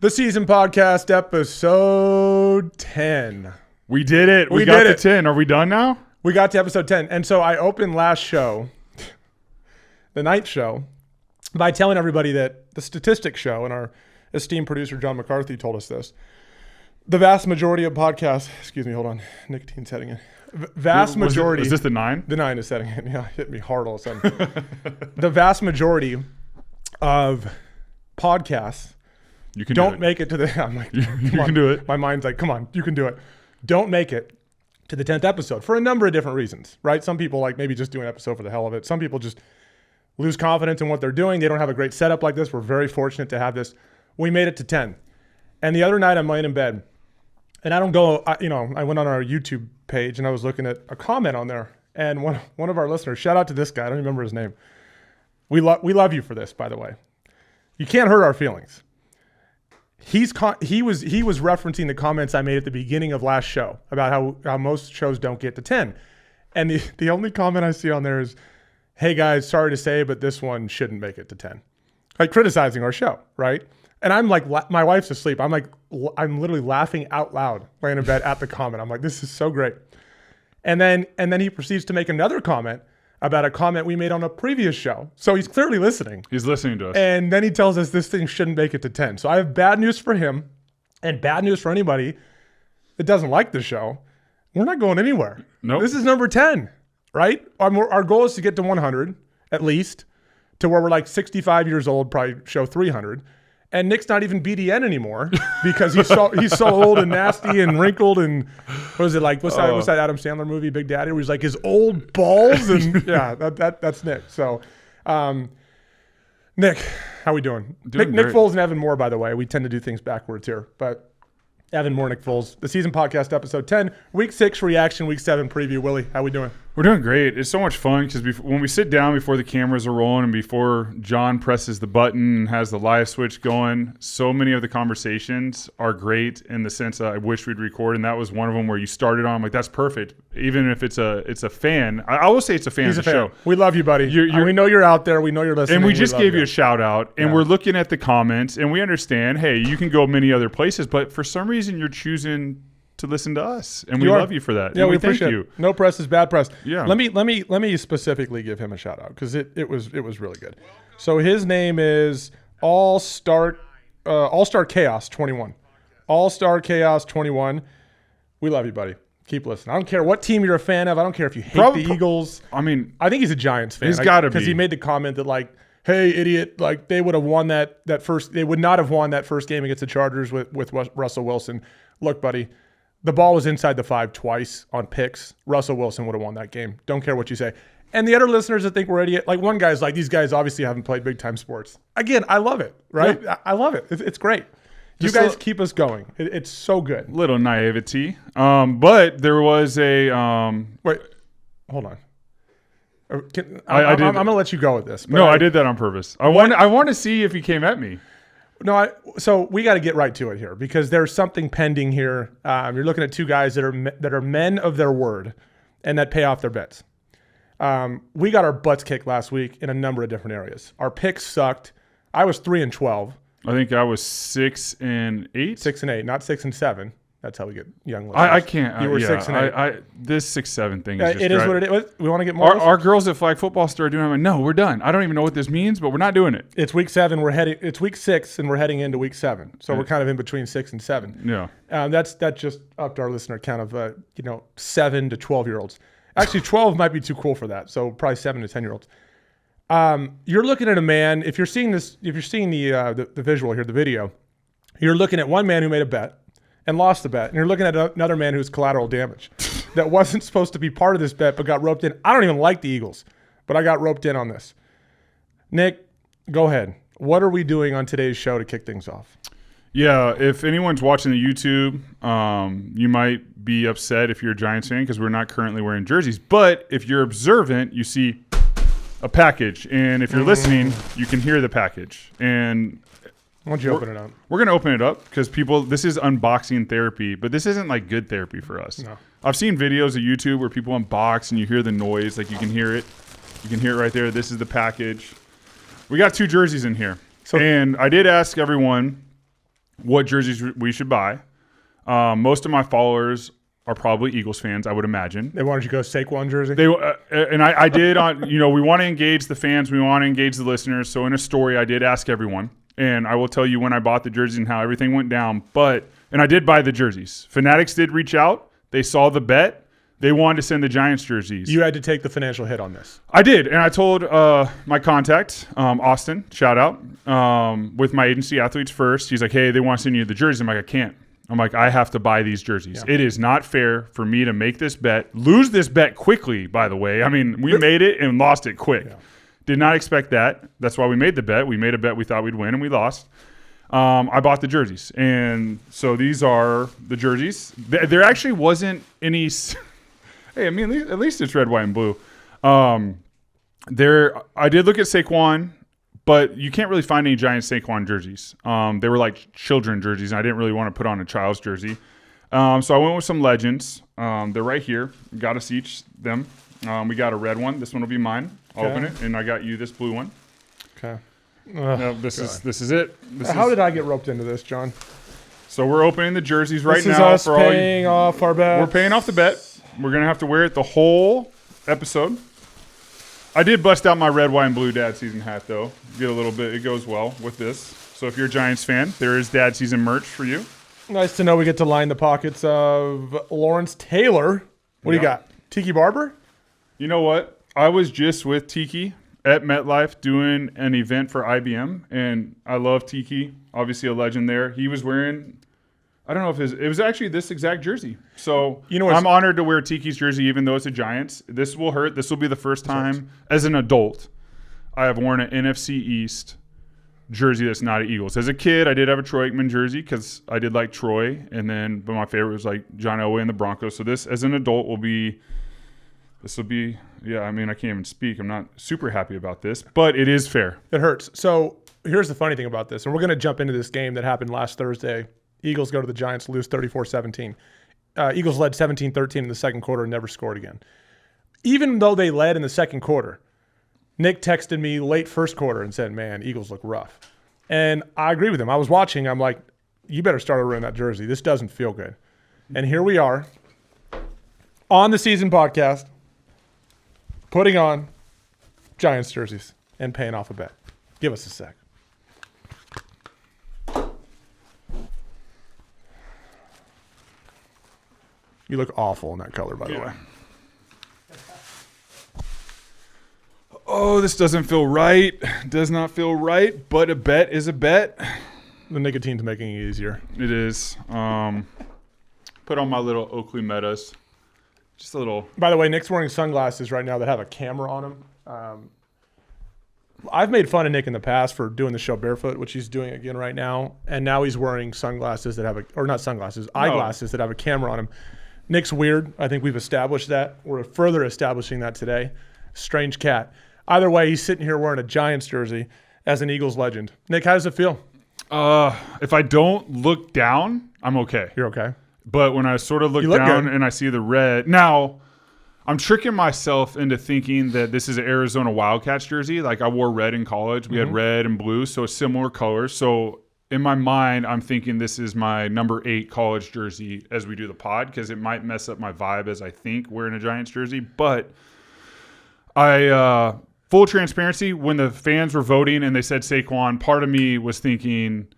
The SZN Podcast, episode 10. We did it. We got to 10. Are we done now? We got to episode 10. And so I opened last show, the night show, by telling everybody that the statistics show, and our esteemed producer, John McCarthy, told us this. The vast majority of podcasts, excuse me, hold on. Nicotine's setting in. Vast majority. Is this the 9? The 9 is setting in. Yeah, hit me hard all of a sudden. The vast majority of podcasts don't make it to the. I'm like, you can do it. My mind's like, come on, you can do it. Don't make it to the 10th episode for a number of different reasons, right? Some people like maybe just do an episode for the hell of it. Some people just lose confidence in what they're doing. They don't have a great setup like this. We're very fortunate to have this. We made it to 10. And the other night I'm laying in bed, and I went on our YouTube page and I was looking at a comment on there, and one of our listeners, shout out to this guy, I don't remember his name. We love you for this, by the way. You can't hurt our feelings. He was referencing the comments I made at the beginning of last show about how most shows don't get to 10. And the only comment I see on there is, hey guys, sorry to say, but this one shouldn't make it to 10. Like criticizing our show, right? And I'm like, my wife's asleep. I'm literally laughing out loud laying in bed at the comment. I'm like, this is so great. And then he proceeds to make another comment about a comment we made on a previous show. So he's clearly listening. He's listening to us. And then he tells us this thing shouldn't make it to 10. So I have bad news for him and bad news for anybody that doesn't like the show. We're not going anywhere. Nope. This is number 10, right? Our goal is to get to 100 at least, to where we're like 65 years old, probably show 300. And Nick's not even BDN anymore because he's so old and nasty and wrinkled and what is it like? What's that Adam Sandler movie, Big Daddy, where he's like his old balls and yeah, that's Nick. So, Nick, how we doing? Nick Foles and Evan Moore, by the way. We tend to do things backwards here, but Evan Moore, Nick Foles, the SZN Podcast, episode 10, week 6 reaction, week 7 preview. Willie, how we doing? We're doing great. It's so much fun because when we sit down before the cameras are rolling and before John presses the button and has the live switch going, so many of the conversations are great in the sense that I wish we'd record, and that was one of them where you started on. I'm like, that's perfect. Even if it's a fan, I will say it's a fan of the show. We love you, buddy. We know you're out there. We know you're listening. And we just gave you a shout out, and we're looking at the comments, and we understand, hey, you can go many other places, but for some reason you're choosing to listen to us, and we love you for that. Yeah, and we appreciate you. No press is bad press. Yeah. Let me specifically give him a shout out because it was really good. So his name is All Star Chaos 21. All Star Chaos 21. We love you, buddy. Keep listening. I don't care what team you're a fan of. I don't care if you hate the Eagles. I mean, I think he's a Giants fan. He's got to be, because he made the comment that like, hey, idiot, like they would have won that first. They would not have won that first game against the Chargers with Russell Wilson. Look, buddy. The ball was inside the 5 twice on picks. Russell Wilson would have won that game. Don't care what you say. And the other listeners that think we're idiot, like one guy's like, these guys obviously haven't played big time sports. Again, I love it, right? Yeah. I love it. It's great. You guys keep us going. It's so good. Little naivety. But there was a wait, hold on. I'm going to let you go with this. No, I did that on purpose. I want to see if he came at me. No, so we got to get right to it here because there's something pending here. You're looking at two guys that are men of their word and that pay off their bets. We got our butts kicked last week in a number of different areas. Our picks sucked. I was 3-12. I think I was 6-8. 6-8, not 6-7. That's how we get young listeners. I can't. You were 6-8. This 6-7 thing is just it is what it is. We want to get more. Our girls at flag football started doing it. I'm like, no, we're done. I don't even know what this means, but we're not doing it. It's week 7. It's week 6, and we're heading into week 7. So we're kind of in between 6 and 7. Yeah. That's just upped our listener count of 7 to 12-year-olds. Actually, 12 might be too cool for that. So probably 7 to 10-year-olds. You're looking at a man. If you're seeing this, if you're seeing the visual here, the video, you're looking at one man who made a bet and lost the bet. And you're looking at another man who's collateral damage that wasn't supposed to be part of this bet but got roped in. I don't even like the Eagles, but I got roped in on this. Nick, go ahead. What are we doing on today's show to kick things off? Yeah, if anyone's watching the YouTube, you might be upset if you're a Giants fan because we're not currently wearing jerseys. But if you're observant, you see a package. And if you're listening, you can hear the package. And why don't you open it up? We're going to open it up because this is unboxing therapy, but this isn't like good therapy for us. No. I've seen videos of YouTube where people unbox and you hear the noise. Like you can hear it. You can hear it right there. This is the package. We got 2 jerseys in here. And I did ask everyone what jerseys we should buy. Most of my followers are probably Eagles fans, I would imagine. They wanted you to go Saquon jersey? I did on, we want to engage the fans. We want to engage the listeners. So in a story, I did ask everyone. And I will tell you when I bought the jerseys and how everything went down. And I did buy the jerseys. Fanatics did reach out. They saw the bet. They wanted to send the Giants jerseys. You had to take the financial hit on this. I did. And I told my contact, Austin, shout out, with my agency, Athletes First. He's like, hey, they want to send you the jerseys. I'm like, I can't. I'm like, I have to buy these jerseys. Yeah. It is not fair for me to make this bet, lose this bet quickly, by the way. I mean, we made it and lost it quick. Yeah. Did not expect that. That's why we made the bet. We made a bet we thought we'd win, and we lost. I bought the jerseys. And so these are the jerseys. There actually wasn't any – hey, I mean, at least it's red, white, and blue. I did look at Saquon, but you can't really find any Giants Saquon jerseys. They were like children jerseys, and I didn't really want to put on a child's jersey. So I went with some legends. They're right here. Got us each them. We got a red one. This one will be mine. I'll open it, and I got you this blue one. Okay. No, this is it. How did I get roped into this, John? So we're opening the jerseys right now. This is us paying off our bet. We're paying off the bet. We're going to have to wear it the whole episode. I did bust out my red, white, and blue dad season hat, though. Get a little bit. It goes well with this. So if you're a Giants fan, there is dad season merch for you. Nice to know we get to line the pockets of Lawrence Taylor. What do you got? Tiki Barber? You know what? I was just with Tiki at MetLife doing an event for IBM, and I love Tiki. Obviously a legend there. He was wearing, I don't know if it was actually this exact jersey. So I'm honored to wear Tiki's jersey, even though it's a Giants. This will hurt. This will be the first time as an adult I have worn an NFC East jersey that's not an Eagles. As a kid, I did have a Troy Aikman jersey because I did like Troy, but my favorite was like John Elway and the Broncos. So this, as an adult, will be, yeah, I mean, I can't even speak. I'm not super happy about this, but it is fair. It hurts. So here's the funny thing about this, and we're going to jump into this game that happened last Thursday. Eagles go to the Giants, lose 34-17. Eagles led 17-13 in the second quarter and never scored again. Even though they led in the second quarter, Nick texted me late first quarter and said, man, Eagles look rough. And I agree with him. I was watching. I'm like, you better start wearing that jersey. This doesn't feel good. And here we are on the season podcast, putting on Giants jerseys and paying off a bet. Give us a sec. You look awful in that color, by the way. Oh, this doesn't feel right. Does not feel right, but a bet is a bet. The nicotine's making it easier. It is. Put on my little Oakley Metas. Just a little. By the way, Nick's wearing sunglasses right now that have a camera on them. I've made fun of Nick in the past for doing the show barefoot, which he's doing again right now. And now he's wearing sunglasses that have eyeglasses that have a camera on them. Nick's weird. I think we've established that. We're further establishing that today. Strange cat. Either way, he's sitting here wearing a Giants jersey as an Eagles legend. Nick, how does it feel? If I don't look down, I'm okay. You're okay. But when I sort of look down and I see the red, now I'm tricking myself into thinking that this is an Arizona Wildcats jersey. Like I wore red in college. We had red and blue, so similar colors. So in my mind, I'm thinking this is my number 8 college jersey as we do the pod because it might mess up my vibe as I think wearing a Giants jersey. But full transparency, when the fans were voting and they said Saquon, part of me was thinking,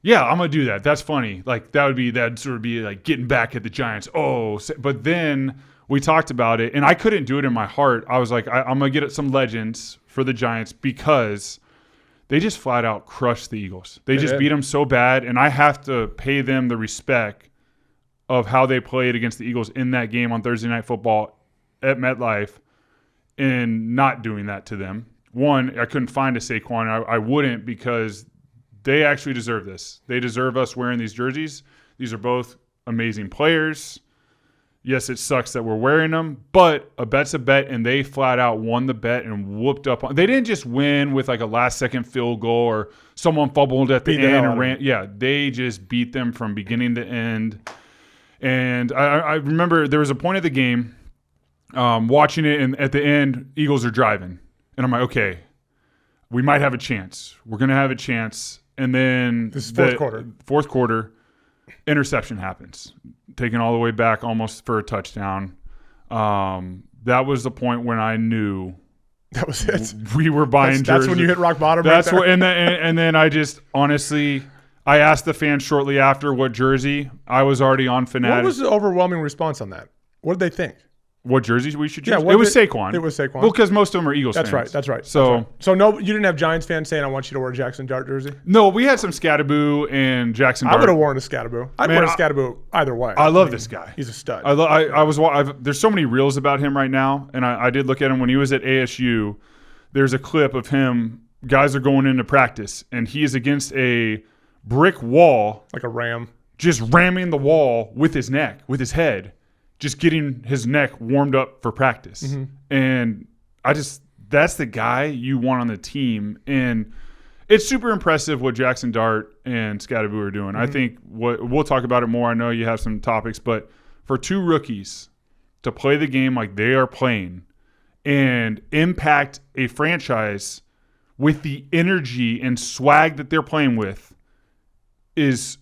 yeah, I'm going to do that. That's funny. Like that'd sort of be like getting back at the Giants. Oh, but then we talked about it and I couldn't do it in my heart. I was like, I'm going to get some legends for the Giants because they just flat out crushed the Eagles. They just beat them so bad, and I have to pay them the respect of how they played against the Eagles in that game on Thursday Night Football at MetLife and not doing that to them. One, I couldn't find a Saquon. I wouldn't because they actually deserve this. They deserve us wearing these jerseys. These are both amazing players. Yes, it sucks that we're wearing them, but a bet's a bet, and they flat out won the bet and whooped up on. They didn't just win with like a last-second field goal or someone fumbled at the end and ran. Yeah, they just beat them from beginning to end. And I remember there was a point of the game watching it, and at the end, Eagles are driving. And I'm like, okay, we might have a chance. We're going to have a chance. and then This is fourth quarter, interception happens, taken all the way back almost for a touchdown. That was the point when I knew that was it. We were buying jerseys. That's when you hit rock bottom. That's right there. what, and then I just honestly, I asked the fans shortly after what jersey. I was already on Fanatic. What was the overwhelming response on that? What did they think? What jerseys we should choose? Yeah, it was Saquon. It was Saquon. Well, because most of them are Eagles That's fans. That's right. So no, you didn't have Giants fans saying, "I want you to wear a Jackson Dart jersey." No, we had some Scattaboo and Jackson Dart. I would have worn a Scattaboo. I'd wear a Scattaboo either way. I love this guy. He's a stud. There's so many reels about him right now, and I did look at him when he was at ASU. There's a clip of him. Guys are going into practice, and he is against a brick wall, like a ram, just ramming the wall with his neck, with his head. Just getting his neck warmed up for practice. Mm-hmm. And that's the guy you want on the team. And it's super impressive what Jackson Dart and Scattaboo are doing. Mm-hmm. I think we'll talk about it more. I know you have some topics, but for two rookies to play the game like they are playing and impact a franchise with the energy and swag that they're playing with is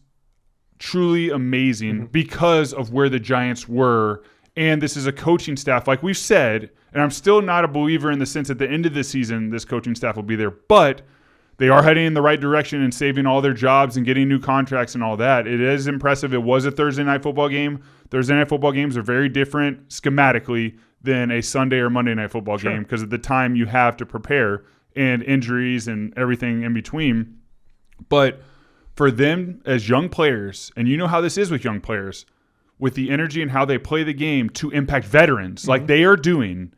truly amazing because of where the Giants were. And this is a coaching staff, like we've said, and I'm still not a believer in the sense at the end of the season, this coaching staff will be there, but they are heading in the right direction and saving all their jobs and getting new contracts and all that. It is impressive. It was a Thursday night football game. Thursday night football games are very different schematically than a Sunday or Monday night football game because of the time you have to prepare and injuries and everything in between. But for them as young players, and you know how this is with young players, with the energy and how they play the game to impact veterans like they are doing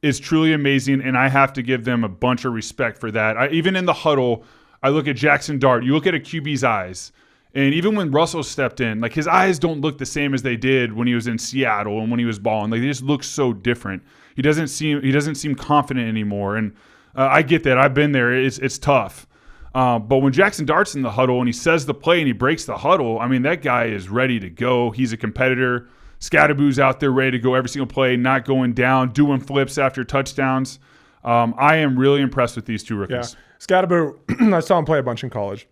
is truly amazing, and I have to give them a bunch of respect for that. Even in the huddle, I look at Jackson Dart. You look at a QB's eyes, and even when Russell stepped in, like his eyes don't look the same as they did when he was in Seattle and when he was balling. Like they just look so different. He doesn't seem confident anymore, and I get that. I've been there. It's tough. But when Jackson Dart's in the huddle and he says the play and he breaks the huddle, I mean, that guy is ready to go. He's a competitor. Scattaboo's out there ready to go every single play, not going down, doing flips after touchdowns. I am really impressed with these two rookies. Yeah. Scattaboo, I saw him play a bunch in college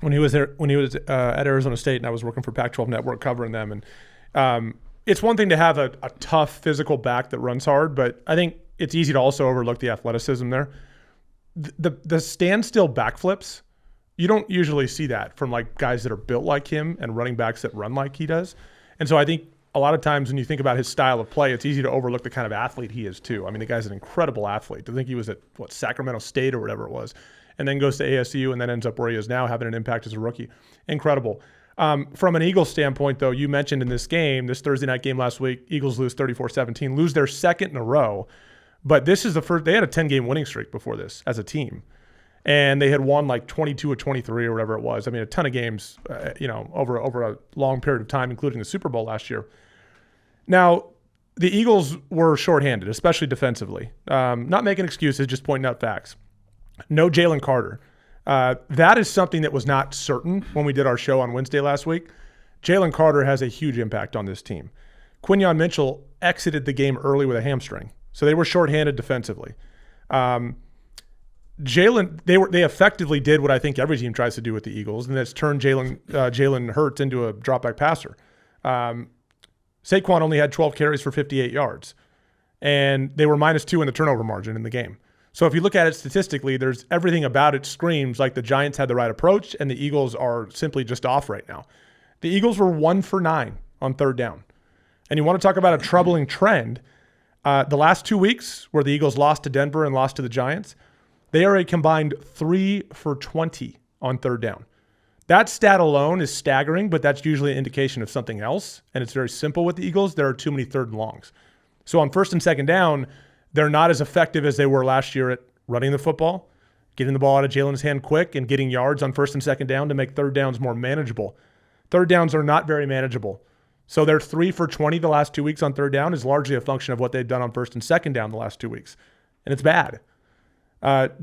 when he was there. When he was at Arizona State, and I was working for Pac-12 Network covering them. And it's one thing to have a tough physical back that runs hard, but I think it's easy to also overlook the athleticism there. The standstill backflips, you don't usually see that from like guys that are built like him and running backs that run like he does. And so I think a lot of times when you think about his style of play, it's easy to overlook the kind of athlete he is too. I mean, the guy's an incredible athlete. I think he was at Sacramento State or whatever it was, and then goes to ASU and then ends up where he is now, having an impact as a rookie. Incredible. From an Eagles standpoint, though, you mentioned in this game, this Thursday night game last week, Eagles lose 34-17, lose their second in a row. But this is the first. They had a 10-game winning streak before this as a team, and they had won like 22 or 23 or whatever it was. I mean, a ton of games, over a long period of time, including the Super Bowl last year. Now, the Eagles were shorthanded, especially defensively. Not making excuses, just pointing out facts. No Jalen Carter. That is something that was not certain when we did our show on Wednesday last week. Jalen Carter has a huge impact on this team. Quinyon Mitchell exited the game early with a hamstring. So they were shorthanded defensively. Jalen, they effectively did what I think every team tries to do with the Eagles, and that's turn Jalen Hurts into a drop-back passer. Saquon only had 12 carries for 58 yards, and they were -2 in the turnover margin in the game. So if you look at it statistically, there's everything about it screams like the Giants had the right approach, and the Eagles are simply just off right now. The Eagles were 1 for 9 on third down. And you want to talk about a troubling trend. The last 2 weeks where the Eagles lost to Denver and lost to the Giants, they are a combined 3 for 20 on third down. That stat alone is staggering, but that's usually an indication of something else. And it's very simple with the Eagles. There are too many third and longs. So on first and second down, they're not as effective as they were last year at running the football, getting the ball out of Jalen's hand quick, and getting yards on first and second down to make third downs more manageable. Third downs are not very manageable. So their 3 for 20 the last 2 weeks on third down is largely a function of what they've done on first and second down the last 2 weeks. And it's bad.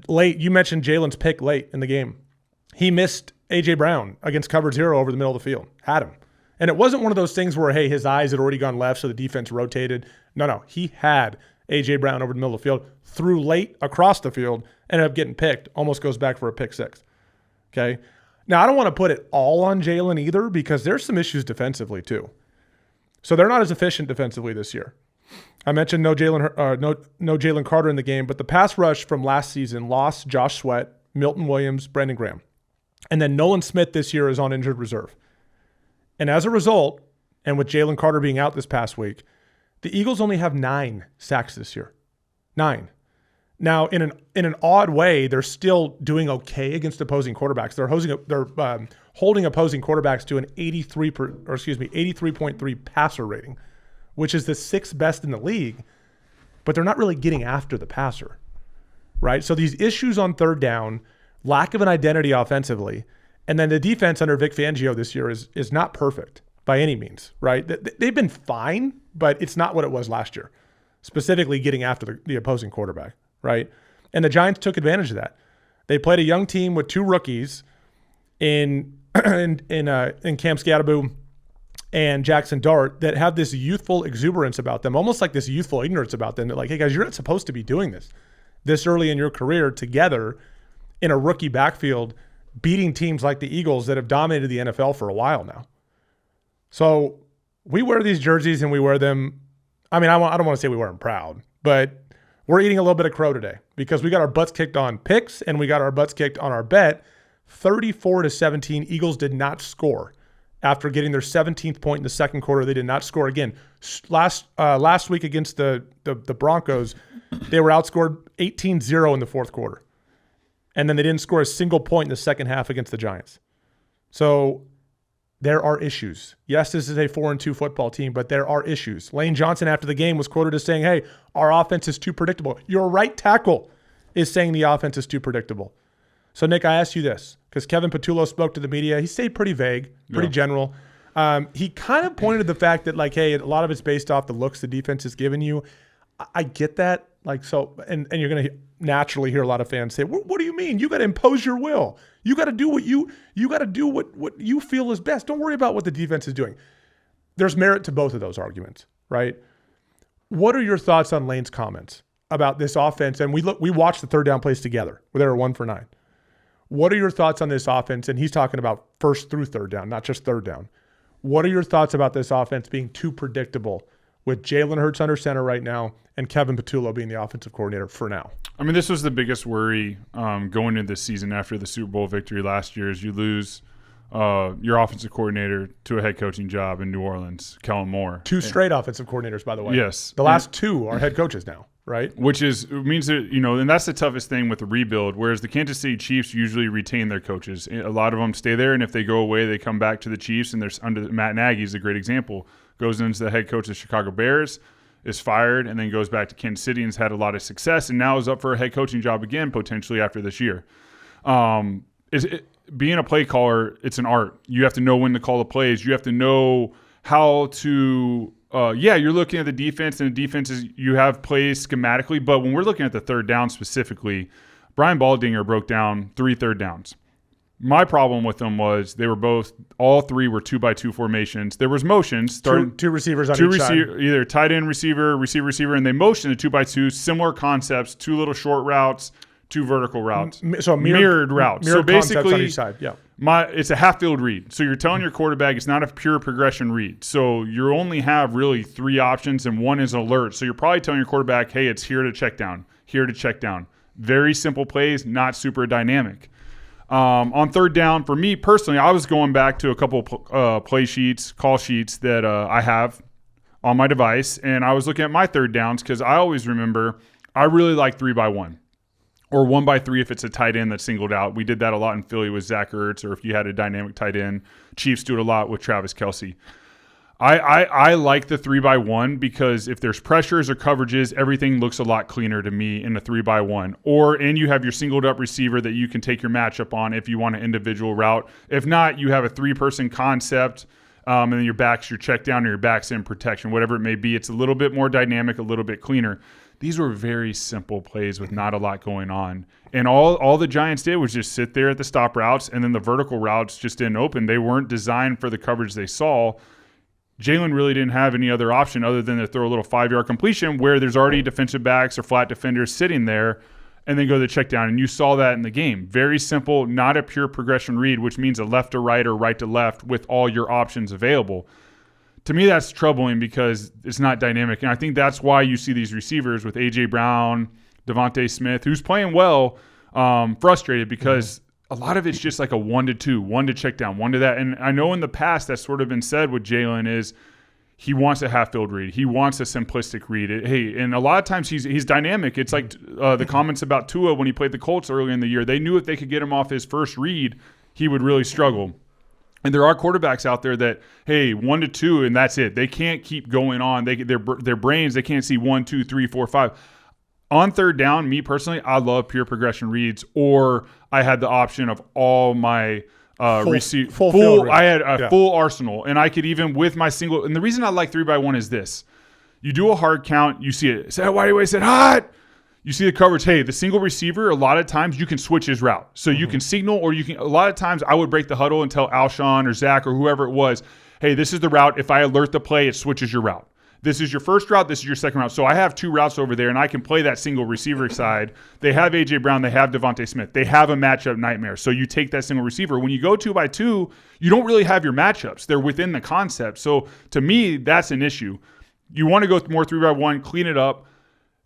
Late, you mentioned Jalen's pick late in the game. He missed A.J. Brown against cover 0 over the middle of the field. Had him. And it wasn't one of those things where, hey, his eyes had already gone left so the defense rotated. No. He had A.J. Brown over the middle of the field, threw late across the field, ended up getting picked, almost goes back for a pick six. Okay? Now, I don't want to put it all on Jalen either because there's some issues defensively too. So they're not as efficient defensively this year. I mentioned no Jalen Carter in the game, but the pass rush from last season lost Josh Sweat, Milton Williams, Brandon Graham. And then Nolan Smith this year is on injured reserve. And as a result, and with Jalen Carter being out this past week, the Eagles only have 9 sacks this year. 9. Now, in an odd way, they're still doing okay against opposing quarterbacks. They're holding opposing quarterbacks to an 83.3 passer rating, which is the 6th best in the league, but they're not really getting after the passer, right? So these issues on third down, lack of an identity offensively, and then the defense under Vic Fangio this year is not perfect by any means, right? They've been fine, but it's not what it was last year, specifically getting after the opposing quarterback, right? And the Giants took advantage of that. They played a young team with 2 rookies in Cam Scadaboo and Jackson Dart that have this youthful exuberance about them, almost like this youthful ignorance about them. That like, hey guys, you're not supposed to be doing this early in your career together in a rookie backfield, beating teams like the Eagles that have dominated the NFL for a while now. So we wear these jerseys and we wear them. I mean, I don't want to say we wear them proud, but we're eating a little bit of crow today because we got our butts kicked on picks and we got our butts kicked on our bet. 34-17, Eagles did not score. After getting their 17th point in the second quarter, they did not score again. Last week against the Broncos, they were outscored 18-0 in the fourth quarter. And then they didn't score a single point in the second half against the Giants. So there are issues. Yes, this is a 4-2 football team, but there are issues. Lane Johnson after the game was quoted as saying, hey, our offense is too predictable. Your right tackle is saying the offense is too predictable. So, Nick, I ask you this, because Kevin Patullo spoke to the media. He stayed pretty vague, pretty general. He kind of pointed to the fact that, like, hey, a lot of it's based off the looks the defense has given you. I get that. Like, so, and you're going to naturally hear a lot of fans say, what do you mean? You got to impose your will. You got to do what you got to do what you feel is best. Don't worry about what the defense is doing. There's merit to both of those arguments, right? What are your thoughts on Lane's comments about this offense? And we watched the third down plays together where they were 1 for 9. What are your thoughts on this offense? And he's talking about first through third down, not just third down. What are your thoughts about this offense being too predictable with Jalen Hurts under center right now and Kevin Patullo being the offensive coordinator for now? I mean, this was the biggest worry going into this season after the Super Bowl victory last year is you lose your offensive coordinator to a head coaching job in New Orleans, Kellen Moore. 2 straight offensive coordinators, by the way. Yes. The last 2 are head coaches now, right? Means that, and that's the toughest thing with the rebuild, whereas the Kansas City Chiefs usually retain their coaches. A lot of them stay there, and if they go away, they come back to the Chiefs, and they're under Matt Nagy is a great example. Goes into the head coach of the Chicago Bears, is fired, and then goes back to Kansas City and has had a lot of success, and now is up for a head coaching job again, potentially after this year. Being a play caller, it's an art. You have to know when to call the plays. You have to know how to you're looking at the defense, and the defense is you have plays schematically, but when we're looking at the third down specifically, Brian Baldinger broke down 3 third downs. My problem with them was all 3 were 2x2 formations. There was motions. Two receivers on each side. Either tight end receiver, receiver, and they motioned the 2x2, similar concepts, 2 little short routes, 2 vertical routes. So mirrored routes. Mirrored so basically, on each side. Yeah. It's a half field read. So you're telling your quarterback it's not a pure progression read. So you only have really 3 options, and one is alert. So you're probably telling your quarterback, hey, it's here to check down, here to check down. Very simple plays, not super dynamic. On third down, for me personally, I was going back to a couple play sheets, call sheets that I have on my device, and I was looking at my third downs because I always remember I really like 3x1 or 1x3 if it's a tight end that's singled out. We did that a lot in Philly with Zach Ertz, or if you had a dynamic tight end. Chiefs do it a lot with Travis Kelce. I like the 3x1 because if there's pressures or coverages, everything looks a lot cleaner to me in the 3x1. And you have your singled up receiver that you can take your matchup on if you want an individual route. If not, you have a 3-person concept, and then your back's your check down or your back's in protection, whatever it may be. It's a little bit more dynamic, a little bit cleaner. These were very simple plays with not a lot going on. And all the Giants did was just sit there at the stop routes, and then the vertical routes just didn't open. They weren't designed for the coverage they saw. Jalen really didn't have any other option other than to throw a little 5-yard completion where there's already defensive backs or flat defenders sitting there, and then go to the check down. And you saw that in the game. Very simple, not a pure progression read, which means a left to right or right to left with all your options available. To me, that's troubling because it's not dynamic. And I think that's why you see these receivers with A.J. Brown, Devontae Smith, who's playing well, frustrated because a lot of it's just like a 1-2, 1 to check down, 1 to that. And I know in the past that's sort of been said with Jalen is he wants a half-field read. He wants a simplistic read. And a lot of times he's dynamic. It's like the comments about Tua when he played the Colts earlier in the year. They knew if they could get him off his first read, he would really struggle. And there are quarterbacks out there that, hey, 1-2, and that's it. They can't keep going on. Their brains, they can't see 1, 2, 3, 4, 5. On third down, me personally, I love pure progression reads, or I had the option of all my full. I had a full arsenal, and I could even with my single. And the reason I like 3x1 is this: you do a hard count, you see it. Say, why do I say hot? You see the coverage. Hey, the single receiver. A lot of times you can switch his route, so you can signal, or you can. A lot of times I would break the huddle and tell Alshon or Zach or whoever it was, hey, this is the route. If I alert the play, it switches your route. This is your first route. This is your second route. So I have 2 routes over there, and I can play that single receiver side. They have A.J. Brown. They have Devontae Smith. They have a matchup nightmare. So you take that single receiver. When you go 2x2, you don't really have your matchups. They're within the concept. So to me, that's an issue. You want to go more 3x1, clean it up.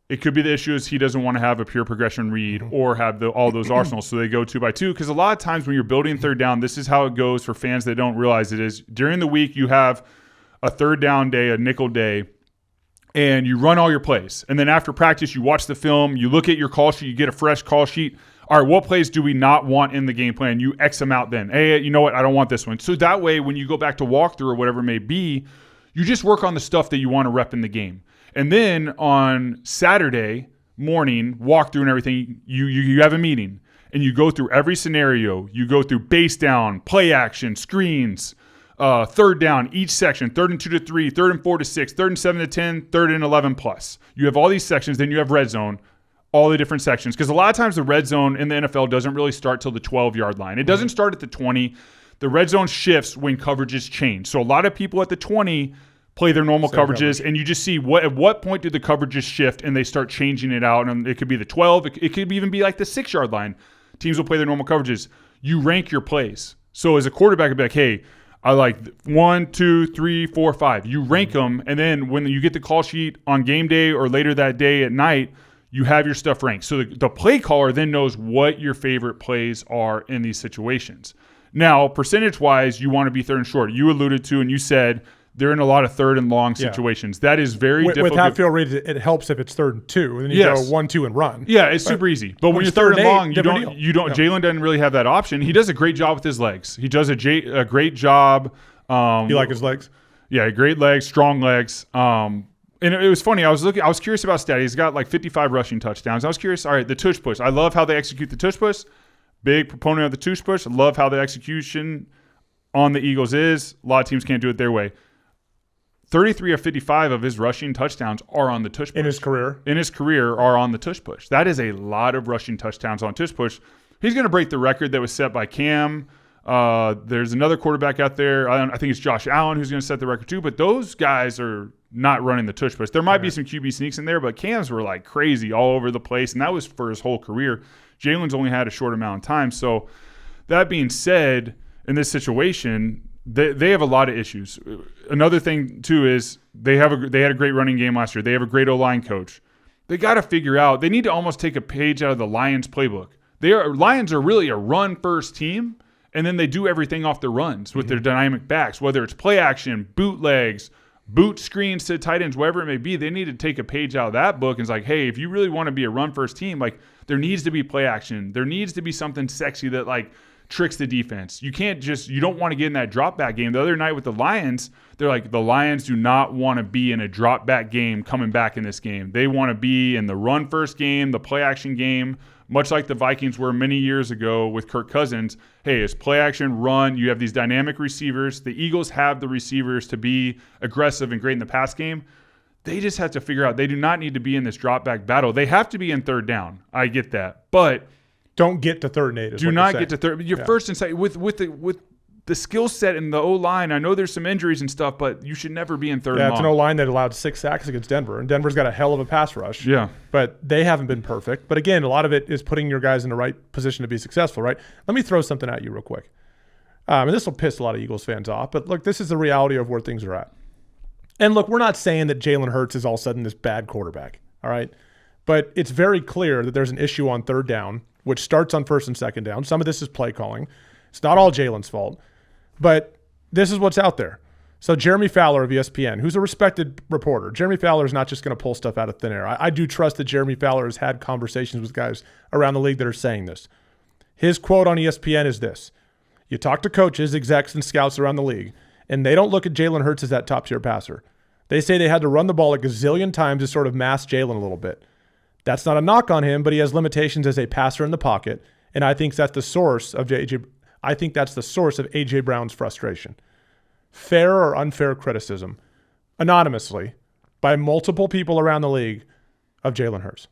It could be the issue is he doesn't want to have a pure progression read or have all those arsenals, so they go 2x2. Because a lot of times when you're building third down, this is how it goes for fans that don't realize it is. During the week, you have a third down day, a nickel day, and you run all your plays. And then after practice, you watch the film, you look at your call sheet, you get a fresh call sheet. All right, what plays do we not want in the game plan? You X them out then. Hey, you know what? I don't want this one. So that way, when you go back to walkthrough or whatever it may be, you just work on the stuff that you want to rep in the game. And then on Saturday morning, walkthrough and everything, you have a meeting. And you go through every scenario. You go through base down, play action, screens, third down, each section, 3rd and 2 to 3, 3rd and 4 to 6, 3rd and 7 to 10, 3rd and 11 plus. You have all these sections. Then you have red zone, all the different sections. Because a lot of times the red zone in the NFL doesn't really start till the 12-yard line. It doesn't start at the 20. The red zone shifts when coverages change. So a lot of people at the 20 play their normal coverages, and you just see at what point do the coverages shift and they start changing it out. And it could be the 12. It could even be like the 6-yard line. Teams will play their normal coverages. You rank your plays. So as a quarterback, it'd be like, hey, I like 1, 2, 3, 4, 5. You rank them, and then when you get the call sheet on game day or later that day at night, you have your stuff ranked. So the play caller then knows what your favorite plays are in these situations. Now, percentage-wise, you want to be third and short. You alluded to and you said they're in a lot of third and long situations. That is very difficult. With half-field reads, it helps if it's 3rd and 2, and then you go 1, 2, and run. Yeah, it's super easy. But when you're 3rd and long, you don't. Jalen doesn't really have that option. He does a great job with his legs. He does a great job. You like his legs? Yeah, great legs, strong legs. And it was funny. I was curious about stat. He's got like 55 rushing touchdowns. I was curious. All right, the tush push. I love how they execute the tush push. Big proponent of the tush push. I love how the execution on the Eagles is. A lot of teams can't do it their way. 33 of 55 of his rushing touchdowns are on the tush push. In his career are on the tush push. That is a lot of rushing touchdowns on tush push. He's going to break the record that was set by Cam. There's another quarterback out there. I think it's Josh Allen who's going to set the record too. But those guys are not running the tush push. There might be some QB sneaks in there, but Cam's were like crazy all over the place. And that was for his whole career. Jalen's only had a short amount of time. So that being said, in this situation, they have a lot of issues. Another thing too is they had a great running game last year. They have a great O-line coach. They got to figure out. They need to almost take a page out of the Lions playbook. Lions are really a run first team, and then they do everything off the runs with their dynamic backs, whether it's play action, bootlegs, boot screens to tight ends, whatever it may be. They need to take a page out of that book and it's like, hey, if you really want to be a run first team, like there needs to be play action. There needs to be something sexy that like tricks the defense. You don't want to get in that drop back game. The other night with the Lions, they're like, the Lions do not want to be in a drop back game coming back in this game. They want to be in the run first game, the play action game, much like the Vikings were many years ago with Kirk Cousins. Hey, it's play action, run. You have these dynamic receivers. The Eagles have the receivers to be aggressive and great in the pass game. They just have to figure out they do not need to be in this drop back battle. They have to be in third down. I get that. But don't get to 3rd and 8. Do not get to third. Your first and second with the skill set in the O-line, I know there's some injuries and stuff, but you should never be in third and long. Yeah, it's an O-line that allowed 6 sacks against Denver, and Denver's got a hell of a pass rush. Yeah. But they haven't been perfect. But again, a lot of it is putting your guys in the right position to be successful, right? Let me throw something at you real quick. And this will piss a lot of Eagles fans off, but look, this is the reality of where things are at. And look, we're not saying that Jalen Hurts is all of a sudden this bad quarterback, all right? But it's very clear that there's an issue on third down, which starts on first and second down. Some of this is play calling. It's not all Jalen's fault, but this is what's out there. So Jeremy Fowler of ESPN, who's a respected reporter, Jeremy Fowler is not just going to pull stuff out of thin air. I do trust that Jeremy Fowler has had conversations with guys around the league that are saying this. His quote on ESPN is this: you talk to coaches, execs, and scouts around the league, and they don't look at Jalen Hurts as that top-tier passer. They say they had to run the ball a gazillion times to sort of mask Jalen a little bit. That's not a knock on him, but he has limitations as a passer in the pocket, and I think that's the source of A.J. Brown's frustration. Fair or unfair criticism, anonymously, by multiple people around the league of Jalen Hurts.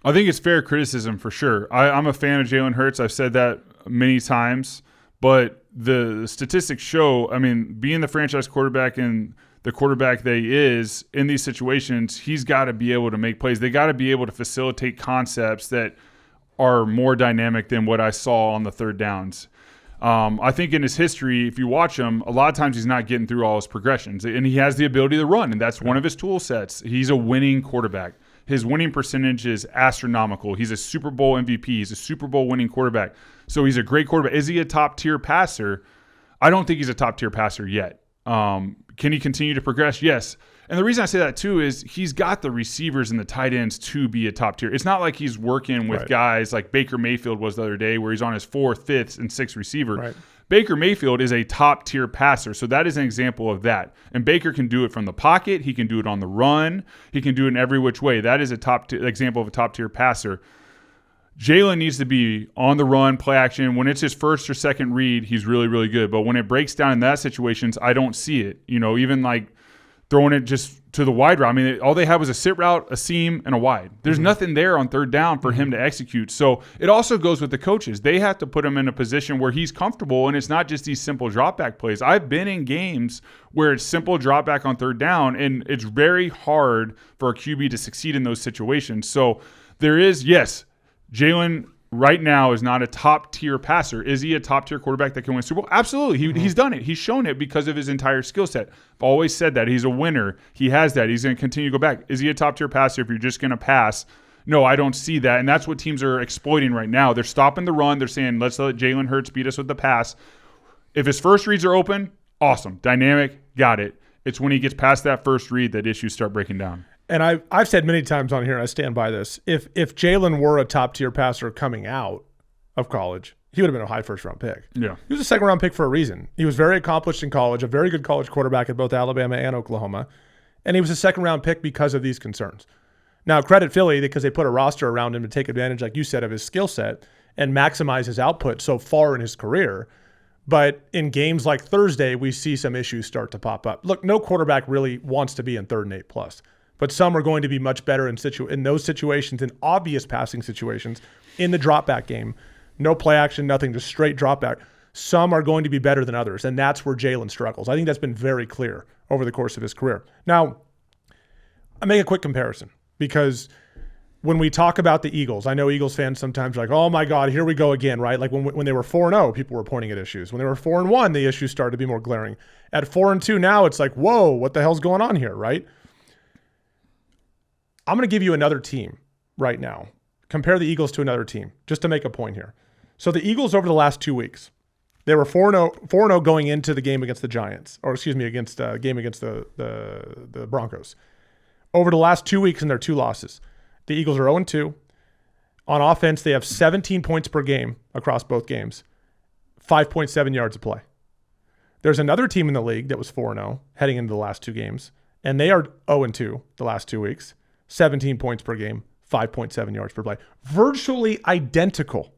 I think it's fair criticism for sure. I'm a fan of Jalen Hurts. I've said that many times, but the statistics show, I mean, being the franchise quarterback and the quarterback that he is in these situations, he's got to be able to make plays. They got to be able to facilitate concepts that are more dynamic than what I saw on the third downs. I think in his history, if you watch him, a lot of times he's not getting through all his progressions, and he has the ability to run, and that's one of his tool sets. He's a winning quarterback. His winning percentage is astronomical. He's a Super Bowl MVP. He's a Super Bowl winning quarterback. So he's a great quarterback. Is he a top-tier passer? I don't think he's a top-tier passer yet. Can he continue to progress? Yes. And the reason I say that too is he's got the receivers and the tight ends to be a top tier. It's not like he's working with guys like Baker Mayfield was the other day where he's on his 4th, 5th, and 6th receiver. Right. Baker Mayfield is a top tier passer. So that is an example of that. And Baker can do it from the pocket. He can do it on the run. He can do it in every which way. That is a example of a top tier passer. Jalen needs to be on the run, play action. When it's his first or second read, he's really, really good. But when it breaks down in that situations, I don't see it. You know, even like throwing it just to the wide route. I mean, all they had was a sit route, a seam, and a wide. There's nothing there on third down for him to execute. So it also goes with the coaches. They have to put him in a position where he's comfortable, and it's not just these simple drop back plays. I've been in games where it's simple drop back on third down, and it's very hard for a QB to succeed in those situations. So there is, yes, Jalen right now is not a top-tier passer. Is he a top-tier quarterback that can win Super Bowl? Absolutely. He's done it. He's shown it because of his entire skill set. I've always said that. He's a winner. He has that. He's going to continue to go back. Is he a top-tier passer if you're just going to pass? No, I don't see that. And that's what teams are exploiting right now. They're stopping the run. They're saying, let's let Jalen Hurts beat us with the pass. If his first reads are open, awesome. Dynamic, got it. It's when he gets past that first read that issues start breaking down. And I've said many times on here, and I stand by this, if Jalen were a top-tier passer coming out of college, he would have been a high first-round pick. Yeah. He was a second-round pick for a reason. He was very accomplished in college, a very good college quarterback at both Alabama and Oklahoma, and he was a second-round pick because of these concerns. Now, credit Philly because they put a roster around him to take advantage, like you said, of his skill set and maximize his output so far in his career. But in games like Thursday, we see some issues start to pop up. Look, no quarterback really wants to be in 3rd and 8+. But some are going to be much better in those situations, in obvious passing situations, in the drop back game. No play action, nothing, just straight drop back. Some are going to be better than others, and that's where Jalen struggles. I think that's been very clear over the course of his career. Now, I make a quick comparison because when we talk about the Eagles, I know Eagles fans sometimes are like, oh my God, here we go again, right? Like when they were 4-0, people were pointing at issues. When they were 4-1, the issues started to be more glaring. At 4-2 now, it's like, whoa, what the hell's going on here, right? I'm going to give you another team right now. Compare the Eagles to another team, just to make a point here. So the Eagles over the last 2 weeks, they were 4-0 going into the game against the Giants, or excuse me, against the game against the Broncos. Over the last 2 weeks in their 2 losses, the Eagles are 0-2. On offense, they have 17 points per game across both games, 5.7 yards of play. There's another team in the league that was 4-0 heading into the last 2 games, and they are 0-2 the last 2 weeks. 17 points per game, 5.7 yards per play. Virtually identical. Do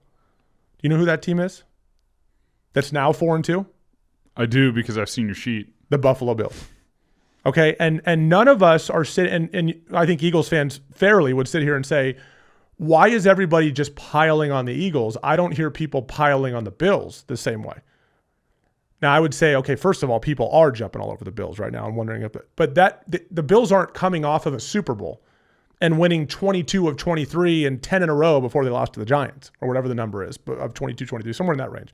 you know who that team is? That's now 4-2? I do because I've seen your sheet. The Buffalo Bills. Okay, and none of us are sitting, and I think Eagles fans fairly would sit here and say, why is everybody just piling on the Eagles? I don't hear people piling on the Bills the same way. Now I would say, okay, first of all, people are jumping all over the Bills right now and wondering if, but the Bills aren't coming off of a Super Bowl and winning 22 of 23 and 10 in a row before they lost to the Giants or whatever the number is of 22, 23, somewhere in that range.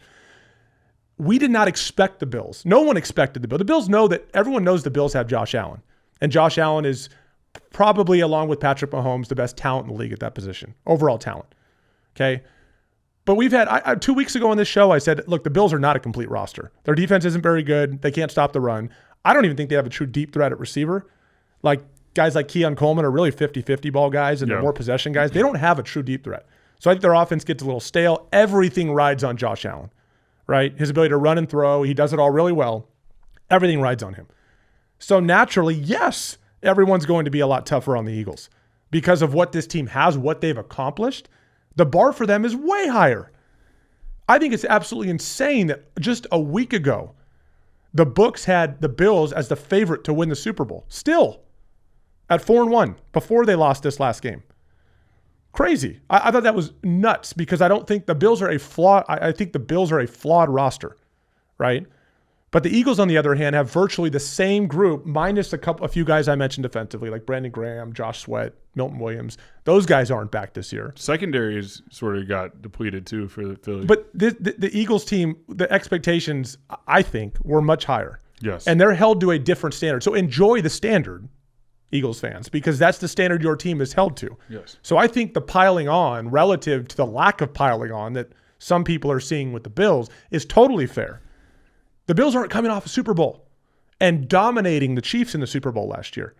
We did not expect the Bills. No one expected the Bills. The Bills know that everyone knows the Bills have Josh Allen, and Josh Allen is probably, along with Patrick Mahomes, the best talent in the league at that position, overall talent. Okay. But we've had, 2 weeks ago on this show, I said, look, the Bills are not a complete roster. Their defense isn't very good. They can't stop the run. I don't even think they have a true deep threat at receiver. Like guys like Keon Coleman are really 50-50 ball guys and they're more possession guys. They don't have a true deep threat. So I think their offense gets a little stale. Everything rides on Josh Allen, right? His ability to run and throw. He does it all really well. Everything rides on him. So naturally, yes, everyone's going to be a lot tougher on the Eagles because of what this team has, what they've accomplished. The bar for them is way higher. I think it's absolutely insane that just a week ago, the books had the Bills as the favorite to win the Super Bowl. Still at 4-1 before they lost this last game. Crazy. I thought that was nuts because I don't think the Bills are a flawed. I think the Bills are a flawed roster, right? But the Eagles, on the other hand, have virtually the same group minus a few guys I mentioned defensively, like Brandon Graham, Josh Sweat, Milton Williams. Those guys aren't back this year. Secondary is sort of got depleted too for the Phillies. But the Eagles team, the expectations, I think, were much higher. Yes. And they're held to a different standard. So enjoy the standard, Eagles fans, because that's the standard your team is held to. Yes. So I think the piling on relative to the lack of piling on that some people are seeing with the Bills is totally fair. The Bills aren't coming off a Super Bowl and dominating the Chiefs in the Super Bowl last year.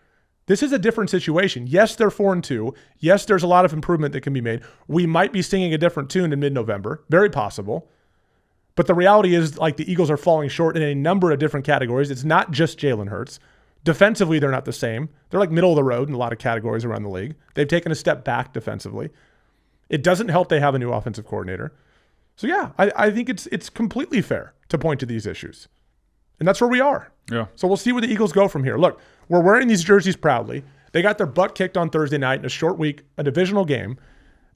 This is a different situation. Yes, they're 4-2. Yes, there's a lot of improvement that can be made. We might be singing a different tune in mid-November. Very possible. But the reality is, like, the Eagles are falling short in a number of different categories. It's not just Jalen Hurts. Defensively, they're not the same. They're like middle of the road in a lot of categories around the league. They've taken a step back defensively. It doesn't help they have a new offensive coordinator. So, yeah, I think it's completely fair to point to these issues. And that's where we are. Yeah. So we'll see where the Eagles go from here. Look, we're wearing these jerseys proudly. They got their butt kicked on Thursday night in a short week, a divisional game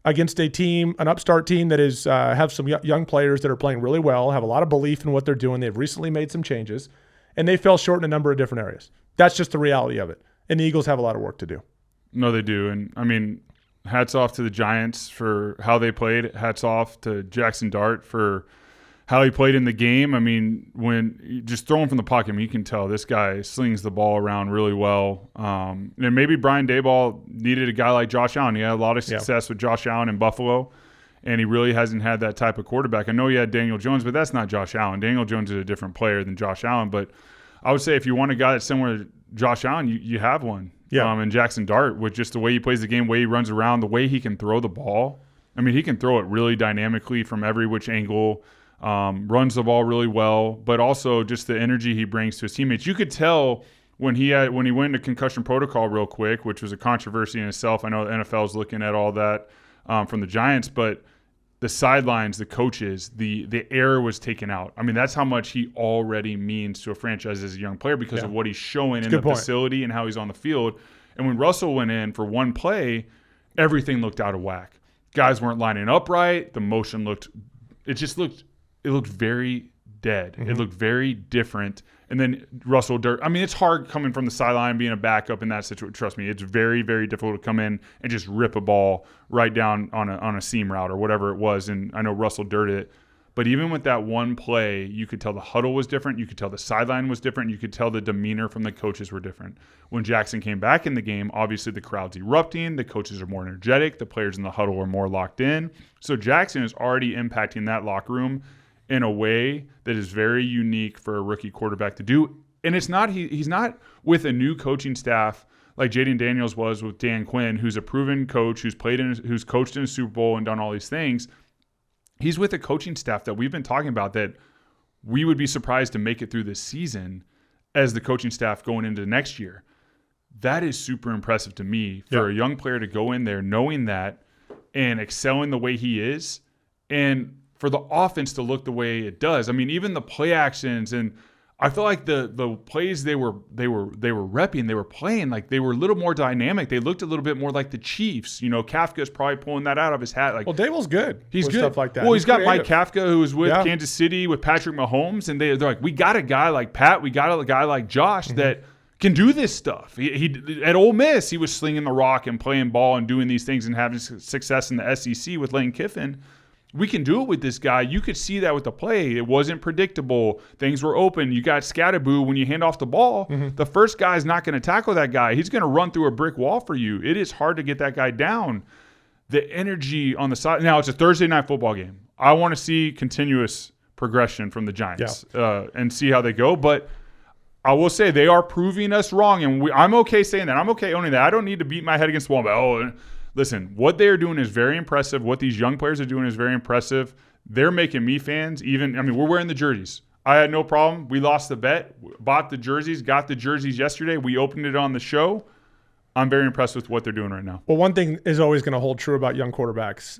against a team, an upstart team that is have some young players that are playing really well, have a lot of belief in what they're doing. They've recently made some changes, and they fell short in a number of different areas. That's just the reality of it. And the Eagles have a lot of work to do. No, they do. And, I mean, hats off to the Giants for how they played. Hats off to Jackson Dart for how he played in the game. I mean, when you just throw him from the pocket, I mean, you can tell this guy slings the ball around really well. And maybe Brian Daboll needed a guy like Josh Allen. He had a lot of success with Josh Allen in Buffalo, and he really hasn't had that type of quarterback. I know he had Daniel Jones, but that's not Josh Allen. Daniel Jones is a different player than Josh Allen. But I would say if you want a guy that's similar to Josh Allen, you have one. Yeah. And Jackson Dart, with just the way he plays the game, the way he runs around, the way he can throw the ball. I mean, he can throw it really dynamically from every which angle. Runs the ball really well, but also just the energy he brings to his teammates. You could tell when he went into concussion protocol real quick, which was a controversy in itself. I know the NFL is looking at all that from the Giants, but the sidelines, the coaches, the air was taken out. I mean, that's how much he already means to a franchise as a young player because of what he's showing in the facility and how he's on the field. And when Russell went in for one play, everything looked out of whack. Guys weren't lining up right. The motion looked very dead. Mm-hmm. It looked very different. And then Russell Durt, I mean, it's hard coming from the sideline, being a backup in that situation. Trust me, it's very, very difficult to come in and just rip a ball right down on a seam route or whatever it was. And I know Russell dirted it. But even with that one play, you could tell the huddle was different. You could tell the sideline was different. You could tell the demeanor from the coaches were different. When Jackson came back in the game, obviously the crowd's erupting. The coaches are more energetic. The players in the huddle are more locked in. So Jackson is already impacting that locker room in a way that is very unique for a rookie quarterback to do. And it's not he's not with a new coaching staff like Jaden Daniels was with Dan Quinn, who's a proven coach, who's coached in a Super Bowl and done all these things. He's with a coaching staff that we've been talking about that we would be surprised to make it through this season as the coaching staff going into next year. That is super impressive to me for a young player to go in there knowing that and excelling the way he is, and for the offense to look the way it does. I mean, even the play actions, and I feel like the plays they were repping, they were playing, like they were a little more dynamic. They looked a little bit more like the Chiefs. You know, Kafka's probably pulling that out of his hat. Like, well, Daboll's good. He's with good. Stuff like that. Well, he's got creative. Mike Kafka, who was with Kansas City with Patrick Mahomes, and they're like, we got a guy like Pat, we got a guy like Josh that can do this stuff. He at Ole Miss, he was slinging the rock and playing ball and doing these things and having success in the SEC with Lane Kiffin. We can do it with this guy. You could see that with the play. It wasn't predictable. Things were open. You got scatterboo when you hand off the ball. The first guy is not going to tackle that guy. He's going to run through a brick wall for you. It is hard to get that guy down. The energy on the side. Now, it's a Thursday night football game. I want to see continuous progression from the Giants and see how they go. But I will say they are proving us wrong, and I'm okay saying that. I'm okay owning that. I don't need to beat my head against the wall. But, listen, what they're doing is very impressive. What these young players are doing is very impressive. They're making me fans. We're wearing the jerseys. I had no problem. We lost the bet, bought the jerseys, got the jerseys yesterday. We opened it on the show. I'm very impressed with what they're doing right now. Well, one thing is always going to hold true about young quarterbacks.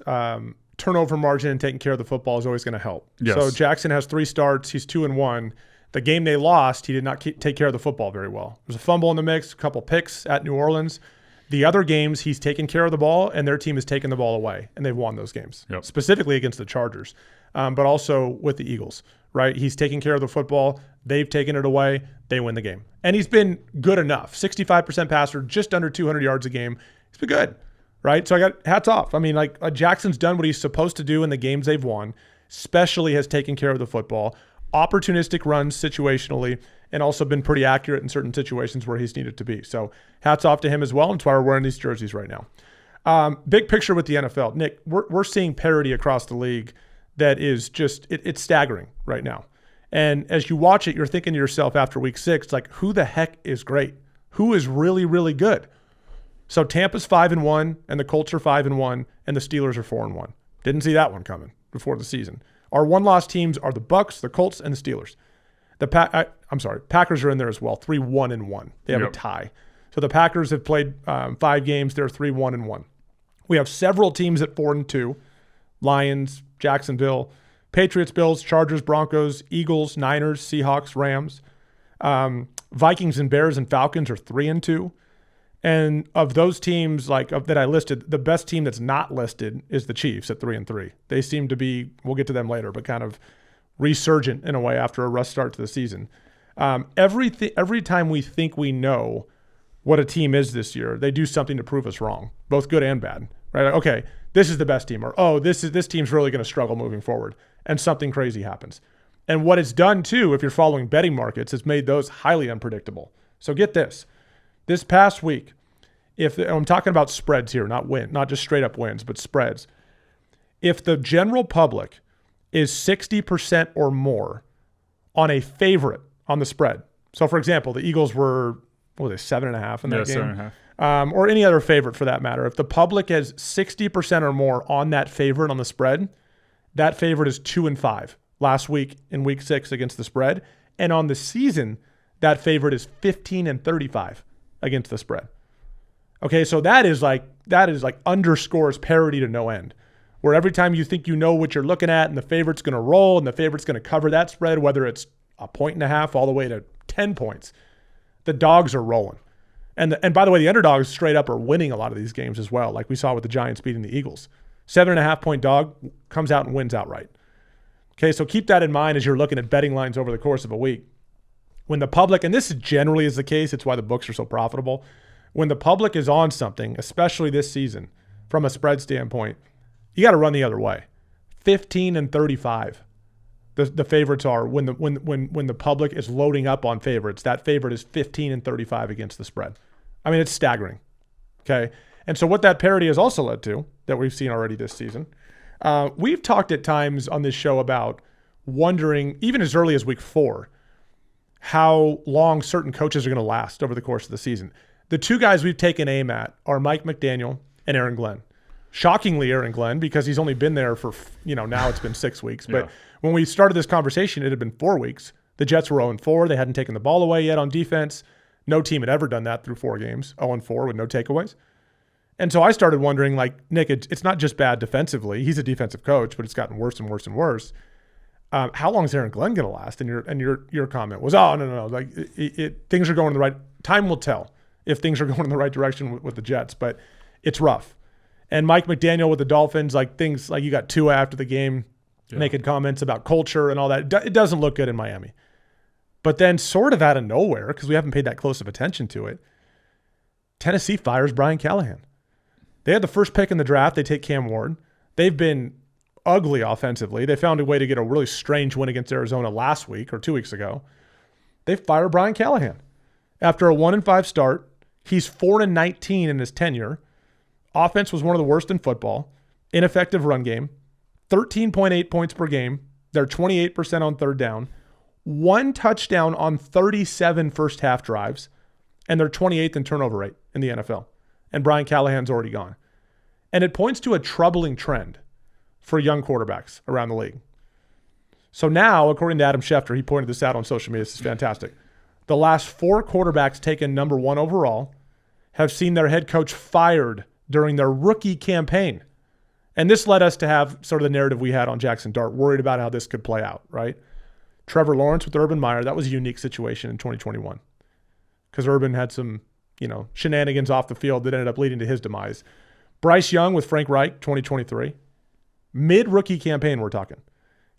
Turnover margin and taking care of the football is always going to help. Yes. So Jackson has 3 starts. He's 2-1. The game they lost, he did not take care of the football very well. There was a fumble in the mix, a couple picks at New Orleans. The other games, he's taken care of the ball, and their team has taken the ball away, and they've won those games, specifically against the Chargers, but also with the Eagles, right? He's taking care of the football. They've taken it away. They win the game. And he's been good enough. 65% passer, just under 200 yards a game. He's been good, right? So I got hats off. I mean, like Jackson's done what he's supposed to do in the games they've won, especially has taken care of the football, opportunistic runs situationally, and also been pretty accurate in certain situations where he's needed to be. So hats off to him as well. And that's why we're wearing these jerseys right now. Big picture with the NFL. Nick, we're seeing parity across the league that is just, it's staggering right now. And as you watch it, you're thinking to yourself after week 6, like, who the heck is great? Who is really, really good? So Tampa's 5-1, and the Colts are 5-1, and the Steelers are 4-1. Didn't see that one coming before the season. Our one-loss teams are the Bucs, the Colts, and the Steelers. Packers are in there as well, 3-1-1. They have a tie. So the Packers have played 5 games. They're 3-1-1. We have several teams at 4-2. Lions, Jacksonville, Patriots, Bills, Chargers, Broncos, Eagles, Niners, Seahawks, Rams. Vikings and Bears and Falcons are 3-2. And of those teams that I listed, the best team that's not listed is the Chiefs at 3-3. They seem to be, we'll get to them later, but kind of resurgent in a way after a rough start to the season. Every time we think we know what a team is this year, they do something to prove us wrong, both good and bad. Right? Like, okay, this is the best team, or this team's really going to struggle moving forward, and something crazy happens. And what it's done too, if you're following betting markets, it's made those highly unpredictable. So get this. This past week, if I'm talking about spreads here, not just straight up wins, but spreads. If the general public is 60% or more on a favorite on the spread. So for example, the Eagles were, 7.5 in that game? 7.5. Or any other favorite for that matter. If the public has 60% or more on that favorite on the spread, that favorite is 2-5 last week in week 6 against the spread. And on the season, that favorite is 15-35 against the spread. Okay, so that is like underscores parity to no end. Where every time you think you know what you're looking at and the favorite's going to roll and the favorite's going to cover that spread, whether it's 1.5 all the way to 10 points, the dogs are rolling. And by the way, the underdogs straight up are winning a lot of these games as well, like we saw with the Giants beating the Eagles. 7.5-point dog comes out and wins outright. Okay, so keep that in mind as you're looking at betting lines over the course of a week. When the public, and this generally is the case, it's why the books are so profitable. When the public is on something, especially this season, from a spread standpoint, you got to run the other way. 15-35. The favorites are when the public is loading up on favorites. That favorite is 15-35 against the spread. I mean, it's staggering. Okay, and so what that parity has also led to, that we've seen already this season, we've talked at times on this show about wondering, even as early as week 4, how long certain coaches are going to last over the course of the season. The 2 guys we've taken aim at are Mike McDaniel and Aaron Glenn. Shockingly, Aaron Glenn, because he's only been there for, now it's been 6 weeks. But when we started this conversation, it had been 4 weeks. The Jets were 0-4. They hadn't taken the ball away yet on defense. No team had ever done that through 4 games, 0-4 with no takeaways. And so I started wondering, like, Nick, it's not just bad defensively. He's a defensive coach, but it's gotten worse and worse and worse. How long is Aaron Glenn going to last? And your comment was, oh, no. Like things are going in the right. Time will tell if things are going in the right direction with the Jets, but it's rough. And Mike McDaniel with the Dolphins, like things like you got Tua after the game making comments about culture and all that. It doesn't look good in Miami. But then sort of out of nowhere, because we haven't paid that close of attention to it, Tennessee fires Brian Callahan. They had the first pick in the draft. They take Cam Ward. They've been ugly offensively. They found a way to get a really strange win against Arizona last week or 2 weeks ago. They fire Brian Callahan. After a 1-5 start, he's 4-19 in his tenure. Offense was one of the worst in football. Ineffective run game. 13.8 points per game. They're 28% on third down. 1 touchdown on 37 first half drives. And they're 28th in turnover rate in the NFL. And Brian Callahan's already gone. And it points to a troubling trend for young quarterbacks around the league. So now, according to Adam Schefter, he pointed this out on social media. This is fantastic. The last 4 quarterbacks taken number 1 overall have seen their head coach fired during their rookie campaign. And this led us to have sort of the narrative we had on Jackson Dart, worried about how this could play out, right? Trevor Lawrence with Urban Meyer, that was a unique situation in 2021 because Urban had some, shenanigans off the field that ended up leading to his demise. Bryce Young with Frank Reich, 2023. Mid-rookie campaign, we're talking.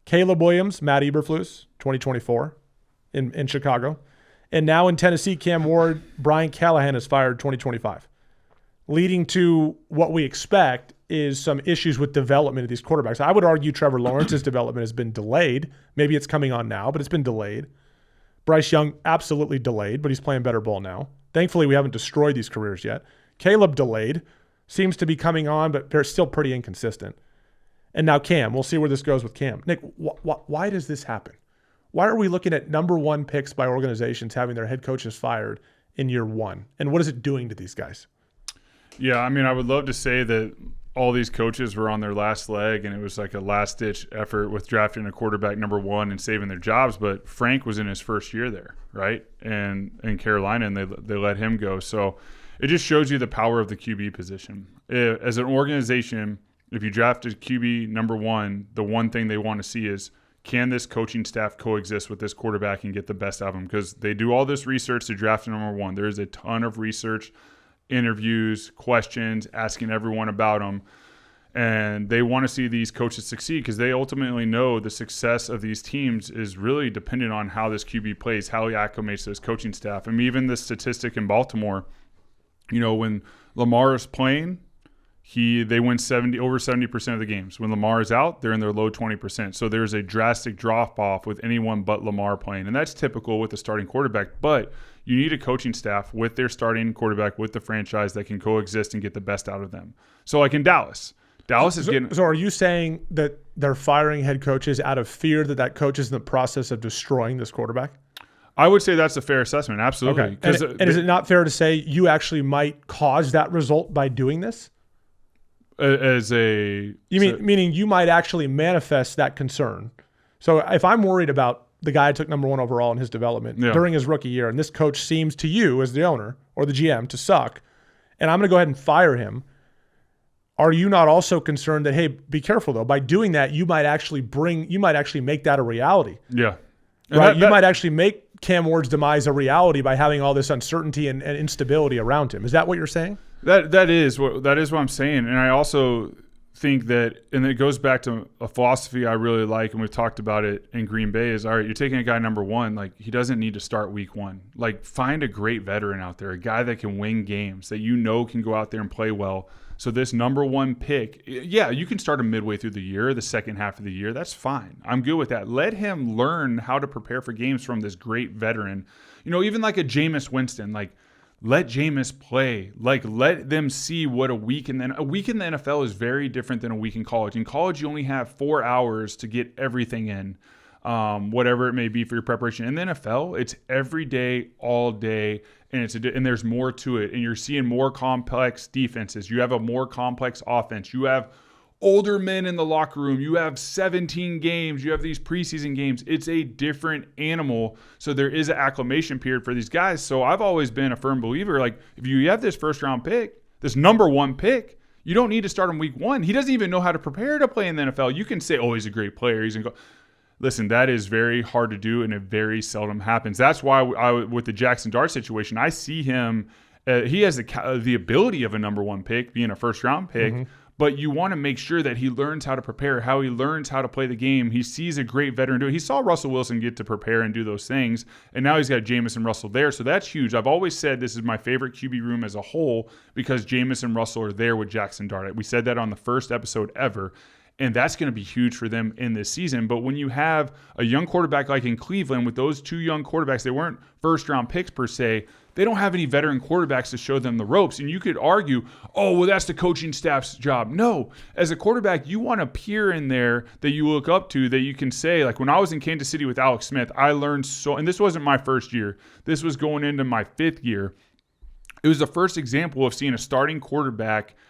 Caleb Williams, Matt Eberflus, 2024 in Chicago. And now in Tennessee, Cam Ward, Brian Callahan is fired 2025. Leading to what we expect is some issues with development of these quarterbacks. I would argue Trevor Lawrence's development has been delayed. Maybe it's coming on now, but it's been delayed. Bryce Young, absolutely delayed, but he's playing better ball now. Thankfully, we haven't destroyed these careers yet. Caleb delayed, seems to be coming on, but they're still pretty inconsistent. And now Cam, we'll see where this goes with Cam. Nick, why does this happen? Why are we looking at number 1 picks by organizations having their head coaches fired in year 1? And what is it doing to these guys? Yeah, I mean, I would love to say that all these coaches were on their last leg and it was like a last-ditch effort with drafting a quarterback number 1 and saving their jobs. But Frank was in his first year there, right? And in Carolina, and they let him go. So it just shows you the power of the QB position. As an organization, if you drafted QB number 1, the one thing they want to see is, can this coaching staff coexist with this quarterback and get the best out of him? Because they do all this research to draft number 1. There is a ton of research, interviews, questions, asking everyone about them. And they want to see these coaches succeed because they ultimately know the success of these teams is really dependent on how this QB plays, how he acclimates to his coaching staff. I mean, even the statistic in Baltimore, when Lamar is playing, they win over 70% of the games. When Lamar is out, they're in their low 20%. So there's a drastic drop-off with anyone but Lamar playing. And that's typical with the starting quarterback. But you need a coaching staff with their starting quarterback, with the franchise that can coexist and get the best out of them. So like in Dallas is getting... So are you saying that they're firing head coaches out of fear that coach is in the process of destroying this quarterback? I would say that's a fair assessment, absolutely. Okay. And is it not fair to say you actually might cause that result by doing this? Meaning you might actually manifest that concern. So if I'm worried about the guy who took number 1 overall in his development during his rookie year, and this coach seems to you as the owner or the GM to suck, and I'm going to go ahead and fire him, are you not also concerned that, hey, be careful though, by doing that, you might actually make that a reality? Yeah. Right? You might actually make Cam Ward's demise a reality by having all this uncertainty and instability around him. Is that what you're saying? That is what I'm saying. And I also think that, and it goes back to a philosophy I really like, and we've talked about it in Green Bay, is, all right, you're taking a guy number 1, like he doesn't need to start week 1. Like find a great veteran out there, a guy that can win games, that can go out there and play well. So this number 1 pick, yeah, you can start him midway through the year, the second half of the year. That's fine. I'm good with that. Let him learn how to prepare for games from this great veteran. Even like a Jameis Winston, like let Jameis play. Like let them see what a week in the NFL is very different than a week in college. In college, you only have 4 hours to get everything in, whatever it may be for your preparation. In the NFL, it's every day, all day. And there's more to it. And you're seeing more complex defenses. You have a more complex offense. You have older men in the locker room. You have 17 games. You have these preseason games. It's a different animal. So there is an acclimation period for these guys. So I've always been a firm believer, like if you have this first round pick, this number 1 pick, you don't need to start him week 1. He doesn't even know how to prepare to play in the NFL. You can say, oh, he's a great player. He's going to go. listen, that is very hard to do, and it very seldom happens. That's why with the Jackson Dart situation, I see him. He has the ability of a number one pick, being a first-round pick, but you want to make sure that he learns how to prepare, how he learns how to play the game. He sees a great veteran do it. He saw Russell Wilson get to prepare and do those things, and now he's got Jameis Russell there, so that's huge. I've always said this is my favorite QB room as a whole because Jameis and Russell are there with Jackson Dart. We said that on the first episode ever. And that's going to be huge for them in this season. But when you have a young quarterback like in Cleveland with those two young quarterbacks, they weren't first-round picks per se. They don't have any veteran quarterbacks to show them the ropes. And you could argue, oh, well, that's the coaching staff's job. No. As a quarterback, you want a peer in there that you look up to that you can say, like when I was in Kansas City with Alex Smith, I learned so – and this wasn't my first year. This was going into my 5th year. It was the first example of seeing a starting quarterback –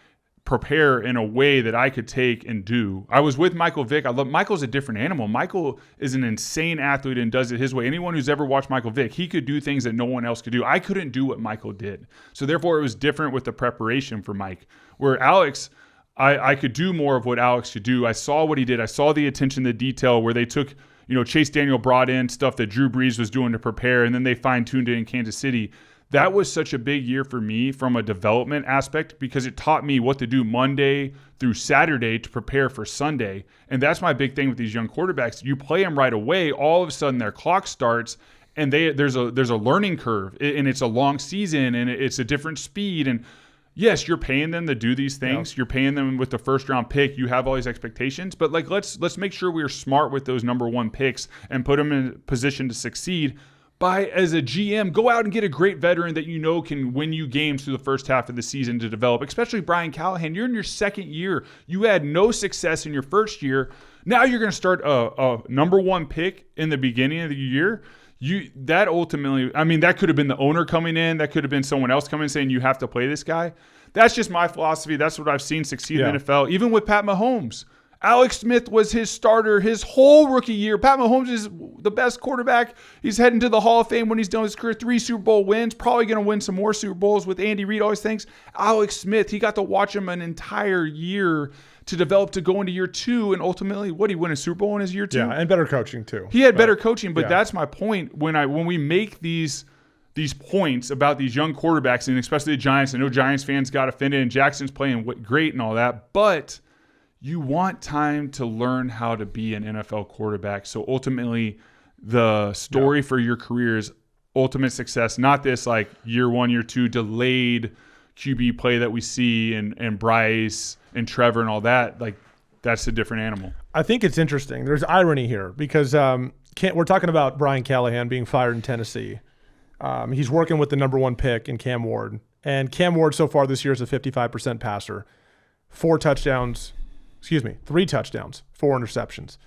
prepare in a way that I could take and do. I was with Michael Vick. Michael's a different animal. Michael is an insane athlete and does it his way. Anyone who's ever watched Michael Vick, he could do things that no one else could do. I couldn't do what Michael did. So therefore it was different with the preparation for Mike. Where Alex, I could do more of what Alex could do. I saw what he did. I saw the attention to detail where they took, Chase Daniel brought in stuff that Drew Brees was doing to prepare, and then they fine-tuned it in Kansas City. That was such a big year for me from a development aspect because it taught me what to do Monday through Saturday to prepare for Sunday. And that's my big thing with these young quarterbacks. You play them right away, all of a sudden their clock starts and there's a learning curve, and it's a long season and it's a different speed. And yes, you're paying them to do these things. Yeah. You're paying them with the first round pick. You have all these expectations, but like let's make sure we are smart with those number one picks and put them in a position to succeed. By, as a GM, go out and get a great veteran that can win you games through the first half of the season to develop, especially Brian Callahan. You're in your 2nd year. You had no success in your first year. Now you're going to start a number one pick in the beginning of the year. That ultimately, that could have been the owner coming in. That could have been someone else coming in saying you have to play this guy. That's just my philosophy. That's what I've seen succeed in the NFL, even with Pat Mahomes. Alex Smith was his starter his whole rookie year. Pat Mahomes is the best quarterback. He's heading to the Hall of Fame when he's done his career. 3 Super Bowl wins. Probably going to win some more Super Bowls with Andy Reid, all these things. Alex Smith, he got to watch him an entire year to develop to go into year 2. And ultimately, he win a Super Bowl in his year 2? Yeah, and better coaching too. He had better coaching, but that's my point. When we make these points about these young quarterbacks, and especially the Giants, I know Giants fans got offended, and Jackson's playing great and all that, but you want time to learn how to be an NFL quarterback. So ultimately, the story for your career is ultimate success, not this like year 1, year 2 delayed QB play that we see and Bryce and Trevor and all that. Like, that's a different animal. I think it's interesting. There's irony here because we're talking about Brian Callahan being fired in Tennessee. He's working with the number one pick in Cam Ward. And Cam Ward so far this year is a 55% passer. 3 touchdowns, 4 interceptions.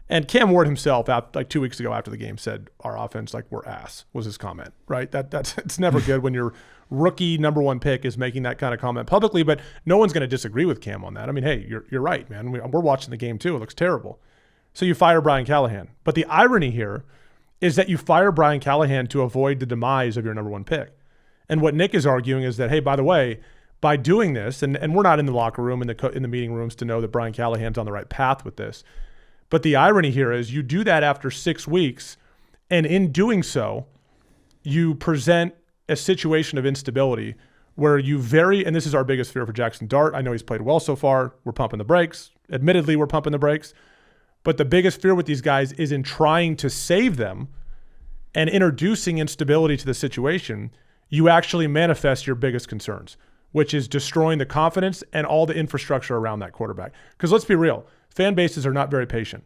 And Cam Ward himself, like 2 weeks ago after the game, said, our offense, like, we're ass, was his comment, right? That's it's never good when your rookie number one pick is making that kind of comment publicly, but no one's going to disagree with Cam on that. I mean, hey, you're right, man. We're watching the game too. It looks terrible. So you fire Brian Callahan. But the irony here is that you fire Brian Callahan to avoid the demise of your number one pick. And what Nick is arguing is that, hey, by the way, by doing this, and we're not in the locker room, in the meeting rooms to know that Brian Callahan's on the right path with this, but the irony here is you do that after 6 weeks, and in doing so, you present a situation of instability where and this is our biggest fear for Jackson Dart. I know he's played well so far. We're pumping the brakes. Admittedly, we're pumping the brakes. But the biggest fear with these guys is in trying to save them and introducing instability to the situation, you actually manifest your biggest concerns, which is destroying the confidence and all the infrastructure around that quarterback. Because let's be real, fan bases are not very patient.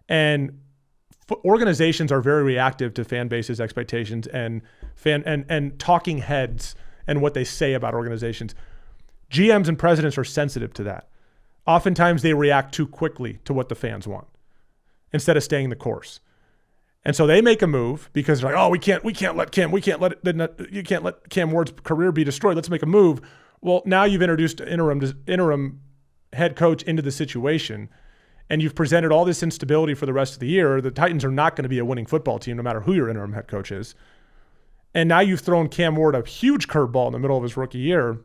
And organizations are very reactive to fan bases' expectations and talking heads and what they say about organizations. GMs and presidents are sensitive to that. Oftentimes they react too quickly to what the fans want instead of staying the course. And so they make a move because they're like, oh, you can't let Cam Ward's career be destroyed. Let's make a move. Well, now you've introduced interim head coach into the situation, and you've presented all this instability for the rest of the year. The Titans are not going to be a winning football team no matter who your interim head coach is. And now you've thrown Cam Ward a huge curveball in the middle of his rookie year,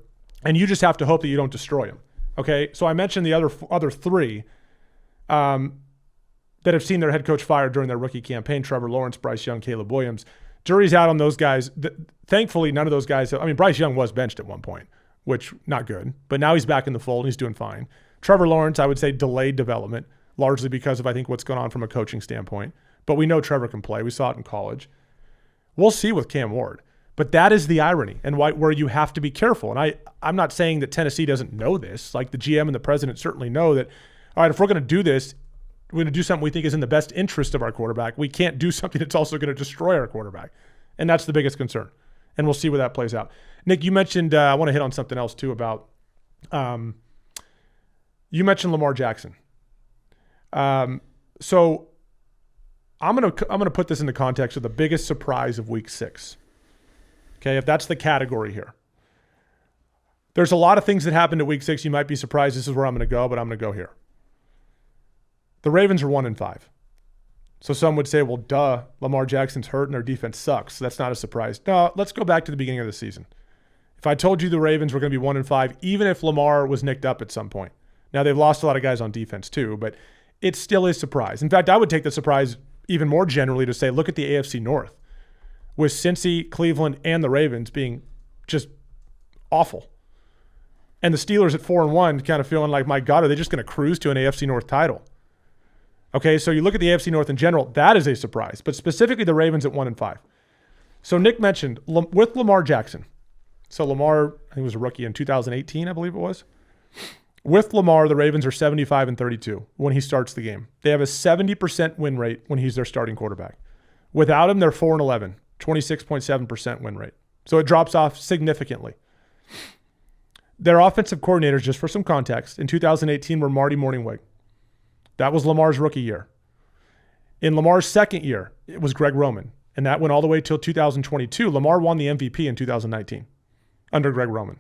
and you just have to hope that you don't destroy him. Okay, so I mentioned the other 3. that have seen their head coach fired during their rookie campaign, Trevor Lawrence, Bryce Young, Caleb Williams. Jury's out on those guys. Thankfully, none of those guys, Bryce Young was benched at one point, which not good, but now he's back in the fold and he's doing fine. Trevor Lawrence, I would say delayed development, largely because of, I think, what's going on from a coaching standpoint. But we know Trevor can play. We saw it in college. We'll see with Cam Ward. But that is the irony and where you have to be careful. And I'm not saying that Tennessee doesn't know this. Like the GM and the president certainly know that, all right, if we're going to do this, we're going to do something we think is in the best interest of our quarterback. We can't do something that's also going to destroy our quarterback. And that's the biggest concern. And we'll see where that plays out. Nick, you mentioned, I want to hit on something else too about, you mentioned Lamar Jackson. So I'm gonna put this into context of the biggest surprise of week 6. Okay, if that's the category here. There's a lot of things that happened at week 6. You might be surprised this is where I'm going to go, but I'm going to go here. The Ravens are 1-5. So some would say, well, duh, Lamar Jackson's hurt and their defense sucks. So that's not a surprise. No, let's go back to the beginning of the season. If I told you the Ravens were going to be 1-5, even if Lamar was nicked up at some point. Now, they've lost a lot of guys on defense too, but it still is a surprise. In fact, I would take the surprise even more generally to say, look at the AFC North, with Cincy, Cleveland, and the Ravens being just awful. And the Steelers at 4-1 kind of feeling like, my God, are they just going to cruise to an AFC North title? Okay, so you look at the AFC North in general, that is a surprise, but specifically the Ravens at 1-5. So Nick mentioned with Lamar Jackson. So Lamar, I think he was a rookie in 2018, I believe it was. With Lamar, the Ravens are 75-32 when he starts the game. They have a 70% win rate when he's their starting quarterback. Without him, they're 4-11, 26.7% win rate. So it drops off significantly. Their offensive coordinators, just for some context, in 2018 were Marty Mornhinweg. That was Lamar's rookie year. In Lamar's second year, it was Greg Roman. And that went all the way till 2022. Lamar won the MVP in 2019 under Greg Roman.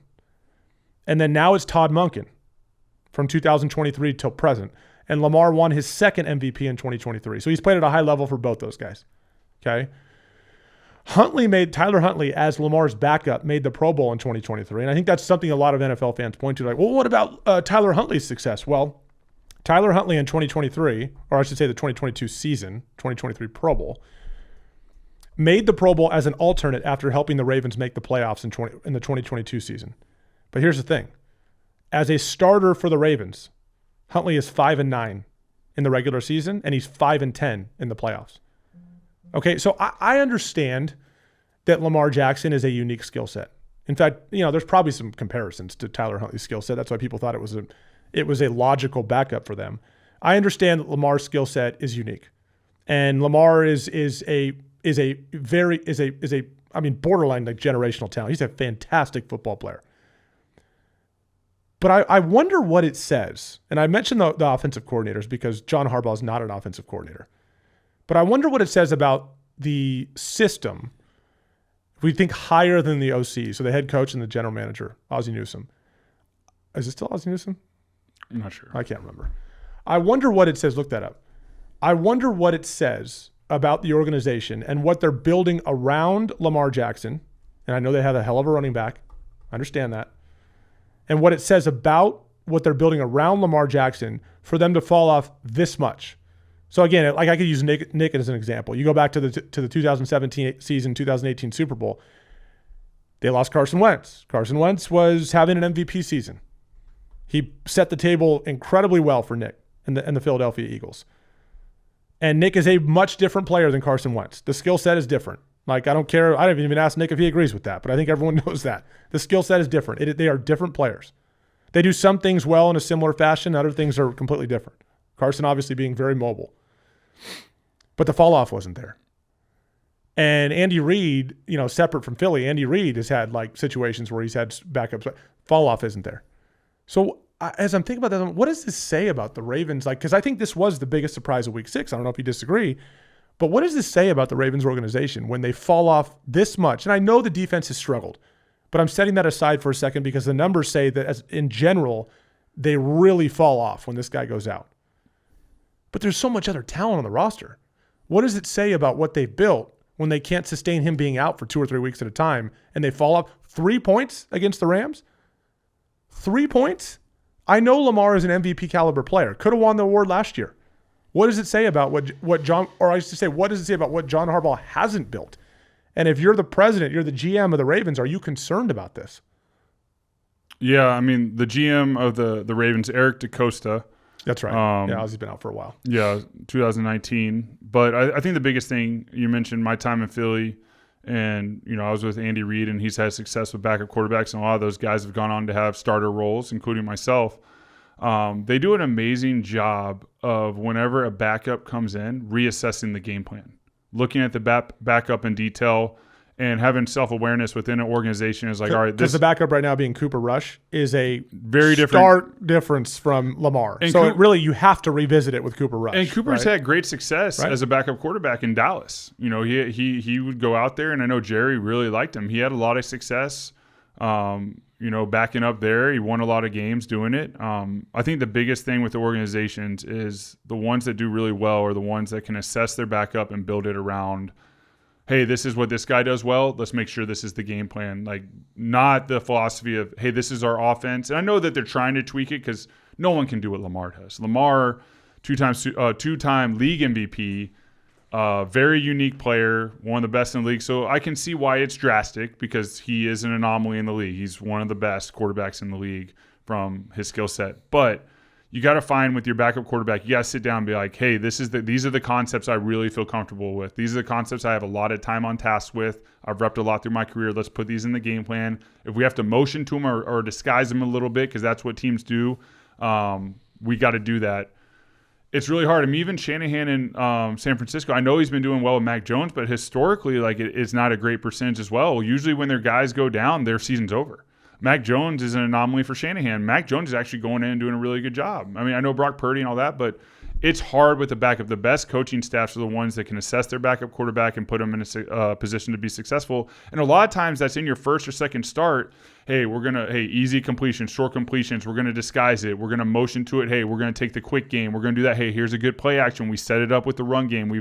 And then now it's Todd Monken from 2023 till present. And Lamar won his second MVP in 2023. So he's played at a high level for both those guys. Okay. Tyler Huntley, as Lamar's backup, made the Pro Bowl in 2023. And I think that's something a lot of NFL fans point to. Like, well, what about Tyler Huntley's success? Well, Tyler Huntley in 2023, or I should say the 2022 season, 2023 Pro Bowl, made the Pro Bowl as an alternate after helping the Ravens make the playoffs in the 2022 season. But here's the thing. As a starter for the Ravens, Huntley is 5-9 in the regular season, and he's 5-10 in the playoffs. Okay, so I understand that Lamar Jackson is a unique skill set. In fact, there's probably some comparisons to Tyler Huntley's skill set. That's why people thought it was a logical backup for them. I understand that Lamar's skill set is unique, and Lamar is borderline like generational talent. He's a fantastic football player. But I wonder what it says. And I mentioned the offensive coordinators because John Harbaugh is not an offensive coordinator. But I wonder what it says about the system if we think higher than the OC, so the head coach and the general manager, Ozzie Newsome. Is it still Ozzie Newsome? I'm not sure. I can't remember. I wonder what it says. Look that up. I wonder what it says about the organization and what they're building around Lamar Jackson. And I know they have a hell of a running back. I understand that. And what it says about what they're building around Lamar Jackson for them to fall off this much. So again, like I could use Nick as an example. You go back to the 2017 season, 2018 Super Bowl. They lost Carson Wentz. Carson Wentz was having an MVP season. He set the table incredibly well for Nick and the Philadelphia Eagles. And Nick is a much different player than Carson Wentz. The skill set is different. Like, I don't care. I didn't even ask Nick if he agrees with that, but I think everyone knows that. The skill set is different. They are different players. They do some things well in a similar fashion. Other things are completely different. Carson obviously being very mobile. But the fall off wasn't there. And Andy Reid, separate from Philly, Andy Reid has had like situations where he's had backups. Fall off isn't there. So as I'm thinking about that, what does this say about the Ravens? Like, because I think this was the biggest surprise of week 6. I don't know if you disagree. But what does this say about the Ravens organization when they fall off this much? And I know the defense has struggled, but I'm setting that aside for a second because the numbers say that in general, they really fall off when this guy goes out. But there's so much other talent on the roster. What does it say about what they've built when they can't sustain him being out for 2 or 3 weeks at a time and they fall off? 3 points against the Rams? 3 points? I know Lamar is an MVP caliber player. Could have won the award last year. What does it say about what John, or I used to say, what does it say about what John Harbaugh hasn't built? And if you're the president, you're the GM of the Ravens, are you concerned about this? Yeah, I mean, the GM of the Ravens, Eric DeCosta. That's right. Yeah, he's been out for a while. Yeah, 2019. But I think the biggest thing, you mentioned my time in Philly, and I was with Andy Reid, and he's had success with backup quarterbacks, and a lot of those guys have gone on to have starter roles, including myself. They do an amazing job of, whenever a backup comes in, reassessing the game plan, looking at the backup in detail, and having self-awareness within an organization is like, all right, because the backup right now being Cooper Rush is a very different stark difference from Lamar. And so really you have to revisit it with Cooper Rush. And Cooper's had great success as a backup quarterback in Dallas. He would go out there, and I know Jerry really liked him. He had a lot of success, backing up there. He won a lot of games doing it. I think the biggest thing with the organizations is the ones that do really well are the ones that can assess their backup and build it around, hey, this is what this guy does well. Let's make sure this is the game plan. Like, not the philosophy of, hey, this is our offense. And I know that they're trying to tweak it because no one can do what Lamar does. Lamar, two-time league MVP, very unique player, one of the best in the league. So I can see why it's drastic, because he is an anomaly in the league. He's one of the best quarterbacks in the league from his skill set. But you got to find with your backup quarterback, you got to sit down and be like, hey, these are the concepts I really feel comfortable with. These are the concepts I have a lot of time on task with. I've repped a lot through my career. Let's put these in the game plan. If we have to motion to them or disguise them a little bit, because that's what teams do, we got to do that. It's really hard. I mean, even Shanahan in San Francisco, I know he's been doing well with Mac Jones, but historically, it's not a great percentage as well. Usually when their guys go down, their season's over. Mac Jones is an anomaly for Shanahan. Mac Jones is actually going in and doing a really good job. I mean, I know Brock Purdy and all that, but it's hard with the backup. The best coaching staffs are the ones that can assess their backup quarterback and put them in a position to be successful. And a lot of times that's in your first or second start. Hey, easy completions, short completions. We're going to disguise it. We're going to motion to it. Hey, we're going to take the quick game. We're going to do that. Hey, here's a good play action. We set it up with the run game.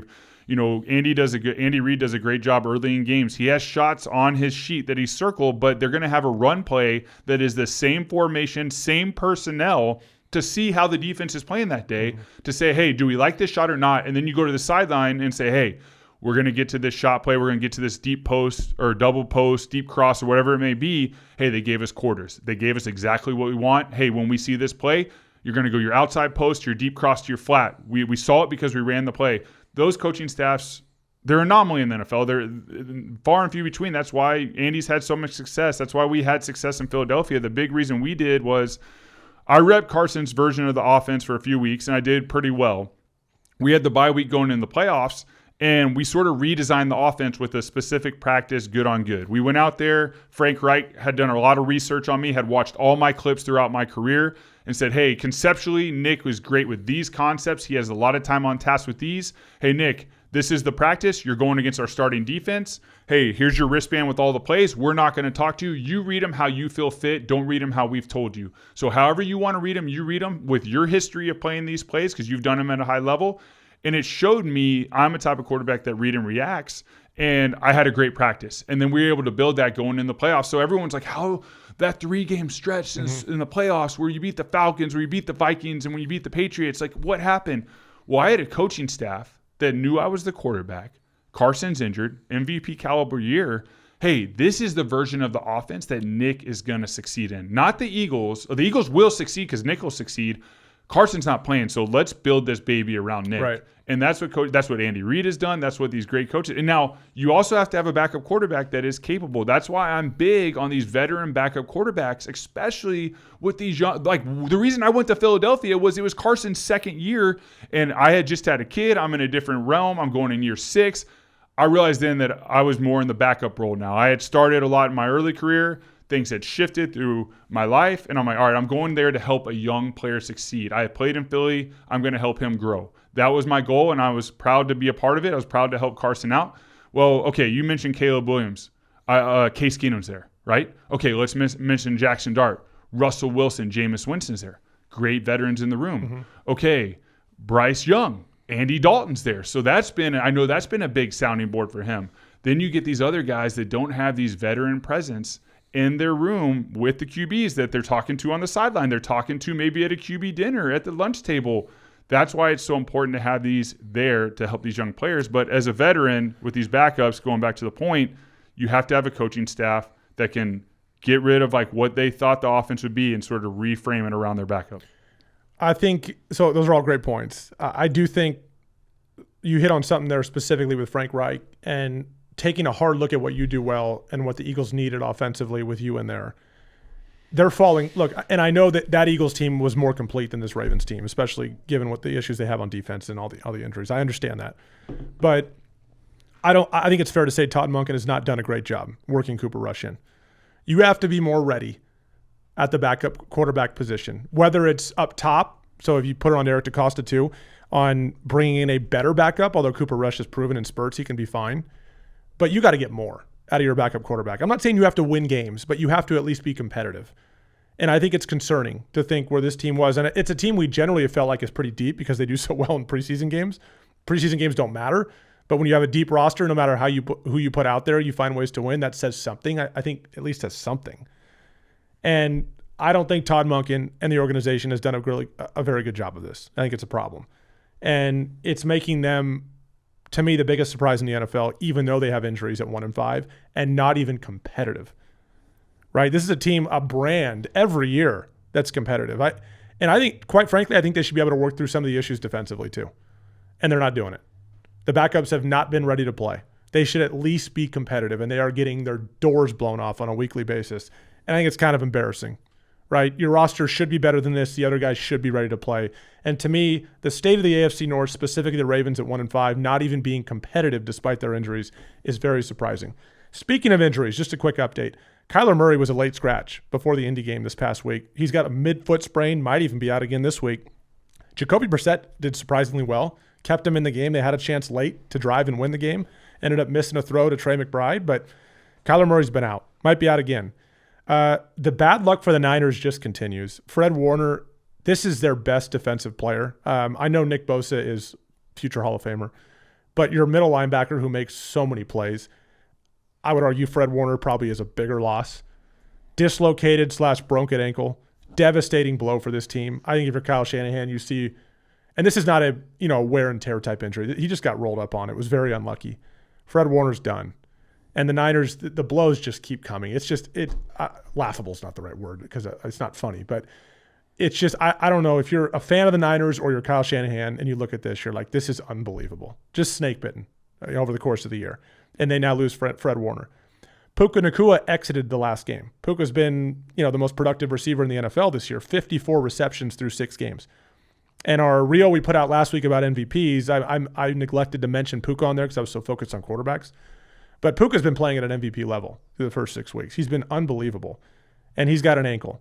Andy Reid does a great job early in games. He has shots on his sheet that he circled, but they're going to have a run play that is the same formation, same personnel, to see how the defense is playing that day, to say, hey, do we like this shot or not? And then you go to the sideline and say, hey, we're going to get to this shot play. We're going to get to this deep post or double post, deep cross, or whatever it may be. Hey, they gave us quarters. They gave us exactly what we want. Hey, when we see this play, you're going to go your outside post, your deep cross to your flat. We saw it because we ran the play. Those coaching staffs, they're an anomaly in the NFL. They're far and few between. That's why Andy's had so much success. That's why we had success in Philadelphia. The big reason we did was I repped Carson's version of the offense for a few weeks, and I did pretty well. We had the bye week going in the playoffs, and we sort of redesigned the offense with a specific practice, good on good. We went out there. Frank Reich had done a lot of research on me, had watched all my clips throughout my career, and said, hey, conceptually, Nick was great with these concepts. He has a lot of time on task with these. Hey, Nick, this is the practice. You're going against our starting defense. Hey, here's your wristband with all the plays. We're not going to talk to you. You read them how you feel fit. Don't read them how we've told you. So however you want to read them, you read them with your history of playing these plays, because you've done them at a high level. And it showed me I'm a type of quarterback that read and reacts, and I had a great practice. And then we were able to build that going in the playoffs. So everyone's like, how that 3-game stretch in the playoffs where you beat the Falcons, where you beat the Vikings, and when you beat the Patriots, like, what happened? Well, I had a coaching staff that knew I was the quarterback. Carson's injured, MVP caliber year. Hey, this is the version of the offense that Nick is going to succeed in. Not the Eagles. The Eagles will succeed because Nick will succeed. Carson's not playing, so let's build this baby around Nick. Right. And that's what Andy Reid has done. That's what these great coaches. And now you also have to have a backup quarterback that is capable. That's why I'm big on these veteran backup quarterbacks, especially with these young. Like, the reason I went to Philadelphia was it was Carson's second year, and I had just had a kid. I'm in a different realm. I'm going in year 6. I realized then that I was more in the backup role now. I had started a lot in my early career. Things had shifted through my life, and I'm like, all right, I'm going there to help a young player succeed. I had played in Philly. I'm going to help him grow. That was my goal, and I was proud to be a part of it. I was proud to help Carson out. Well, okay, you mentioned Caleb Williams. Case Keenum's there, right? Okay, let's mention Jackson Dart. Russell Wilson, Jameis Winston's there. Great veterans in the room. Mm-hmm. Okay, Bryce Young, Andy Dalton's there. So I know that's been a big sounding board for him. Then you get these other guys that don't have these veteran presence in their room with the QBs that they're talking to on the sideline. They're talking to maybe at a QB dinner, at the lunch table. That's why it's so important to have these there to help these young players. But as a veteran with these backups, going back to the point, you have to have a coaching staff that can get rid of like what they thought the offense would be and sort of reframe it around their backup. I think so. Those are all great points. I do think you hit on something there specifically with Frank Reich and taking a hard look at what you do well and what the Eagles needed offensively with you in there. They're falling. Look, and I know that Eagles team was more complete than this Ravens team, especially given what the issues they have on defense and all the injuries. I understand that, but I think it's fair to say Todd Monken has not done a great job working Cooper Rush in. You have to be more ready at the backup quarterback position, whether it's up top. So if you put it on Eric DeCosta too, on bringing in a better backup, although Cooper Rush has proven in spurts he can be fine, but you got to get more out of your backup quarterback. I'm not saying you have to win games, but you have to at least be competitive. And I think it's concerning to think where this team was. And it's a team we generally have felt like is pretty deep because they do so well in preseason games. Preseason games don't matter. But when you have a deep roster, no matter who you put out there, you find ways to win. That says something. I think at least says something. And I don't think Todd Monken and the organization has done a very good job of this. I think it's a problem. And it's making them, to me, the biggest surprise in the NFL, even though they have injuries at 1-5 and not even competitive. Right? This is a team, a brand every year that's competitive. I think, quite frankly, I think they should be able to work through some of the issues defensively too. And they're not doing it. The backups have not been ready to play. They should at least be competitive, and they are getting their doors blown off on a weekly basis. And I think it's kind of embarrassing, right? Your roster should be better than this. The other guys should be ready to play. And to me, the state of the AFC North, specifically the Ravens at 1-5, not even being competitive despite their injuries, is very surprising. Speaking of injuries, just a quick update. Kyler Murray was a late scratch before the Indy game this past week. He's got a mid-foot sprain, might even be out again this week. Jacoby Brissett did surprisingly well, kept him in the game. They had a chance late to drive and win the game. Ended up missing a throw to Trey McBride, but Kyler Murray's been out. Might be out again. The bad luck for the Niners just continues. Fred Warner, this is their best defensive player. I know Nick Bosa is future Hall of Famer, but your middle linebacker who makes so many plays, I would argue Fred Warner probably is a bigger loss. Dislocated / broken ankle. Devastating blow for this team. I think if you're Kyle Shanahan, you see, and this is not a wear and tear type injury. He just got rolled up on. It was very unlucky. Fred Warner's done. And the Niners, the blows just keep coming. It's just, laughable is not the right word because it's not funny, but it's just, I don't know, if you're a fan of the Niners or you're Kyle Shanahan and you look at this, you're like, this is unbelievable. Just snake bitten over the course of the year. And they now lose Fred Warner. Puka Nacua exited the last game. Puka's been, the most productive receiver in the NFL this year, 54 receptions through 6 games. And our reel we put out last week about MVPs, I neglected to mention Puka on there because I was so focused on quarterbacks. But Puka's been playing at an MVP level through the first 6 weeks. He's been unbelievable. And he's got an ankle.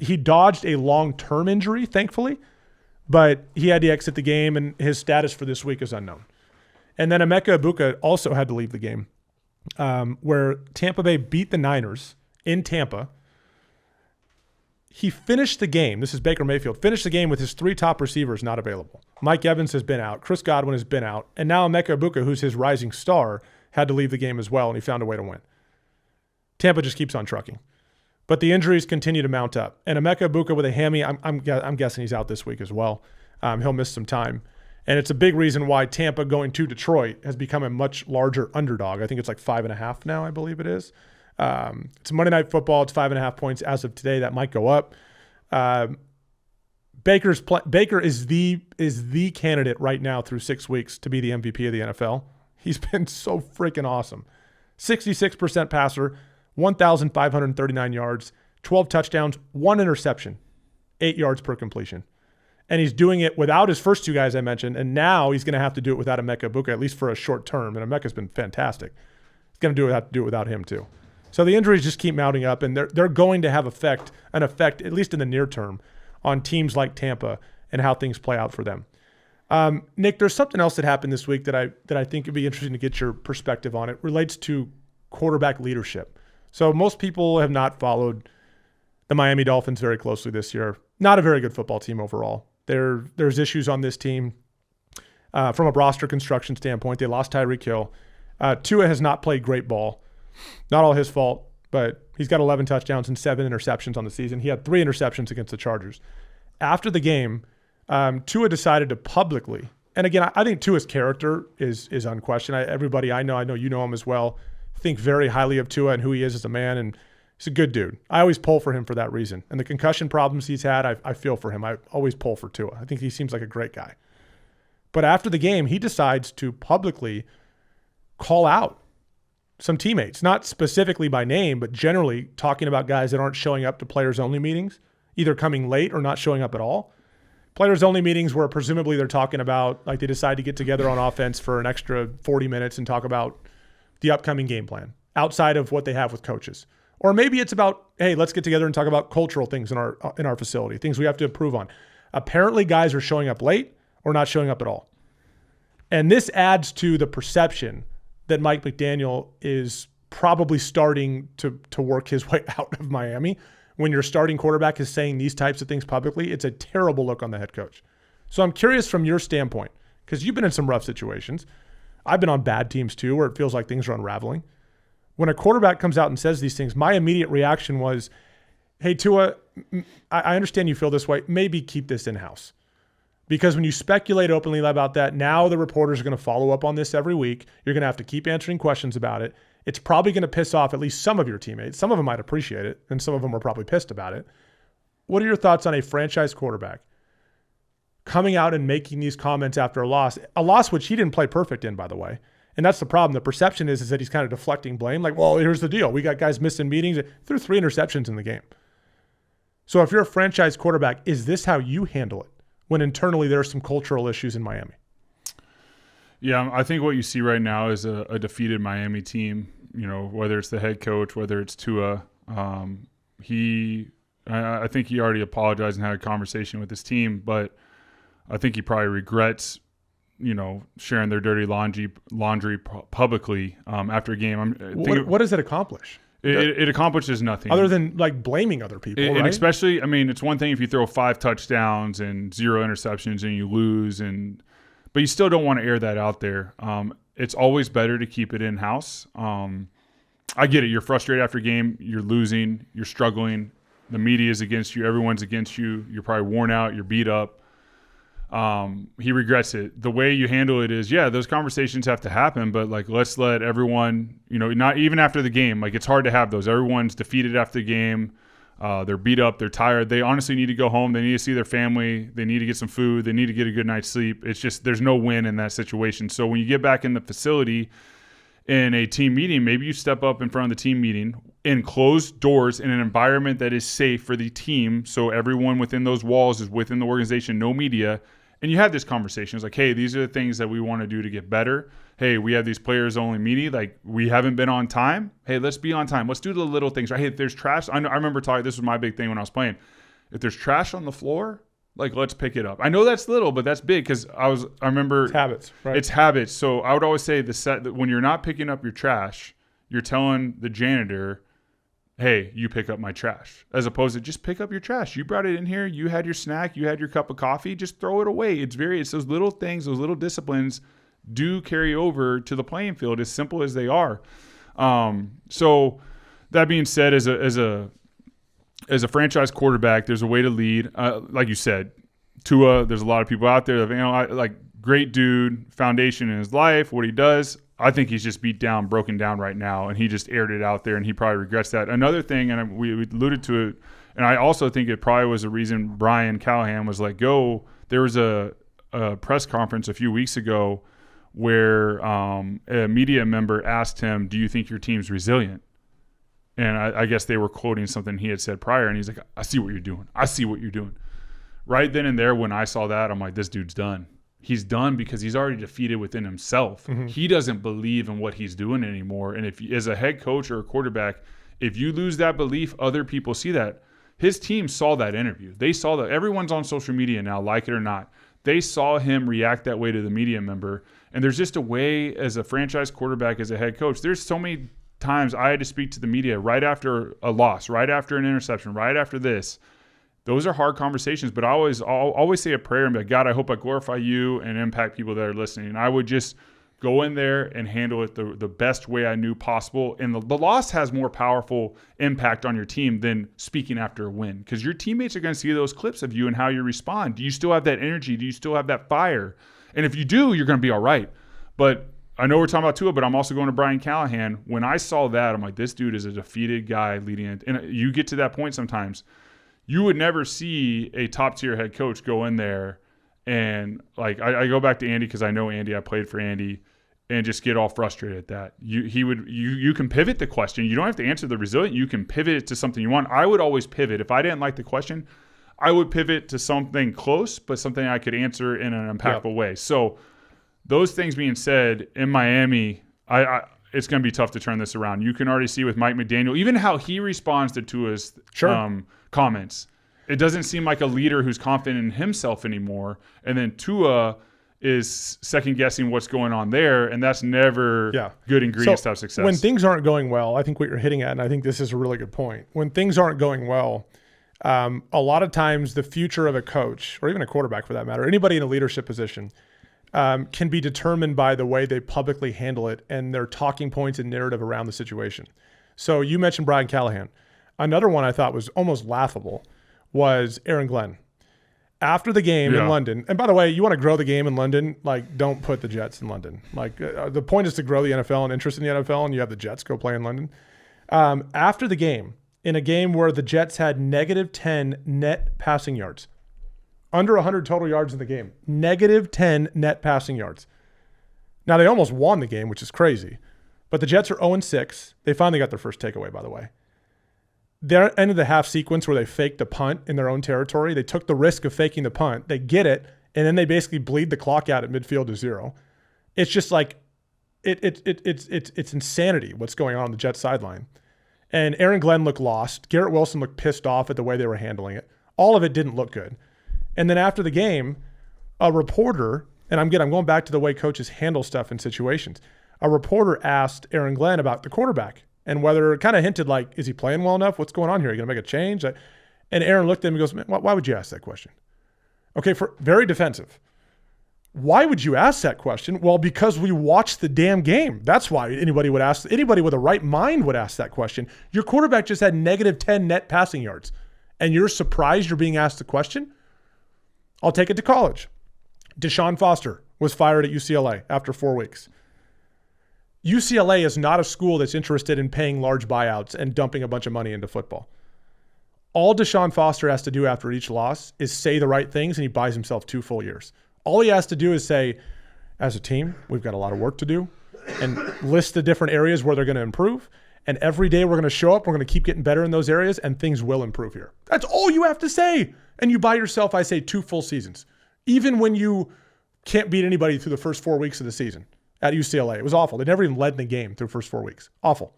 He dodged a long-term injury, thankfully, but he had to exit the game, and his status for this week is unknown. And then Emeka Egbuka also had to leave the game, where Tampa Bay beat the Niners in Tampa. He finished the game, this is Baker Mayfield, finished the game with his 3 top receivers not available. Mike Evans has been out, Chris Godwin has been out, and now Emeka Egbuka, who's his rising star, had to leave the game as well, and he found a way to win. Tampa just keeps on trucking. But the injuries continue to mount up. And Emeka Egbuka with a hammy, I'm guessing he's out this week as well. He'll miss some time. And it's a big reason why Tampa going to Detroit has become a much larger underdog. I think it's like 5.5 now, I believe it is. It's Monday Night Football. It's 5.5 points as of today. That might go up. Baker is the candidate right now through 6 weeks to be the MVP of the NFL. He's been so freaking awesome. 66% passer, 1,539 yards, 12 touchdowns, 1 interception, 8 yards per completion. And he's doing it without his first 2 guys I mentioned, and now he's going to have to do it without Emeka Egbuka, at least for a short term. And Emeka's been fantastic. He's going to have to do it without him too. So the injuries just keep mounting up, and they're going to have an effect, at least in the near term, on teams like Tampa and how things play out for them. Nick, there's something else that happened this week that I think would be interesting to get your perspective on. It relates to quarterback leadership. So most people have not followed the Miami Dolphins very closely this year. Not a very good football team overall. There's issues on this team from a roster construction standpoint. They lost Tyreek Hill. Tua has not played great ball. Not all his fault, but he's got 11 touchdowns and 7 interceptions on the season. He had 3 interceptions against the Chargers. After the game, Tua decided to publicly, and again, I think Tua's character is unquestioned. Everybody I know you know him as well, think very highly of Tua and who he is as a man, and he's a good dude. I always pull for him for that reason. And the concussion problems he's had, I feel for him. I always pull for Tua. I think he seems like a great guy. But after the game, he decides to publicly call out some teammates, not specifically by name, but generally talking about guys that aren't showing up to players-only meetings, either coming late or not showing up at all. Players-only meetings where presumably they're talking about, like they decide to get together on offense for an extra 40 minutes and talk about the upcoming game plan outside of what they have with coaches. Or maybe it's about, hey, let's get together and talk about cultural things in our facility, things we have to improve on. Apparently guys are showing up late or not showing up at all. And this adds to the perception that Mike McDaniel is probably starting to work his way out of Miami. When your starting quarterback is saying these types of things publicly, it's a terrible look on the head coach. So I'm curious from your standpoint, because you've been in some rough situations. I've been on bad teams too, where it feels like things are unraveling. When a quarterback comes out and says these things, my immediate reaction was, hey, Tua, I understand you feel this way. Maybe keep this in-house. Because when you speculate openly about that, now the reporters are going to follow up on this every week. You're going to have to keep answering questions about it. It's probably going to piss off at least some of your teammates. Some of them might appreciate it, and some of them are probably pissed about it. What are your thoughts on a franchise quarterback coming out and making these comments after a loss which he didn't play perfect in, by the way? And that's the problem. The perception is that he's kind of deflecting blame. Like, well, here's the deal. We got guys missing meetings. Threw 3 interceptions in the game. So if you're a franchise quarterback, is this how you handle it when internally there are some cultural issues in Miami? Yeah, I think what you see right now is a defeated Miami team. You know, whether it's the head coach, whether it's Tua. I think he already apologized and had a conversation with his team, but I think he probably regrets, you know, sharing their dirty laundry publicly after a game. What does it accomplish? It accomplishes nothing other than like blaming other people, right? And especially, I mean, it's one thing if you throw 5 touchdowns and 0 interceptions and you lose, but you still don't want to air that out there. It's always better to keep it in-house. I get it. You're frustrated after a game. You're losing. You're struggling. The media is against you. Everyone's against you. You're probably worn out. You're beat up. He regrets it. The way you handle it is, yeah, those conversations have to happen, but like, let's let everyone, you know, not even after the game, like it's hard to have those. Everyone's defeated after the game. They're beat up. They're tired. They honestly need to go home. They need to see their family. They need to get some food. They need to get a good night's sleep. It's just, there's no win in that situation. So when you get back in the facility in a team meeting, maybe you step up in front of the team meeting in closed doors in an environment that is safe for the team. So everyone within those walls is within the organization, no media. And you have this conversation. It's like, hey, these are the things that we want to do to get better. Hey, we have these players only meeting. Like, we haven't been on time. Hey, let's be on time. Let's do the little things. Right? Hey, if there's trash, I remember talking, this was my big thing when I was playing. If there's trash on the floor, like, let's pick it up. I know that's little, but that's big because I remember. It's habits, right? It's habits. So I would always say when you're not picking up your trash, you're telling the janitor, hey, you pick up my trash, as opposed to just pick up your trash. You brought it in here. You had your snack. You had your cup of coffee. Just throw it away. It's those little things, those little disciplines do carry over to the playing field, as simple as they are. So that being said, as a franchise quarterback, there's a way to lead. Like you said, Tua, there's a lot of people out there that, like, great dude, foundation in his life, what he does. I think he's just broken down right now, and he just aired it out there, and he probably regrets that. Another thing, and we alluded to it, and I also think it probably was the reason Brian Callahan was let go. There was a press conference a few weeks ago where a media member asked him, do you think your team's resilient? And I guess they were quoting something he had said prior, and he's like, I see what you're doing. I see what you're doing. Right then and there, when I saw that, I'm like, this dude's done. He's done because he's already defeated within himself. Mm-hmm. He doesn't believe in what he's doing anymore. And if, as a head coach or a quarterback, if you lose that belief, other people see that. His team saw that interview. They saw that. Everyone's on social media now, like it or not. They saw him react that way to the media member. And there's just a way, as a franchise quarterback, as a head coach, there's so many times I had to speak to the media right after a loss, right after an interception, right after this. Those are hard conversations, but I'll always say a prayer and be like, God, I hope I glorify you and impact people that are listening. And I would just go in there and handle it the best way I knew possible. And the loss has more powerful impact on your team than speaking after a win, because your teammates are going to see those clips of you and how you respond. Do you still have that energy? Do you still have that fire? And if you do, you're going to be all right. But I know we're talking about Tua, but I'm also going to Brian Callahan. When I saw that, I'm like, this dude is a defeated guy leading it. And you get to that point sometimes. You would never see a top-tier head coach go in there and, like, I go back to Andy because I know Andy. I played for Andy, and just get all frustrated at that. You can pivot the question. You don't have to answer the resilient. You can pivot it to something you want. I would always pivot. If I didn't like the question, I would pivot to something close, but something I could answer in an impactful way. So those things being said, in Miami, it's going to be tough to turn this around. You can already see with Mike McDaniel, even how he responds to Tua's comments. It doesn't seem like a leader who's confident in himself anymore. And then Tua is second-guessing what's going on there, and that's never good ingredients to have success. When things aren't going well, I think what you're hitting at, and I think this is a really good point, when things aren't going well, a lot of times the future of a coach, or even a quarterback for that matter, anybody in a leadership position, can be determined by the way they publicly handle it and their talking points and narrative around the situation. So you mentioned Brian Callahan. Another one I thought was almost laughable was Aaron Glenn. After the game in London, and by the way, you want to grow the game in London, like, don't put the Jets in London. Like, the point is to grow the NFL and interest in the NFL, and you have the Jets go play in London. After the game, in a game where the Jets had -10 net passing yards, under 100 total yards in the game, -10 net passing yards. Now, they almost won the game, which is crazy, but the Jets are 0-6. They finally got their first takeaway, by the way. Their end of the half sequence where they faked a punt in their own territory, they took the risk of faking the punt. They get it, and then they basically bleed the clock out at midfield to 0. It's just like it's insanity what's going on the Jets sideline. And Aaron Glenn looked lost. Garrett Wilson looked pissed off at the way they were handling it. All of it didn't look good. And then after the game, a reporter, and I'm going back to the way coaches handle stuff in situations. A reporter asked Aaron Glenn about the quarterback and whether it kind of hinted like, is he playing well enough? What's going on here? Are you going to make a change? And Aaron looked at him and goes, man, why would you ask that question? Okay, very defensive. Why would you ask that question? Well, because we watched the damn game. That's why anybody would ask. Anybody with a right mind would ask that question. Your quarterback just had -10 net passing yards, and you're surprised you're being asked the question? I'll take it to college. Deshaun Foster was fired at UCLA after 4 weeks. UCLA is not a school that's interested in paying large buyouts and dumping a bunch of money into football. All Deshaun Foster has to do after each loss is say the right things, and he buys himself 2 full years. All he has to do is say, as a team, we've got a lot of work to do, and list the different areas where they're going to improve. And every day we're going to show up, we're going to keep getting better in those areas, and things will improve here. That's all you have to say. And you buy yourself, I say, 2 full seasons. Even when you can't beat anybody through the first 4 weeks of the season at UCLA. It was awful. They never even led in the game through the first 4 weeks. Awful.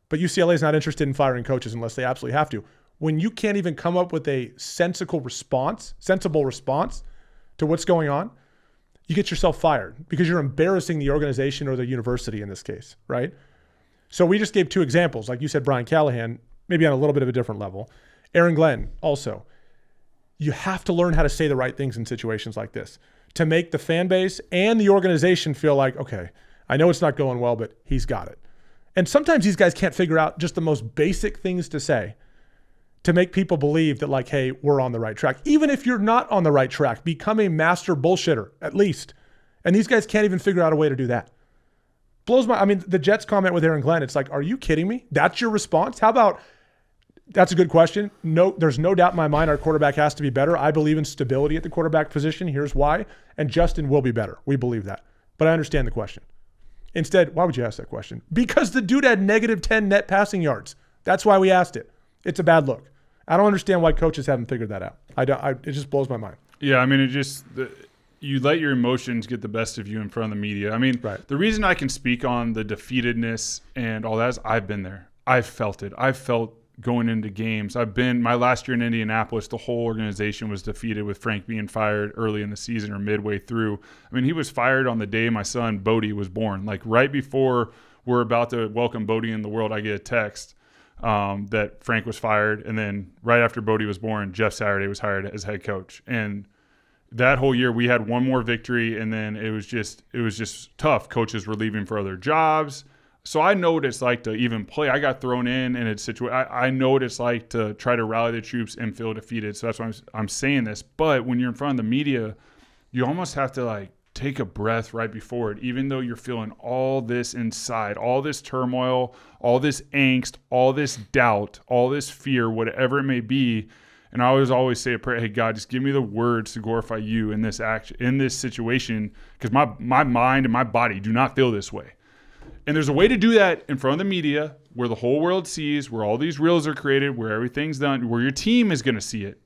But UCLA is not interested in firing coaches unless they absolutely have to. When you can't even come up with a sensible response to what's going on, you get yourself fired because you're embarrassing the organization or the university in this case, right? So we just gave 2 examples. Like you said, Brian Callahan, maybe on a little bit of a different level. Aaron Glenn also. You have to learn how to say the right things in situations like this to make the fan base and the organization feel like, okay, I know it's not going well, but he's got it. And sometimes these guys can't figure out just the most basic things to say to make people believe that, like, hey, we're on the right track. Even if you're not on the right track, become a master bullshitter, at least. And these guys can't even figure out a way to do that. Blows my, I mean, the Jets comment with Aaron Glenn, it's like, are you kidding me? That's your response? How about, that's a good question. No, there's no doubt in my mind our quarterback has to be better. I believe in stability at the quarterback position. Here's why. And Justin will be better. We believe that. But I understand the question. Instead, why would you ask that question? Because the dude had -10 net passing yards. That's why we asked it. It's a bad look. I don't understand why coaches haven't figured that out. It just blows my mind. Yeah, I mean, you let your emotions get the best of you in front of the media. I mean, The reason I can speak on the defeatedness and all that is I've been there. I've felt it. I've felt going into games. My last year in Indianapolis, the whole organization was defeated with Frank being fired early in the season or midway through. I mean, he was fired on the day my son Bodie was born. Like right before we're about to welcome Bodie in the world, I get a text that Frank was fired. And then right after Bodie was born, Jeff Saturday was hired as head coach. And that whole year we had one more victory, and then it was just tough. Coaches were leaving for other jobs. So I know what it's like to even play. I got thrown in a situation. I know what it's like to try to rally the troops and feel defeated. So that's why I'm saying this. But when you're in front of the media, you almost have to like take a breath right before it, even though you're feeling all this inside, all this turmoil, all this angst, all this doubt, all this fear, whatever it may be. And I always say a prayer, hey, God, just give me the words to glorify you in this action, in this situation, because my mind and my body do not feel this way. And there's a way to do that in front of the media where the whole world sees, where all these reels are created, where everything's done, where your team is going to see it.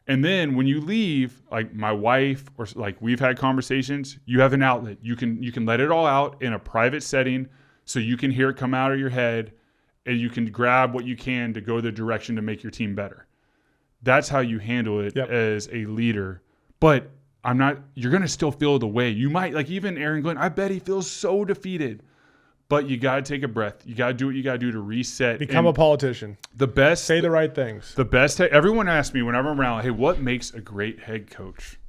And then when you leave, like my wife or like we've had conversations, you have an outlet. You can let it all out in a private setting so you can hear it come out of your head and you can grab what you can to go the direction to make your team better. That's how you handle it as a leader. But you're going to still feel the way. You might, like even Aaron Glenn, I bet he feels so defeated. But you got to take a breath. You got to do what you got to do to reset. Become a politician. Say the right things. Everyone asks me whenever I'm around, hey, what makes a great head coach?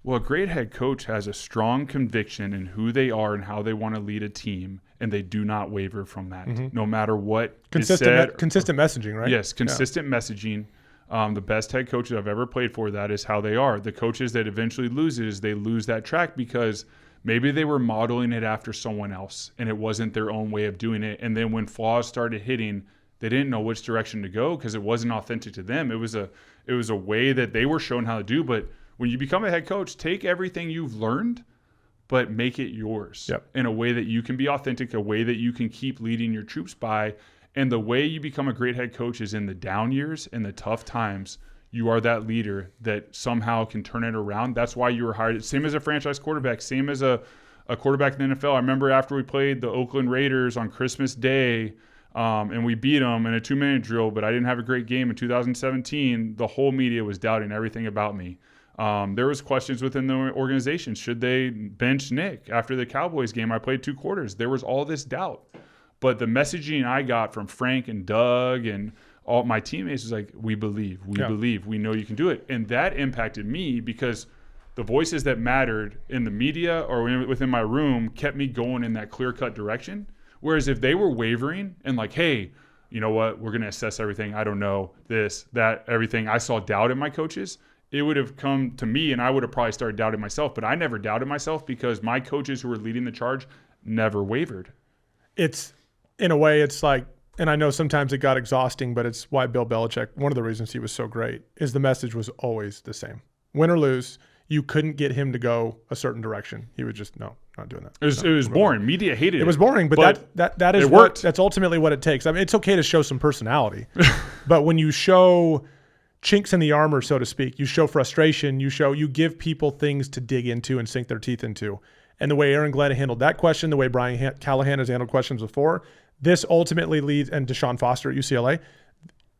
Well, a great head coach has a strong conviction in who they are and how they want to lead a team, and they do not waver from that, no matter what is said. Consistent messaging, right? Yes, consistent messaging. The best head coaches I've ever played for, that is how they are. The coaches that eventually they lose that track because maybe they were modeling it after someone else and it wasn't their own way of doing it. And then when flaws started hitting, they didn't know which direction to go because it wasn't authentic to them. It was a way that they were shown how to do. But when you become a head coach, take everything you've learned, but make it yours in a way that you can be authentic, a way that you can keep leading your troops by. And the way you become a great head coach is in the down years and the tough times. You are that leader that somehow can turn it around. That's why you were hired. Same as a franchise quarterback, same as a quarterback in the NFL. I remember after we played the Oakland Raiders on Christmas Day, and we beat them in a 2-minute drill, but I didn't have a great game in 2017. The whole media was doubting everything about me. There was questions within the organization. Should they bench Nick? After the Cowboys game, I played 2 quarters. There was all this doubt. But the messaging I got from Frank and Doug and all my teammates was like, we believe, we know you can do it. And that impacted me because the voices that mattered in the media or within my room kept me going in that clear-cut direction. Whereas if they were wavering and like, hey, you know what, we're going to assess everything. I don't know this, that, everything. I saw doubt in my coaches. It would have come to me and I would have probably started doubting myself. But I never doubted myself because my coaches who were leading the charge never wavered. In a way, it's like, and I know sometimes it got exhausting, but it's why Bill Belichick, one of the reasons he was so great, is the message was always the same. Win or lose, you couldn't get him to go a certain direction. He would just, no, not doing that. It was boring. Media hated it. It was boring, but that is that's ultimately what it takes. I mean, it's okay to show some personality, but when you show chinks in the armor, so to speak, you show frustration, you give people things to dig into and sink their teeth into. And the way Aaron Glenn handled that question, the way Brian Callahan has handled questions before, this ultimately leads, and Deshaun Foster at UCLA,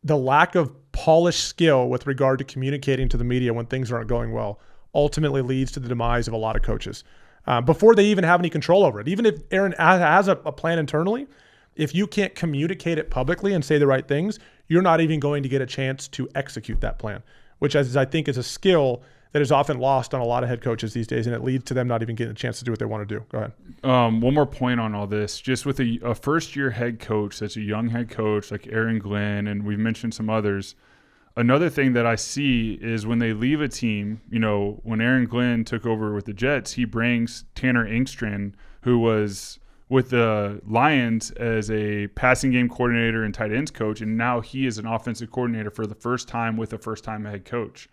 the lack of polished skill with regard to communicating to the media when things aren't going well ultimately leads to the demise of a lot of coaches before they even have any control over it. Even if Aaron has a plan internally, if you can't communicate it publicly and say the right things, you're not even going to get a chance to execute that plan, which I think is a skill that is often lost on a lot of head coaches these days, and it leads to them not even getting a chance to do what they want to do. Go ahead. One more point on all this. Just with a first-year head coach that's a young head coach like Aaron Glenn, and we've mentioned some others, another thing that I see is when they leave a team, when Aaron Glenn took over with the Jets, he brings Tanner Engstrand, who was with the Lions as a passing game coordinator and tight ends coach, and now he is an offensive coordinator for the first time with a first-time head coach.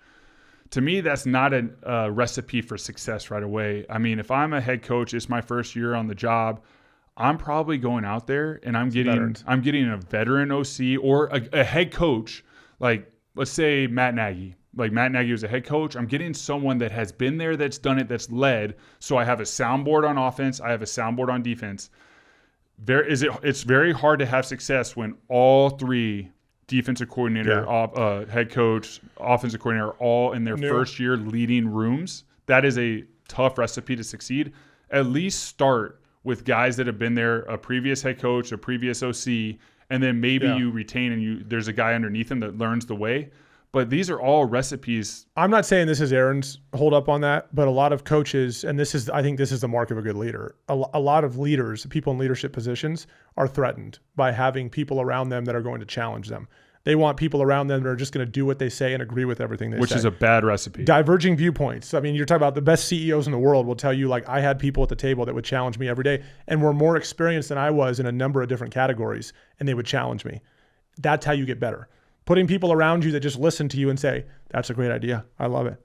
To me, that's not a recipe for success right away. I mean, if I'm a head coach, it's my first year on the job, I'm probably going out there and I'm getting a veteran OC or a head coach, like let's say Matt Nagy. Like Matt Nagy was a head coach. I'm getting someone that has been there, that's done it, that's led. So I have a soundboard on offense. I have a soundboard on defense. It's very hard to have success when all 3 defensive coordinator, head coach, offensive coordinator, all in their first year leading rooms. That is a tough recipe to succeed. At least start with guys that have been there, a previous head coach, a previous OC, and then maybe you retain and there's a guy underneath him that learns the way. But these are all recipes. I'm not saying this is Aaron's hold up on that, but a lot of coaches, and I think this is the mark of a good leader. A lot of leaders, people in leadership positions, are threatened by having people around them that are going to challenge them. They want people around them that are just going to do what they say and agree with everything they say. Which is a bad recipe. Diverging viewpoints. I mean, you're talking about the best CEOs in the world will tell you, like, I had people at the table that would challenge me every day and were more experienced than I was in a number of different categories, and they would challenge me. That's how you get better. Putting people around you that just listen to you and say, that's a great idea. I love it.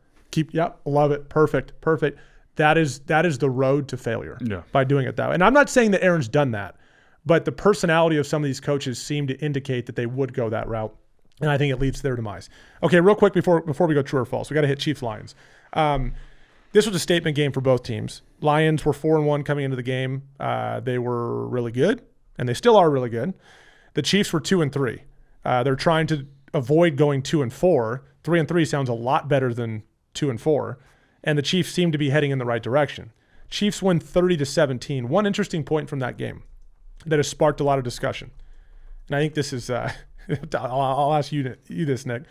Love it. Perfect. That is the road to failure by doing it that way. And I'm not saying that Aaron's done that, but the personality of some of these coaches seem to indicate that they would go that route. And I think it leads to their demise. Okay, real quick before we go true or false, we got to hit Chiefs-Lions. This was a statement game for both teams. Lions were 4-1 coming into the game. They were really good, and they still are really good. The Chiefs were 2-3. They're trying to avoid going 2-4. 3-3 sounds a lot better than 2-4. And the Chiefs seem to be heading in the right direction. Chiefs win 30-17. One interesting point from that game that has sparked a lot of discussion. And I think this is, I'll ask you this, Nick.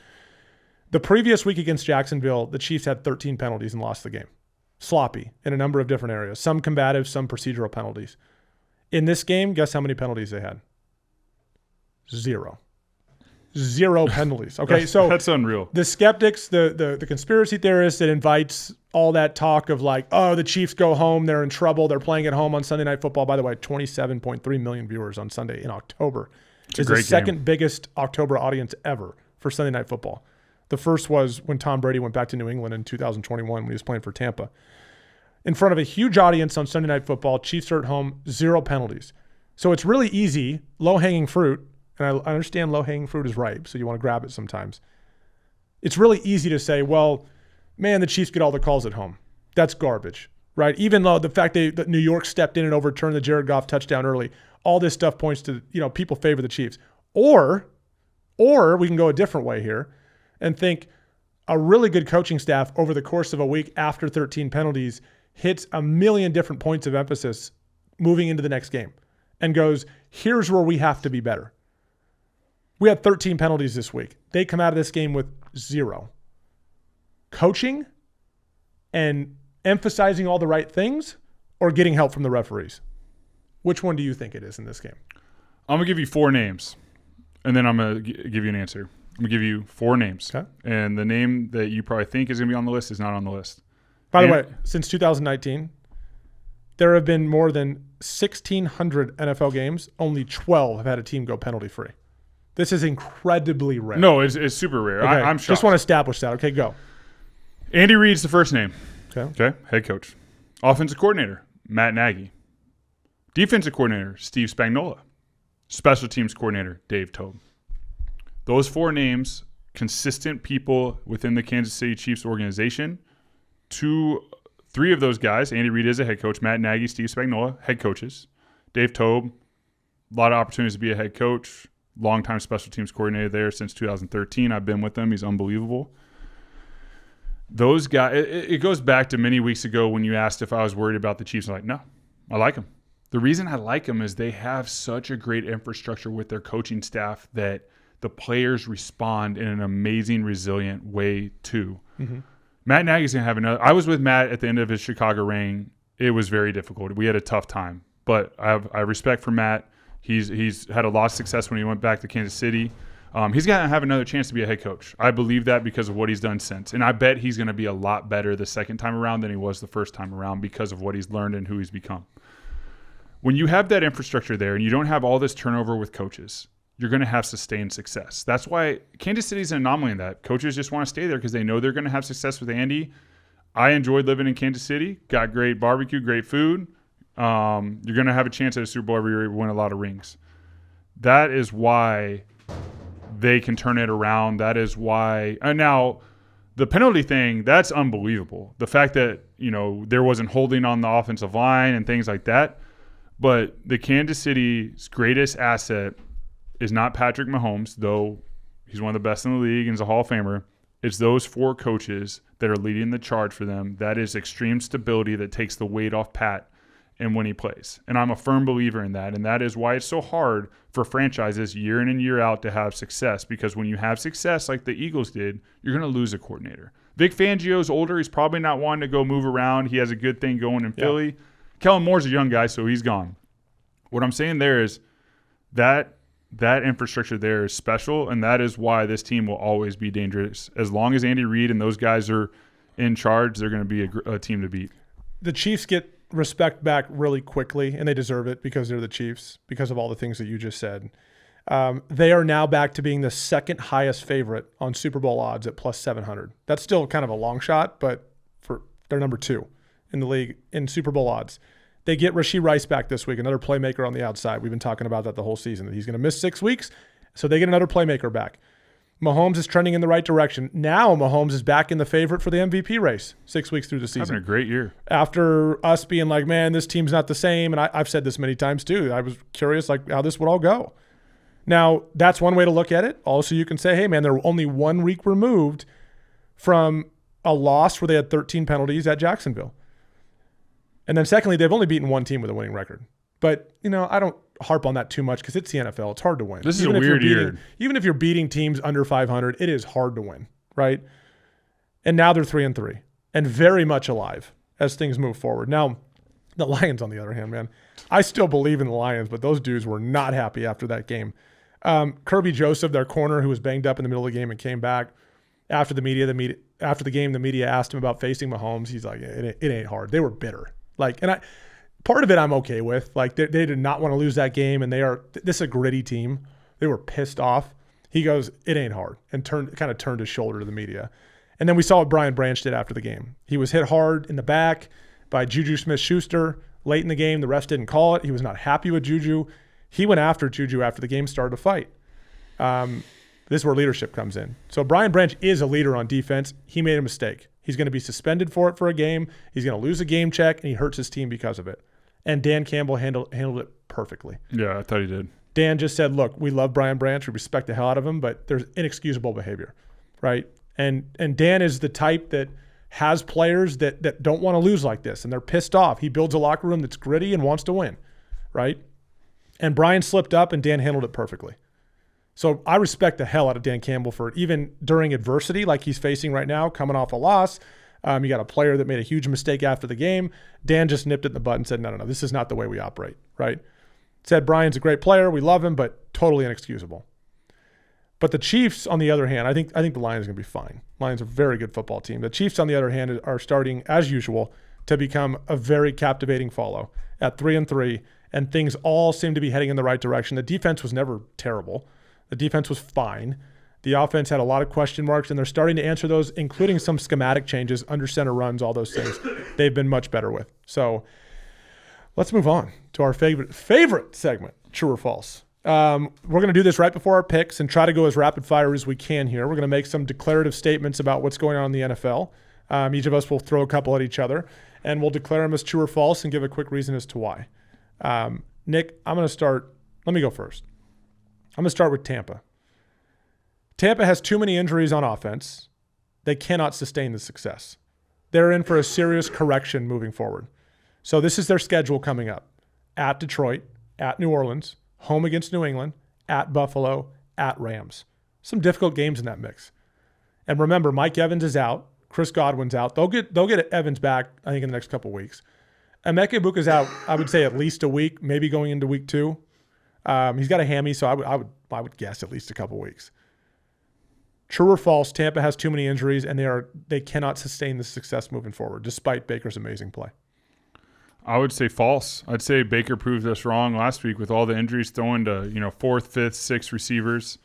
The previous week against Jacksonville, the Chiefs had 13 penalties and lost the game. Sloppy in a number of different areas. Some combative, some procedural penalties. In this game, guess how many penalties they had? Zero penalties. Okay, so that's unreal. The skeptics, the conspiracy theorists, it invites all that talk of like, oh, the Chiefs go home, they're in trouble, they're playing at home on Sunday Night Football. By the way, 27.3 million viewers on Sunday in October. It's the second biggest October audience ever for Sunday Night Football. The first was when Tom Brady went back to New England in 2021 when he was playing for Tampa. In front of a huge audience on Sunday Night Football, Chiefs are at home, 0 penalties. So it's really easy, low-hanging fruit. And I understand low-hanging fruit is ripe, so you want to grab it sometimes. It's really easy to say, well, man, the Chiefs get all the calls at home. That's garbage, right? Even though the fact that New York stepped in and overturned the Jared Goff touchdown early, all this stuff points to, people favor the Chiefs. Or we can go a different way here and think a really good coaching staff over the course of a week after 13 penalties hits a million different points of emphasis moving into the next game and goes, here's where we have to be better. We had 13 penalties this week. They come out of this game with 0. Coaching and emphasizing all the right things or getting help from the referees? Which one do you think it is in this game? I'm going to give you 4 names, and then I'm going to give you an answer. I'm going to give you 4 names. Okay. And the name that you probably think is going to be on the list is not on the list. By the way, since 2019, there have been more than 1,600 NFL games. Only 12 have had a team go penalty-free. This is incredibly rare. No, it's super rare. Okay. I'm shocked. Just want to establish that. Okay, go. Andy Reid's the first name. Okay. Head coach. Offensive coordinator, Matt Nagy. Defensive coordinator, Steve Spagnuolo. Special teams coordinator, Dave Toub. Those 4 names, consistent people within the Kansas City Chiefs organization. 3 of those guys, Andy Reid is a head coach, Matt Nagy, Steve Spagnuolo, head coaches. Dave Toub, a lot of opportunities to be a head coach. Longtime special teams coordinator there since 2013. I've been with him. He's unbelievable. Those guys, it goes back to many weeks ago when you asked if I was worried about the Chiefs. I'm like, no, I like them. The reason I like them is they have such a great infrastructure with their coaching staff that the players respond in an amazing, resilient way too. Mm-hmm. Matt Nagy's going to have another. I was with Matt at the end of his Chicago reign. It was very difficult. We had a tough time. But I have respect for Matt. He's had a lot of success when he went back to Kansas City. He's going to have another chance to be a head coach. I believe that because of what he's done since. And I bet he's going to be a lot better the second time around than he was the first time around because of what he's learned and who he's become. When you have that infrastructure there and you don't have all this turnover with coaches, you're going to have sustained success. That's why Kansas City's an anomaly in that. Coaches just want to stay there because they know they're going to have success with Andy. I enjoyed living in Kansas City. Got great barbecue, great food. You're going to have a chance at a Super Bowl every year, win a lot of rings. That is why they can turn it around. That is why. And now, the penalty thing, that's unbelievable. The fact that, there wasn't holding on the offensive line and things like that. But the Kansas City's greatest asset is not Patrick Mahomes, though he's one of the best in the league and is a Hall of Famer. It's those 4 coaches that are leading the charge for them. That is extreme stability that takes the weight off Pat. and when he plays. And I'm a firm believer in that. And that is why it's so hard for franchises year in and year out to have success, because when you have success like the Eagles did, you're going to lose a coordinator. Vic Fangio's older. He's probably not wanting to go move around. He has a good thing going in Philly. Kellen Moore's a young guy, so he's gone. What I'm saying there is that infrastructure there is special, and that is why this team will always be dangerous. As long as Andy Reid and those guys are in charge, they're going to be a team to beat. The Chiefs get respect back really quickly, and they deserve it because they're the Chiefs, because of all the things that you just said. They are now back to being the second highest favorite on Super Bowl odds at plus 700. That's still kind of a long shot, but they're number 2 in the league in Super Bowl odds. They get Rashee Rice back this week, another playmaker on the outside. We've been talking about that the whole season, that he's going to miss 6 weeks, so they get another playmaker back. Mahomes is trending in the right direction. Now Mahomes is back in the favorite for the MVP race 6 weeks through the season. Having a great year. After us being like, man, this team's not the same, and I've said this many times too. I was curious like how this would all go. Now, that's one way to look at it. Also, you can say, hey, man, they're only 1 week removed from a loss where they had 13 penalties at Jacksonville. And then secondly, they've only beaten one team with a winning record. But, I don't harp on that too much because it's the NFL. It's hard to win. This is a weird year. Even if you're beating teams under 500, it is hard to win, right? And now they're 3-3 and very much alive as things move forward. Now, the Lions, on the other hand, man, I still believe in the Lions, but those dudes were not happy after that game. Kirby Joseph, their corner, who was banged up in the middle of the game and came back after the game, the media asked him about facing Mahomes. He's like, it ain't hard. They were bitter. Part of it I'm okay with. Like they did not want to lose that game, and this is a gritty team. They were pissed off. He goes, it ain't hard, and kind of turned his shoulder to the media. And then we saw what Brian Branch did after the game. He was hit hard in the back by Juju Smith-Schuster late in the game. The refs didn't call it. He was not happy with Juju. He went after Juju after the game started to fight. This is where leadership comes in. So Brian Branch is a leader on defense. He made a mistake. He's going to be suspended for it for a game. He's going to lose a game check, and he hurts his team because of it. And Dan Campbell handled it perfectly. Yeah, I thought he did. Dan just said, look, we love Brian Branch. We respect the hell out of him, but there's inexcusable behavior, right? And Dan is the type that has players that don't want to lose like this, and they're pissed off. He builds a locker room that's gritty and wants to win, right? And Brian slipped up, and Dan handled it perfectly. So I respect the hell out of Dan Campbell for even during adversity like he's facing right now, coming off a loss. You got a player that made a huge mistake after the game. Dan just nipped it in the bud and said, no, this is not the way we operate, right? Said Brian's a great player. We love him, but totally inexcusable. But the Chiefs, on the other hand, I think the Lions are going to be fine. Lions are a very good football team. The Chiefs, on the other hand, are starting, as usual, to become a very captivating follow at 3-3, and things all seem to be heading in the right direction. The defense was never terrible. The defense was fine. The offense had a lot of question marks, and they're starting to answer those, including some schematic changes, under center runs, all those things. They've been much better with. So let's move on to our favorite segment, True or False. We're going to do this right before our picks and try to go as rapid fire as we can here. We're going to make some declarative statements about what's going on in the NFL. Each of us will throw a couple at each other, and we'll declare them as true or false and give a quick reason as to why. Nick, I'm going to start. Let me go first. I'm going to start with Tampa. Tampa has too many injuries on offense. They cannot sustain the success. They're in for a serious correction moving forward. So this is their schedule coming up. At Detroit, at New Orleans, home against New England, at Buffalo, at Rams. Some difficult games in that mix. And remember, Mike Evans is out. Chris Godwin's out. They'll get Evans back, I think, in the next couple of weeks. Emeka Egbuka's out, I would say, at least a week, maybe going into week 2. He's got a hammy, so I would guess at least a couple weeks. True or false, Tampa has too many injuries, and they cannot sustain the success moving forward, despite Baker's amazing play. I would say false. I'd say Baker proved us wrong last week with all the injuries, throwing to 4th, 5th, 6th receivers.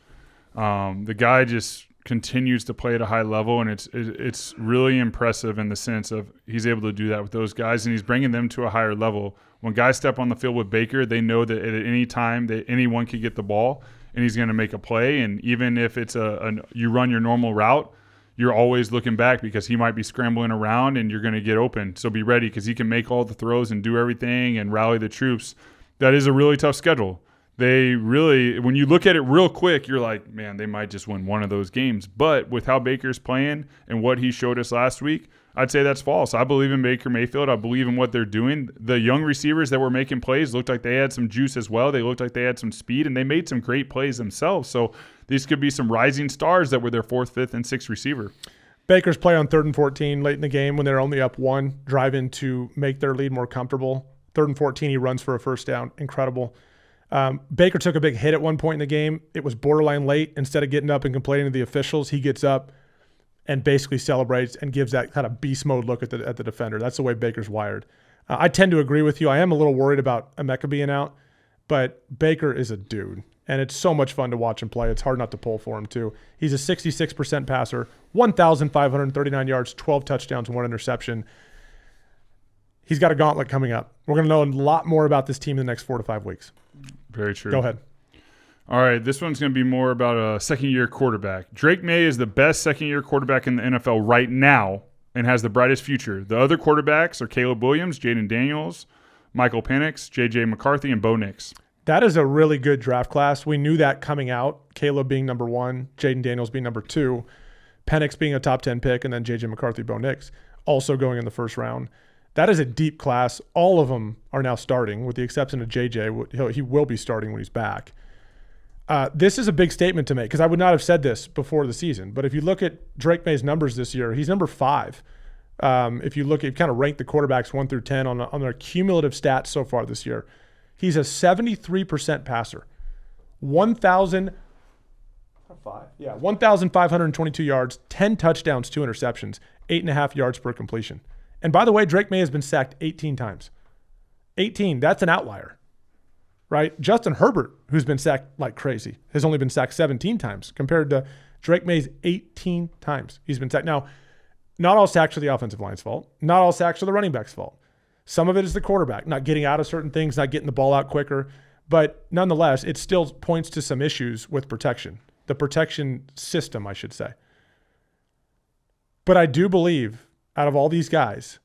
The guy just continues to play at a high level, and it's really impressive in the sense of he's able to do that with those guys, and he's bringing them to a higher level. When guys step on the field with Baker, they know that at any time that anyone can get the ball, and he's going to make a play. And even if it's you run your normal route, you're always looking back because he might be scrambling around and you're going to get open. So be ready because he can make all the throws and do everything and rally the troops. That is a really tough schedule. they really, when you look at it real quick, you're like, man, they might just win one of those games. But with how Baker's playing and what he showed us last week, I'd say that's false. I believe in Baker Mayfield. I believe in what they're doing. The young receivers that were making plays looked like they had some juice as well. They looked like they had some speed, and they made some great plays themselves. So these could be some rising stars that were their 4th, 5th, and 6th receiver. Baker's play on 3rd and 14 late in the game when they're only up 1, drive in to make their lead more comfortable. 3rd and 14, he runs for a first down. Incredible. Baker took a big hit at one point in the game. It was borderline late. Instead of getting up and complaining to the officials, he gets up and basically celebrates and gives that kind of beast mode look at the defender. That's the way Baker's wired. I tend to agree with you. I am a little worried about Emeka being out, but Baker is a dude, and it's so much fun to watch him play. It's hard not to pull for him, too. He's a 66% passer, 1,539 yards, 12 touchdowns, 1 interception. He's got a gauntlet coming up. We're going to know a lot more about this team in the next 4 to 5 weeks. Very true. Go ahead. All right, this one's going to be more about a second-year quarterback. Drake May is the best second-year quarterback in the NFL right now and has the brightest future. The other quarterbacks are Caleb Williams, Jaden Daniels, Michael Penix, J.J. McCarthy, and Bo Nix. That is a really good draft class. We knew that coming out. Caleb being number 1, Jaden Daniels being number 2, Penix being a top 10 pick, and then J.J. McCarthy, Bo Nix also going in the first round. That is a deep class. All of them are now starting, with the exception of J.J. He will be starting when he's back. This is a big statement to make because I would not have said this before the season. But if you look at Drake May's numbers this year, he's number 5. If you look at kind of rank the quarterbacks 1 through 10 on their cumulative stats so far this year, he's a 73% passer, 1,522 yards, 10 touchdowns, 2 interceptions, 8.5 yards per completion. And by the way, Drake May has been sacked 18 times. 18, that's an outlier. Right? Justin Herbert, who's been sacked like crazy, has only been sacked 17 times compared to Drake May's 18 times he's been sacked. Now, not all sacks are the offensive line's fault. Not all sacks are the running back's fault. Some of it is the quarterback, not getting out of certain things, not getting the ball out quicker. But nonetheless, it still points to some issues with protection. The protection system, I should say. But I do believe, out of all these guys,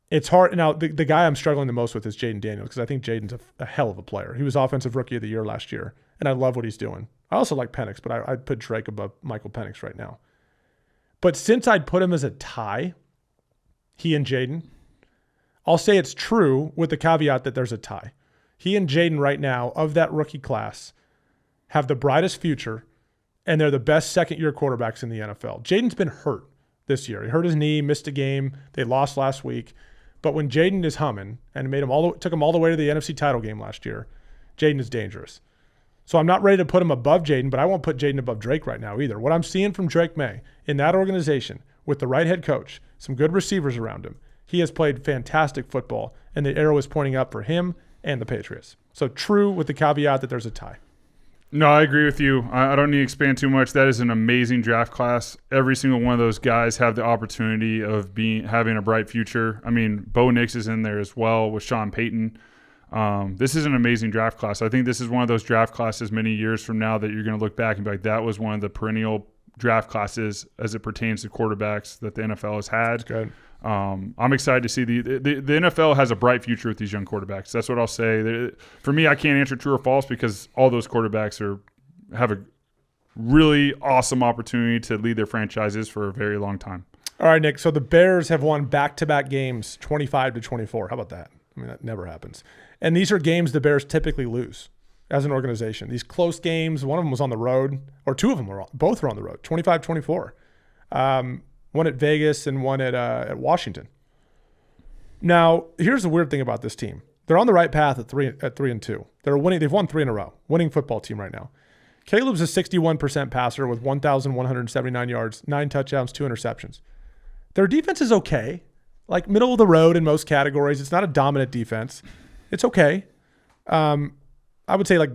it's hard. Now, the guy I'm struggling the most with is Jaden Daniels because I think Jaden's a hell of a player. He was Offensive Rookie of the Year last year, and I love what he's doing. I also like Penix, but I'd put Drake above Michael Penix right now. But since I'd put him as a tie, he and Jaden, I'll say it's true with the caveat that there's a tie. He and Jaden right now, of that rookie class, have the brightest future, and they're the best second-year quarterbacks in the NFL. Jaden's been hurt this year. He hurt his knee, missed a game. They lost last week. But when Jaden is humming and took him all the way to the NFC title game last year, Jaden is dangerous. So I'm not ready to put him above Jaden, but I won't put Jaden above Drake right now either. What I'm seeing from Drake May in that organization with the right head coach, some good receivers around him, he has played fantastic football, and the arrow is pointing up for him and the Patriots. So true with the caveat that there's a tie. No, I agree with you. I don't need to expand too much. That is an amazing draft class. Every single one of those guys have the opportunity of having a bright future. I mean, Bo Nix is in there as well with Sean Payton. This is an amazing draft class. I think this is one of those draft classes many years from now that you're going to look back and be like, that was one of the perennial draft classes as it pertains to quarterbacks that the NFL has had. That's good. I'm excited to see the NFL has a bright future with these young quarterbacks. That's what I'll say. For me, I can't answer true or false because all those quarterbacks have a really awesome opportunity to lead their franchises for a very long time. All right, Nick. So the Bears have won back-to-back games, 25-24. How about that? I mean, that never happens. And these are games the Bears typically lose as an organization. These close games, one of them was on the road, or two of them both were on the road, 25-24. One at Vegas and one at Washington. Now, here's the weird thing about this team. They're on the right path at 3-2. They're winning. They've won 3 in a row. Winning football team right now. Caleb's a 61% passer with 1,179 yards, 9 touchdowns, 2 interceptions. Their defense is okay, like middle of the road in most categories. It's not a dominant defense. It's okay. I would say like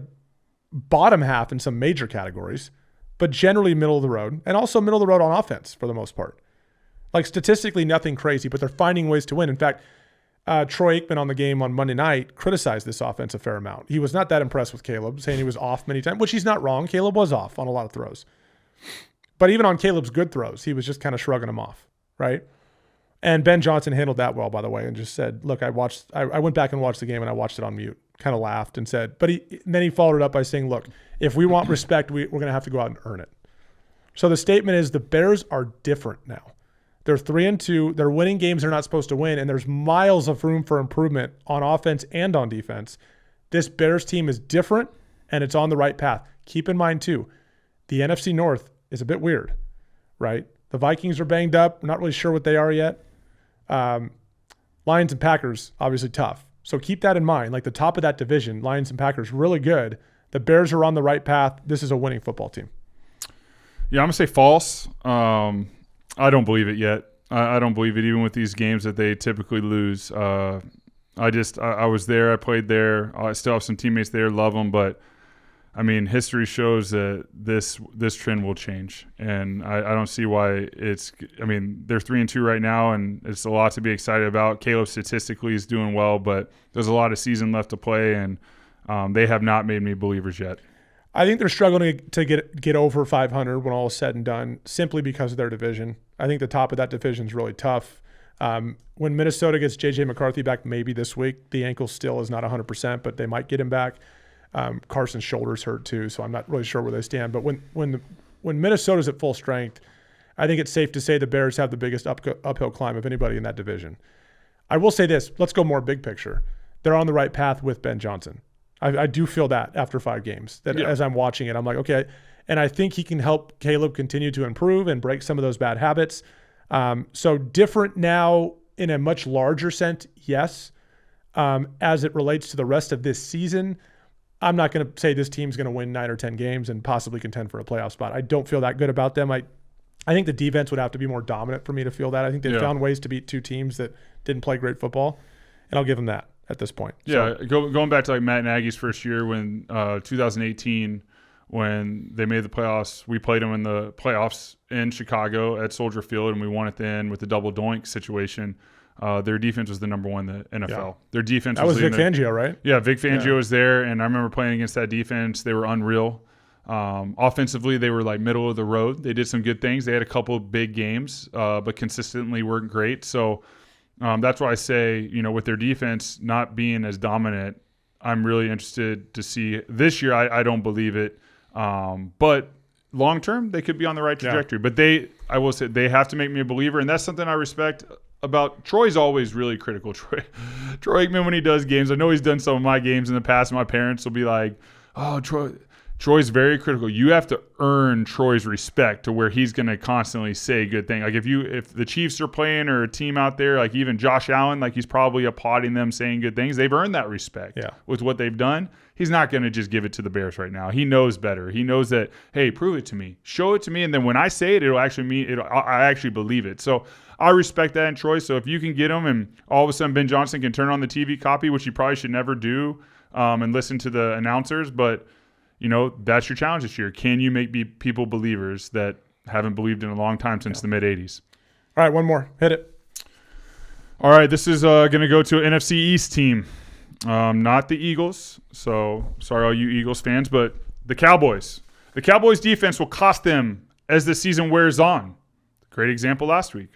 bottom half in some major categories, but generally middle of the road, and also middle of the road on offense for the most part. Like statistically, nothing crazy, but they're finding ways to win. In fact, Troy Aikman on the game on Monday night criticized this offense a fair amount. He was not that impressed with Caleb, saying he was off many times, which he's not wrong. Caleb was off on a lot of throws. But even on Caleb's good throws, he was just kind of shrugging them off, right? And Ben Johnson handled that well, by the way, and just said, look, I went back and watched the game, and I watched it on mute kind of laughed and said, then he followed it up by saying, look, if we want respect, we're going to have to go out and earn it. So the statement is the Bears are different now. They're 3-2. They're winning games they're not supposed to win, and there's miles of room for improvement on offense and on defense. This Bears team is different, and it's on the right path. Keep in mind, too, the NFC North is a bit weird, right? The Vikings are banged up. We're not really sure what they are yet. Lions and Packers, obviously tough. So keep that in mind. Like the top of that division, Lions and Packers, really good. The Bears are on the right path. This is a winning football team. Yeah, I'm going to say false. I don't believe it yet. I don't believe it even with these games that they typically lose. I was there. I played there. I still have some teammates there. Love them. But, I mean, history shows that this trend will change. And I don't see why they're 3-2 right now, and it's a lot to be excited about. Caleb statistically is doing well, but there's a lot of season left to play, and they have not made me believers yet. I think they're struggling to get over 500 when all is said and done, simply because of their division. I think the top of that division is really tough. When Minnesota gets J.J. McCarthy back maybe this week, the ankle still is not 100%, but they might get him back. Carson's shoulder's hurt too, so I'm not really sure where they stand. But when Minnesota's at full strength, I think it's safe to say the Bears have the biggest uphill climb of anybody in that division. I will say this. Let's go more big picture. They're on the right path with Ben Johnson. I do feel that after 5 games, as I'm watching it, I'm like, okay. And I think he can help Caleb continue to improve and break some of those bad habits. So different now in a much larger sense, yes. As it relates to the rest of this season, I'm not going to say this team's going to win 9 or 10 games and possibly contend for a playoff spot. I don't feel that good about them. I think the defense would have to be more dominant for me to feel that. I think they found ways to beat 2 teams that didn't play great football, and I'll give them that at this point. Yeah, so, going back to like Matt Nagy's first year when 2018, when they made the playoffs, we played them in the playoffs in Chicago at Soldier Field, and we won it then with the double doink situation. Their defense was the number 1 in the NFL. Yeah. Their defense was Vic Fangio, right? Yeah, Vic Fangio was there, and I remember playing against that defense. They were unreal. Offensively, they were like middle of the road. They did some good things. They had a couple of big games, but consistently weren't great. So that's why I say, with their defense not being as dominant, I'm really interested to see this year. I don't believe it, but long term they could be on the right trajectory. Yeah. But I will say they have to make me a believer, and that's something I respect. About Troy's always really critical. Troy Aikman, when he does games, I know he's done some of my games in the past. My parents will be like, "Oh, Troy's very critical." You have to earn Troy's respect to where he's going to constantly say good things. Like if the Chiefs are playing or a team out there, like even Josh Allen, like he's probably applauding them, saying good things. They've earned that respect with what they've done. He's not going to just give it to the Bears right now. He knows better. He knows that, hey, prove it to me, show it to me, and then when I say it, it'll actually mean it. I actually believe it. So I respect that in Troy. So if you can get him, and all of a sudden Ben Johnson can turn on the TV copy, which he probably should never do, and listen to the announcers, but that's your challenge this year. Can you make people believers that haven't believed in a long time since the mid '80s? All right, one more. Hit it. All right, this is going to go to an NFC East team. Not the Eagles. So sorry, all you Eagles fans, but the Cowboys. The Cowboys defense will cost them as the season wears on. Great example last week.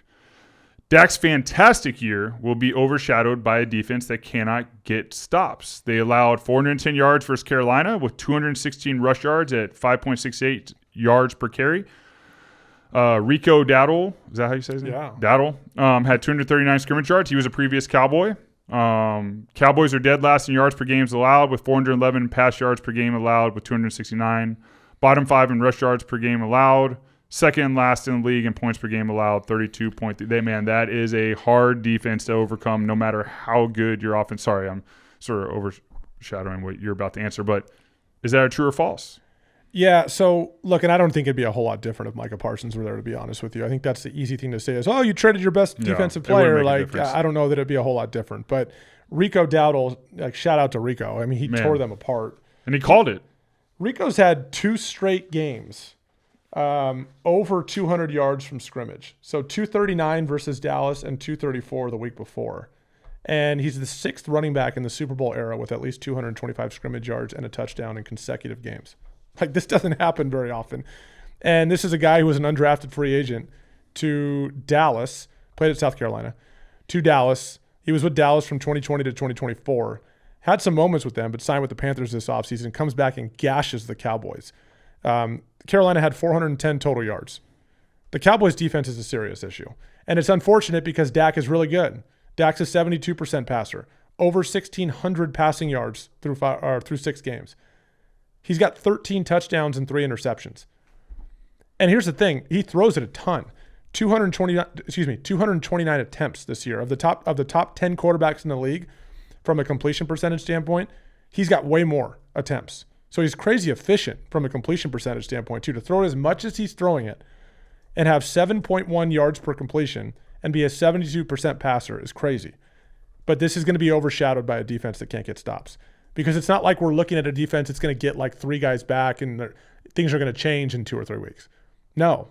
Dak's fantastic year will be overshadowed by a defense that cannot get stops. They allowed 410 yards versus Carolina with 216 rush yards at 5.68 yards per carry. Rico Dowdle, is that how you say his name? Yeah. Dowdle had 239 scrimmage yards. He was a previous Cowboy. Cowboys are dead last in yards per games allowed with 411 pass yards per game allowed with 269. Bottom 5 in rush yards per game allowed. Second and last in the league in points per game allowed, 32.3. Man, that is a hard defense to overcome no matter how good your offense. Sorry, I'm sort of overshadowing what you're about to answer, but is that a true or false? Yeah, so look, and I don't think it'd be a whole lot different if Micah Parsons were there, to be honest with you. I think that's the easy thing to say is, you traded your best defensive player. Like, I don't know that it'd be a whole lot different. But Rico Dowdle, like, shout out to Rico. I mean, he tore them apart. And he called it. Rico's had 2 straight games over 200 yards from scrimmage. So 239 versus Dallas and 234 the week before. And he's the 6th running back in the Super Bowl era with at least 225 scrimmage yards and a touchdown in consecutive games. Like, this doesn't happen very often. And this is a guy who was an undrafted free agent to Dallas, played at South Carolina, to Dallas. He was with Dallas from 2020 to 2024, had some moments with them, but signed with the Panthers this offseason, comes back and gashes the Cowboys. Carolina had 410 total yards. The Cowboys' defense is a serious issue. And it's unfortunate because Dak is really good. Dak's a 72% passer, over 1,600 passing yards through 6 games. He's got 13 touchdowns and 3 interceptions. And here's the thing. He throws it a ton. 229 attempts this year. Of the top 10 quarterbacks in the league, from a completion percentage standpoint, he's got way more attempts. So he's crazy efficient from a completion percentage standpoint too. To throw it as much as he's throwing it and have 7.1 yards per completion and be a 72% passer is crazy. But this is going to be overshadowed by a defense that can't get stops. Because it's not like we're looking at a defense that's going to get like 3 guys back and things are going to change in 2 or 3 weeks. No.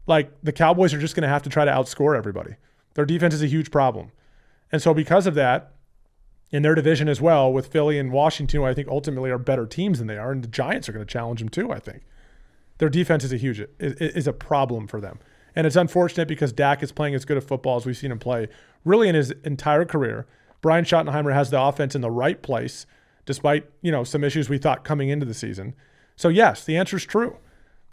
Like, the Cowboys are just going to have to try to outscore everybody. Their defense is a huge problem. And so because of that, in their division as well, with Philly and Washington, who I think ultimately are better teams than they are, and the Giants are going to challenge them too, I think. Their defense is a problem for them. And it's unfortunate because Dak is playing as good a football as we've seen him play really in his entire career. Brian Schottenheimer has the offense in the right place, despite, some issues we thought coming into the season. So yes, the answer is true,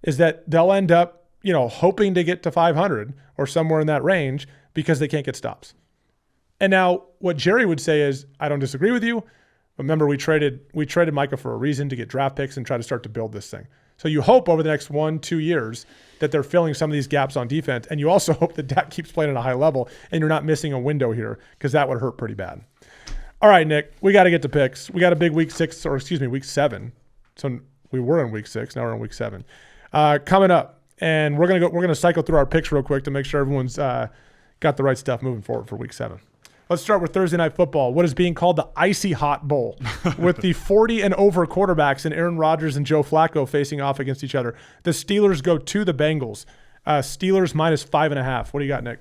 is that they'll end up, hoping to get to 500 or somewhere in that range because they can't get stops. And now what Jerry would say is, I don't disagree with you. Remember, we traded Micah for a reason, to get draft picks and try to start to build this thing. So you hope over the next 1-2 years that they're filling some of these gaps on defense. And you also hope that Dak keeps playing at a high level and you're not missing a window here, because that would hurt pretty bad. All right, Nick, we got to get to picks. We got a big week 7. So we were in week 6. Now we're in week 7 coming up. And we're gonna cycle through our picks real quick to make sure everyone's got the right stuff moving forward for week 7. Let's start with Thursday Night Football, what is being called the Icy Hot Bowl, with the 40 and over quarterbacks and Aaron Rodgers and Joe Flacco facing off against each other. The Steelers go to the Bengals. Steelers minus 5.5. What do you got, Nick?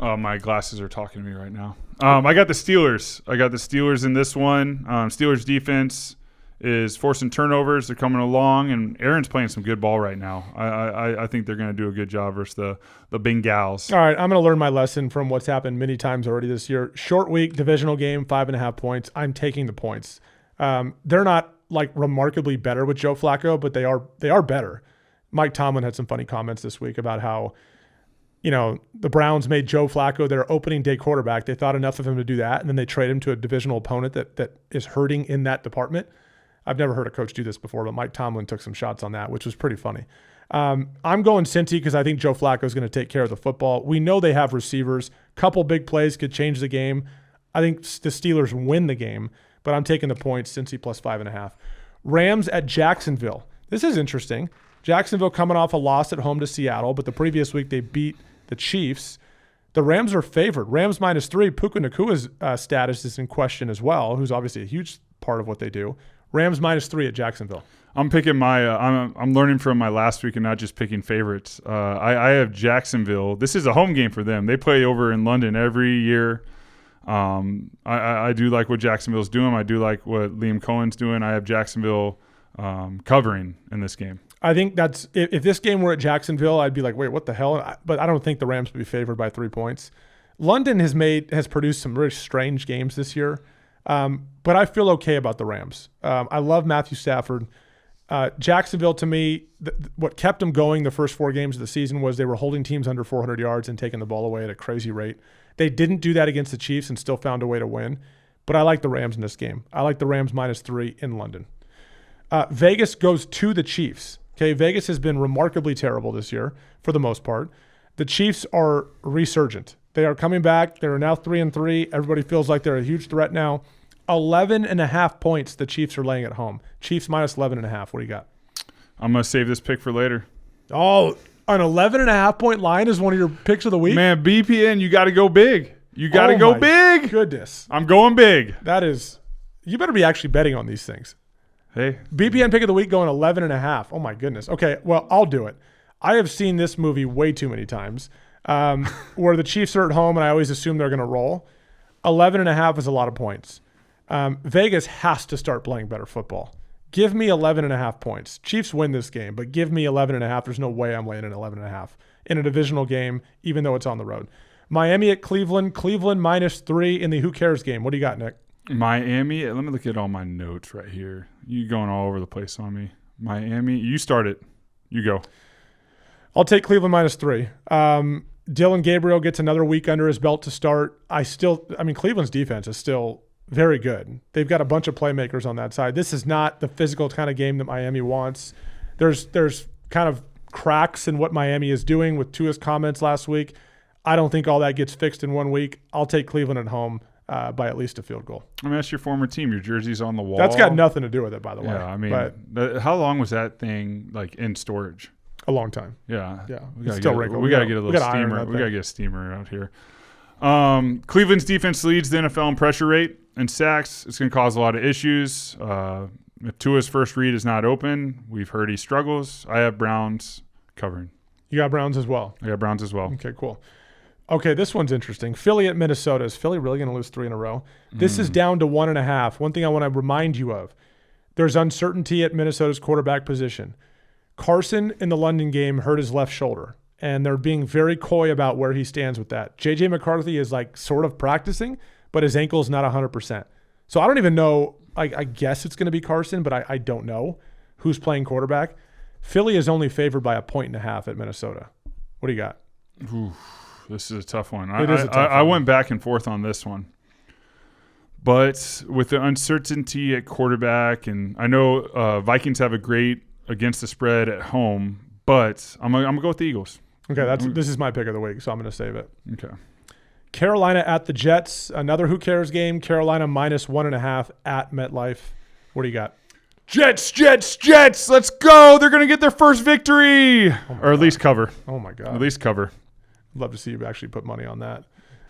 Oh, my glasses are talking to me right now. I got the Steelers. In this one. Steelers defense is forcing turnovers. They're coming along, and Aaron's playing some good ball right now. I think they're going to do a good job versus the Bengals. All right, I'm going to learn my lesson from what's happened many times already this year. Short week, divisional game, 5.5 points. I'm taking the points. They're not like remarkably better with Joe Flacco, but they are better. Mike Tomlin had some funny comments this week about how, the Browns made Joe Flacco their opening day quarterback. They thought enough of him to do that, and then they trade him to a divisional opponent that is hurting in that department. I've never heard a coach do this before, but Mike Tomlin took some shots on that, which was pretty funny. I'm going Cincy because I think Joe Flacco is going to take care of the football. We know they have receivers. Couple big plays could change the game. I think the Steelers win the game, but I'm taking the points, Cincy plus 5.5. Rams at Jacksonville. This is interesting. Jacksonville coming off a loss at home to Seattle, but the previous week they beat the Chiefs. The Rams are favored. Rams minus 3. Puka Nakua's status is in question as well, who's obviously a huge part of what they do. Rams minus 3 at Jacksonville. I'm picking I'm learning from my last week and not just picking favorites. I have Jacksonville. This is a home game for them. They play over in London every year. I do like what Jacksonville's doing. I do like what Liam Cohen's doing. I have Jacksonville covering in this game. I think that's if this game were at Jacksonville, I'd be like, wait, what the hell? But I don't think the Rams would be favored by 3 points. London has produced some really strange games this year. But I feel okay about the Rams. I love Matthew Stafford. Jacksonville, to me, what kept them going the first 4 games of the season was they were holding teams under 400 yards and taking the ball away at a crazy rate. They didn't do that against the Chiefs and still found a way to win. But I like the Rams in this game. I like the Rams minus 3 in London. Vegas goes to the Chiefs. Okay, Vegas has been remarkably terrible this year for the most part. The Chiefs are resurgent. They are coming back. They're now 3-3. Everybody feels like they're a huge threat now. 11.5 points the Chiefs are laying at home. Chiefs minus 11.5. What do you got? I'm going to save this pick for later. Oh, an 11.5 point line is one of your picks of the week? Man, BPN, you got to go big. You got to go big. Goodness. I'm going big. That is – you better be actually betting on these things. Hey. BPN pick of the week going 11.5. Oh, my goodness. Okay, well, I'll do it. I have seen this movie way too many times where the Chiefs are at home and I always assume they're going to roll. 11.5 is a lot of points. Vegas has to start playing better football. Give me 11.5 points. Chiefs win this game, but give me 11.5. There's no way I'm laying an 11.5 in a divisional game, even though it's on the road. Miami at Cleveland. Cleveland minus 3 in the who cares game. What do you got, Nick? Miami. Let me look at all my notes right here. You going all over the place on me. Miami. You start it. You go. I'll take Cleveland -3. Dylan Gabriel gets another week under his belt to start. Cleveland's defense is still very good. They've got a bunch of playmakers on that side. This is not the physical kind of game that Miami wants. There's kind of cracks in what Miami is doing with Tua's comments last week. I don't think all that gets fixed in 1 week. I'll take Cleveland at home by at least a field goal. I mean, that's your former team. Your jersey's on the wall. That's got nothing to do with it, by the way. Yeah, I mean, how long was that thing in storage? A long time. Yeah. We got to get a little steamer. We got to get a steamer out here. Cleveland's defense leads the NFL in pressure rate and sacks. It's going to cause a lot of issues. If Tua's first read is not open, we've heard he struggles. I have Browns covering. You got Browns as well? I got Browns as well. Okay, cool. Okay, this one's interesting. Philly at Minnesota. Is Philly really going to lose 3 in a row? This is down to 1.5. One thing I want to remind you of, there's uncertainty at Minnesota's quarterback position. Carson in the London game hurt his left shoulder, and they're being very coy about where he stands with that. J.J. McCarthy is sort of practicing, but his ankle is not 100%. So I don't even know. I guess it's going to be Carson, but I don't know who's playing quarterback. Philly is only favored by 1.5 at Minnesota. What do you got? Ooh, this is a tough one. I went back and forth on this one. But with the uncertainty at quarterback, and I know Vikings have a great against the spread at home, but I'm gonna go with the Eagles. Okay, this is my pick of the week, so I'm gonna save it. Okay. Carolina at the Jets, another who cares game. Carolina -1.5 at MetLife. What do you got? Jets! Let's go! They're gonna get their first victory, or at least cover. Oh my God! At least cover. I'd love to see you actually put money on that.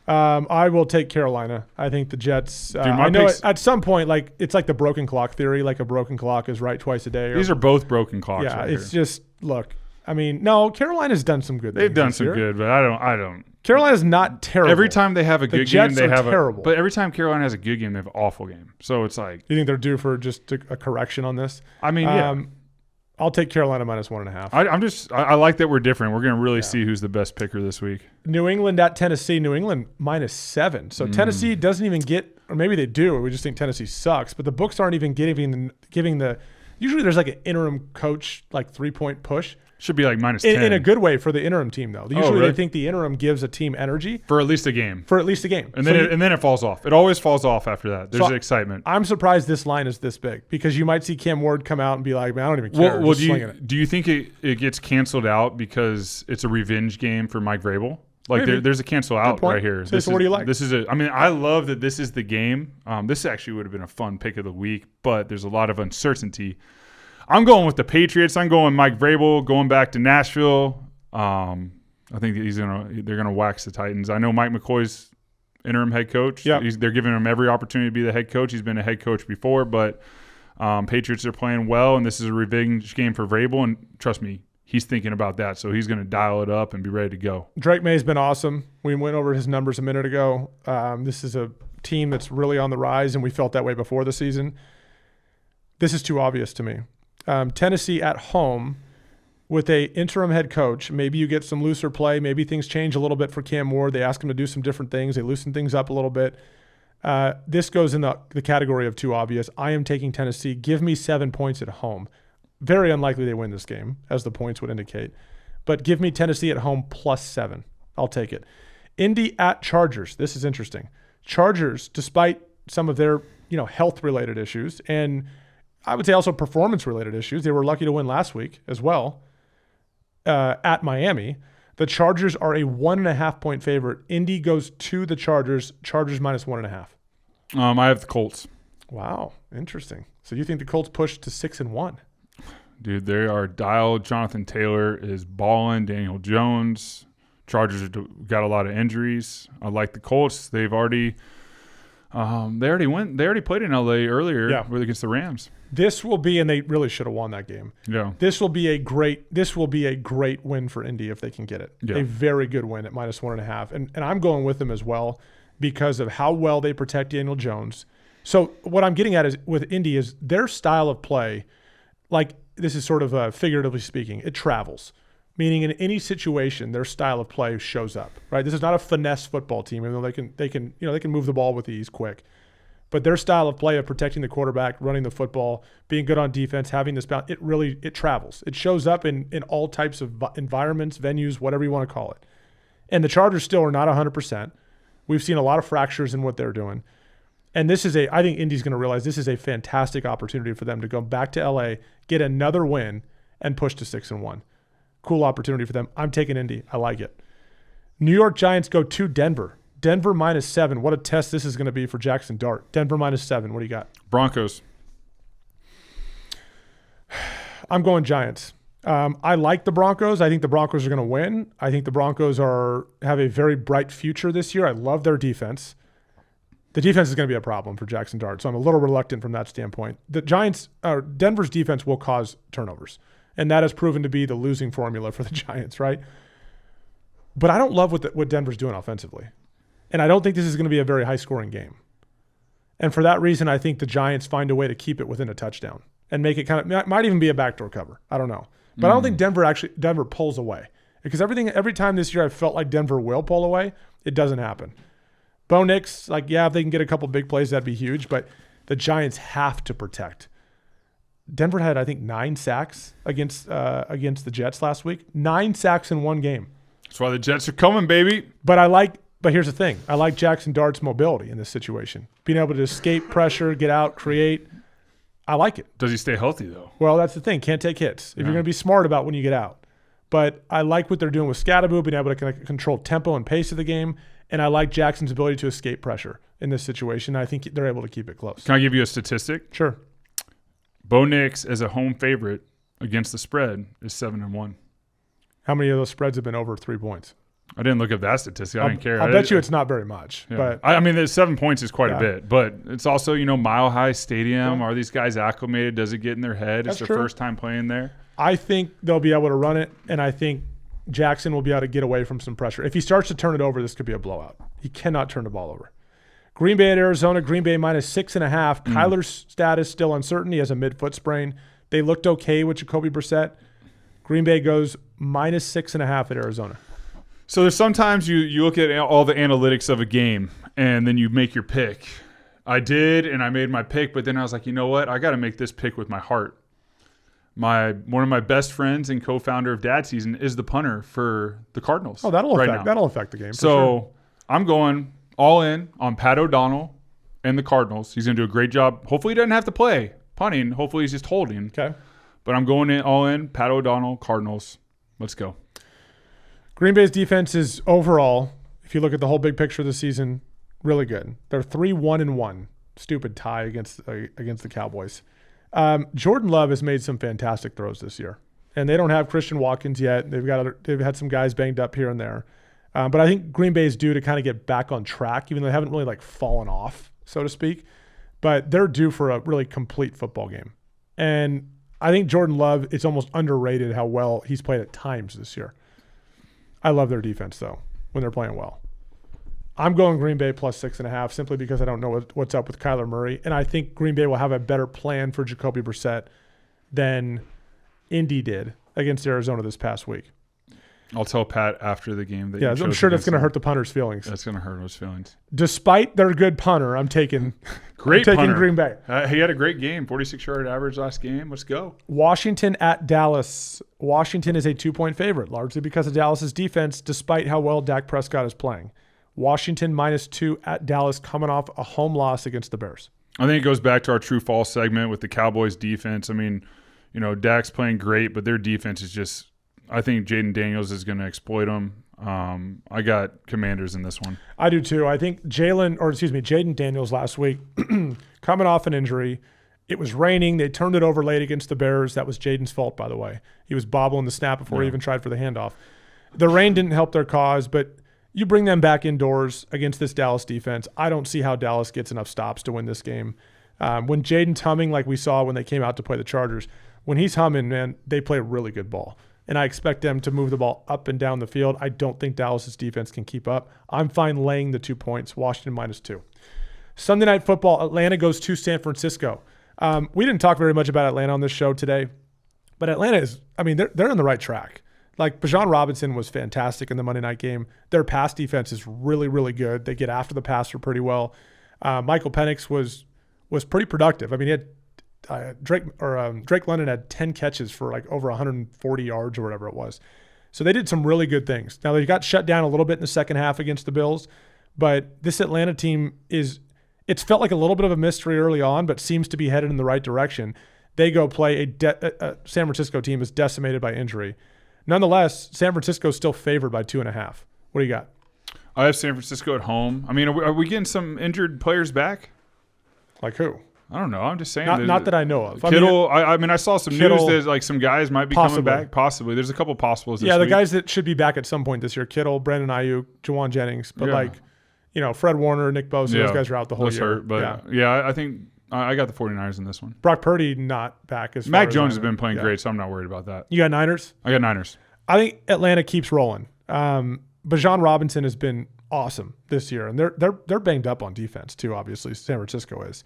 I will take Carolina. I think the Jets. I know at some point, it's like the broken clock theory. Like a broken clock is right twice a day. These are both broken clocks. Yeah, right it's here. just look. I mean, no, Carolina's done some good. They've done some good, but I don't. Carolina's not terrible. Every time they have a good game, they have terrible. But every time Carolina has a good game, they have an awful game. So it's like. You think they're due for just a correction on this? I mean, yeah. I'll take Carolina -1.5. I like that we're different. We're going to really see who's the best picker this week. New England at Tennessee. New England -7. So Tennessee doesn't even get, or maybe they do. We just think Tennessee sucks. But the books aren't even giving the. Usually there's an interim coach 3-point push. Should be -10. In a good way for the interim team, though. Usually really? they think the interim gives a team energy. For at least a game. And then it falls off. It always falls off after that. There's excitement. I'm surprised this line is this big because you might see Cam Ward come out and be like, man, I don't even care. Well, do you think it gets canceled out because it's a revenge game for Mike Vrabel? There's a cancel out right here. So what do you like? I love that this is the game. This actually would have been a fun pick of the week, but there's a lot of uncertainty. I'm going with the Patriots. I'm going Mike Vrabel, going back to Nashville. I think they're gonna wax the Titans. I know Mike McCoy's interim head coach. Yeah. They're giving him every opportunity to be the head coach. He's been a head coach before, but Patriots are playing well, and this is a revenge game for Vrabel. And trust me, he's thinking about that, so he's going to dial it up and be ready to go. Drake May's been awesome. We went over his numbers a minute ago. This is a team that's really on the rise, and we felt that way before the season. This is too obvious to me. Tennessee at home with a interim head coach. Maybe you get some looser play. Maybe things change a little bit for Cam Ward. They ask him to do some different things. They loosen things up a little bit. This goes in the category of too obvious. I am taking Tennessee. Give me 7 points at home. Very unlikely they win this game, as the points would indicate. But give me Tennessee at home +7. I'll take it. Indy at Chargers. This is interesting. Chargers, despite some of their health-related issues and I would say also performance-related issues. They were lucky to win last week as well at Miami. The Chargers are a 1.5-point favorite. Indy goes to the Chargers. Chargers -1.5. I have the Colts. Wow, interesting. So you think the Colts push to 6-1? Dude, they are dialed. Jonathan Taylor is balling. Daniel Jones. Chargers have got a lot of injuries. I like the Colts. They've already went. They already played in LA earlier against the Rams. This will be, and they really should have won that game. Yeah. This will be a great win for Indy if they can get it. Yeah. A very good win at -1.5. And I'm going with them as well because of how well they protect Daniel Jones. So what I'm getting at is with Indy is their style of play, this is sort of figuratively speaking, it travels. Meaning in any situation, their style of play shows up. Right. This is not a finesse football team, even though they can move the ball with ease quick. But their style of play of protecting the quarterback, running the football, being good on defense, having this balance, it travels. It shows up in all types of environments, venues, whatever you want to call it. And the Chargers still are not 100%. We've seen a lot of fractures in what they're doing. And I think Indy's going to realize this is a fantastic opportunity for them to go back to LA, get another win, and push to 6-1. Cool opportunity for them. I'm taking Indy. I like it. New York Giants go to Denver. Denver -7. What a test this is going to be for Jackson Dart. Denver -7. What do you got? Broncos. I'm going Giants. I like the Broncos. I think the Broncos are going to win. I think the Broncos have a very bright future this year. I love their defense. The defense is going to be a problem for Jackson Dart, so I'm a little reluctant from that standpoint. Denver's defense will cause turnovers, and that has proven to be the losing formula for the Giants, right? But I don't love what Denver's doing offensively, and I don't think this is going to be a very high-scoring game. And for that reason, I think the Giants find a way to keep it within a touchdown and make it might even be a backdoor cover. I don't know. But I don't think Denver pulls away, because every time this year I've felt like Denver will pull away. It doesn't happen. Bo Nix, if they can get a couple big plays, that'd be huge. But the Giants have to protect. Denver had, I think, 9 sacks against the Jets last week. 9 sacks in one game. That's why the Jets are coming, baby. But here's the thing. I like Jackson Dart's mobility in this situation. Being able to escape pressure, get out, create. I like it. Does he stay healthy, though? Well, that's the thing. Can't take hits. If you're going to be smart about when you get out. But I like what they're doing with Scatterbo, being able to kind of control tempo and pace of the game. And I like Jackson's ability to escape pressure in this situation. I think they're able to keep it close. Can I give you a statistic? Sure. Bo Nix, as a home favorite against the spread, is 7-1. How many of those spreads have been over 3 points? I didn't look at that statistic. I didn't care. I bet you it's not very much. Yeah. But I mean, the 7 points is quite a bit. But it's also, Mile High Stadium. Are these guys acclimated? Does it get in their head? It's their first time playing there. I think they'll be able to run it, and I think Jackson will be able to get away from some pressure. If he starts to turn it over, this could be a blowout. He cannot turn the ball over. Green Bay at Arizona. Green Bay -6.5. Kyler's status still uncertain. He has a midfoot sprain. They looked okay with Jacoby Brissett. Green Bay goes -6.5 at Arizona. So there's sometimes you look at all the analytics of a game and then you make your pick. I did, and I made my pick, but then I was like, you know what? I got to make this pick with my heart. One of my best friends and co-founder of Dad Season is the punter for the Cardinals. Oh, that'll affect the game. So sure. I'm going all in on Pat O'Donnell and the Cardinals. He's going to do a great job. Hopefully he doesn't have to play punting. Hopefully he's just holding. Okay. But I'm going all in, Pat O'Donnell, Cardinals. Let's go. Green Bay's defense is overall, if you look at the whole big picture of the season, really good. They're 3-1-1. Stupid tie against the Cowboys. Jordan Love has made some fantastic throws this year, and they don't have Christian Watkins yet. They've had some guys banged up here and there, but I think Green Bay is due to kind of get back on track, even though they haven't really fallen off, so to speak. But they're due for a really complete football game, and I think Jordan Love, it's almost underrated how well he's played at times this year. I love their defense, though, when they're playing well. I'm going Green Bay +6.5 simply because I don't know what's up with Kyler Murray. And I think Green Bay will have a better plan for Jacoby Brissett than Indy did against Arizona this past week. I'll tell Pat after the game that I'm sure that's going to hurt the punter's feelings. That's going to hurt his feelings. Despite their good punter, I'm taking Green Bay. He had a great game, 46-yard average last game. Let's go. Washington at Dallas. Washington is a 2-point favorite, largely because of Dallas's defense, despite how well Dak Prescott is playing. Washington -2 at Dallas, coming off a home loss against the Bears. I think it goes back to our true false segment with the Cowboys defense. I mean, Dak's playing great, but their defense is just – I think Jaden Daniels is going to exploit them. I got Commanders in this one. I do too. I think Jaden Daniels last week, coming off an injury. It was raining. They turned it over late against the Bears. That was Jaden's fault, by the way. He was bobbling the snap before he even tried for the handoff. The rain didn't help their cause, but you bring them back indoors against this Dallas defense. I don't see how Dallas gets enough stops to win this game. When Jaden's humming, like we saw when they came out to play the Chargers, when he's humming, man, they play a really good ball. And I expect them to move the ball up and down the field. I don't think Dallas's defense can keep up. I'm fine laying the 2 points, Washington -2. Sunday Night Football, Atlanta goes to San Francisco. We didn't talk very much about Atlanta on this show today, but Atlanta is, they're on the right track. Like, Bijan Robinson was fantastic in the Monday night game. Their pass defense is really, really good. They get after the passer pretty well. Michael Penix was was pretty productive. I mean, he had Drake London had 10 catches for like over 140 yards or whatever it was. So they did some really good things. Now, they got shut down a little bit in the second half against the Bills, but this Atlanta team it's felt like a little bit of a mystery early on, but seems to be headed in the right direction. They go play a San Francisco team is decimated by injury. Nonetheless, San Francisco is still favored by 2.5. What do you got? I have San Francisco at home. I mean, are we getting some injured players back? Like who? I don't know. I'm just saying. Not that I know of. Kittle. I mean, I saw some news that like some guys might be coming back. Possibly. There's a couple possibles. This week. Guys that should be back at some point this year: Kittle, Brandon Ayuk, Juwan Jennings. But Fred Warner, Nick Bosa, those guys are out the whole year. Hurt, but I think I got the 49ers in this one. Brock Purdy not back. Mac Jones has been playing great, so I'm not worried about that. You got Niners? I got Niners. I think Atlanta keeps rolling. Bijan Robinson has been awesome this year, and they're banged up on defense too. Obviously, San Francisco is.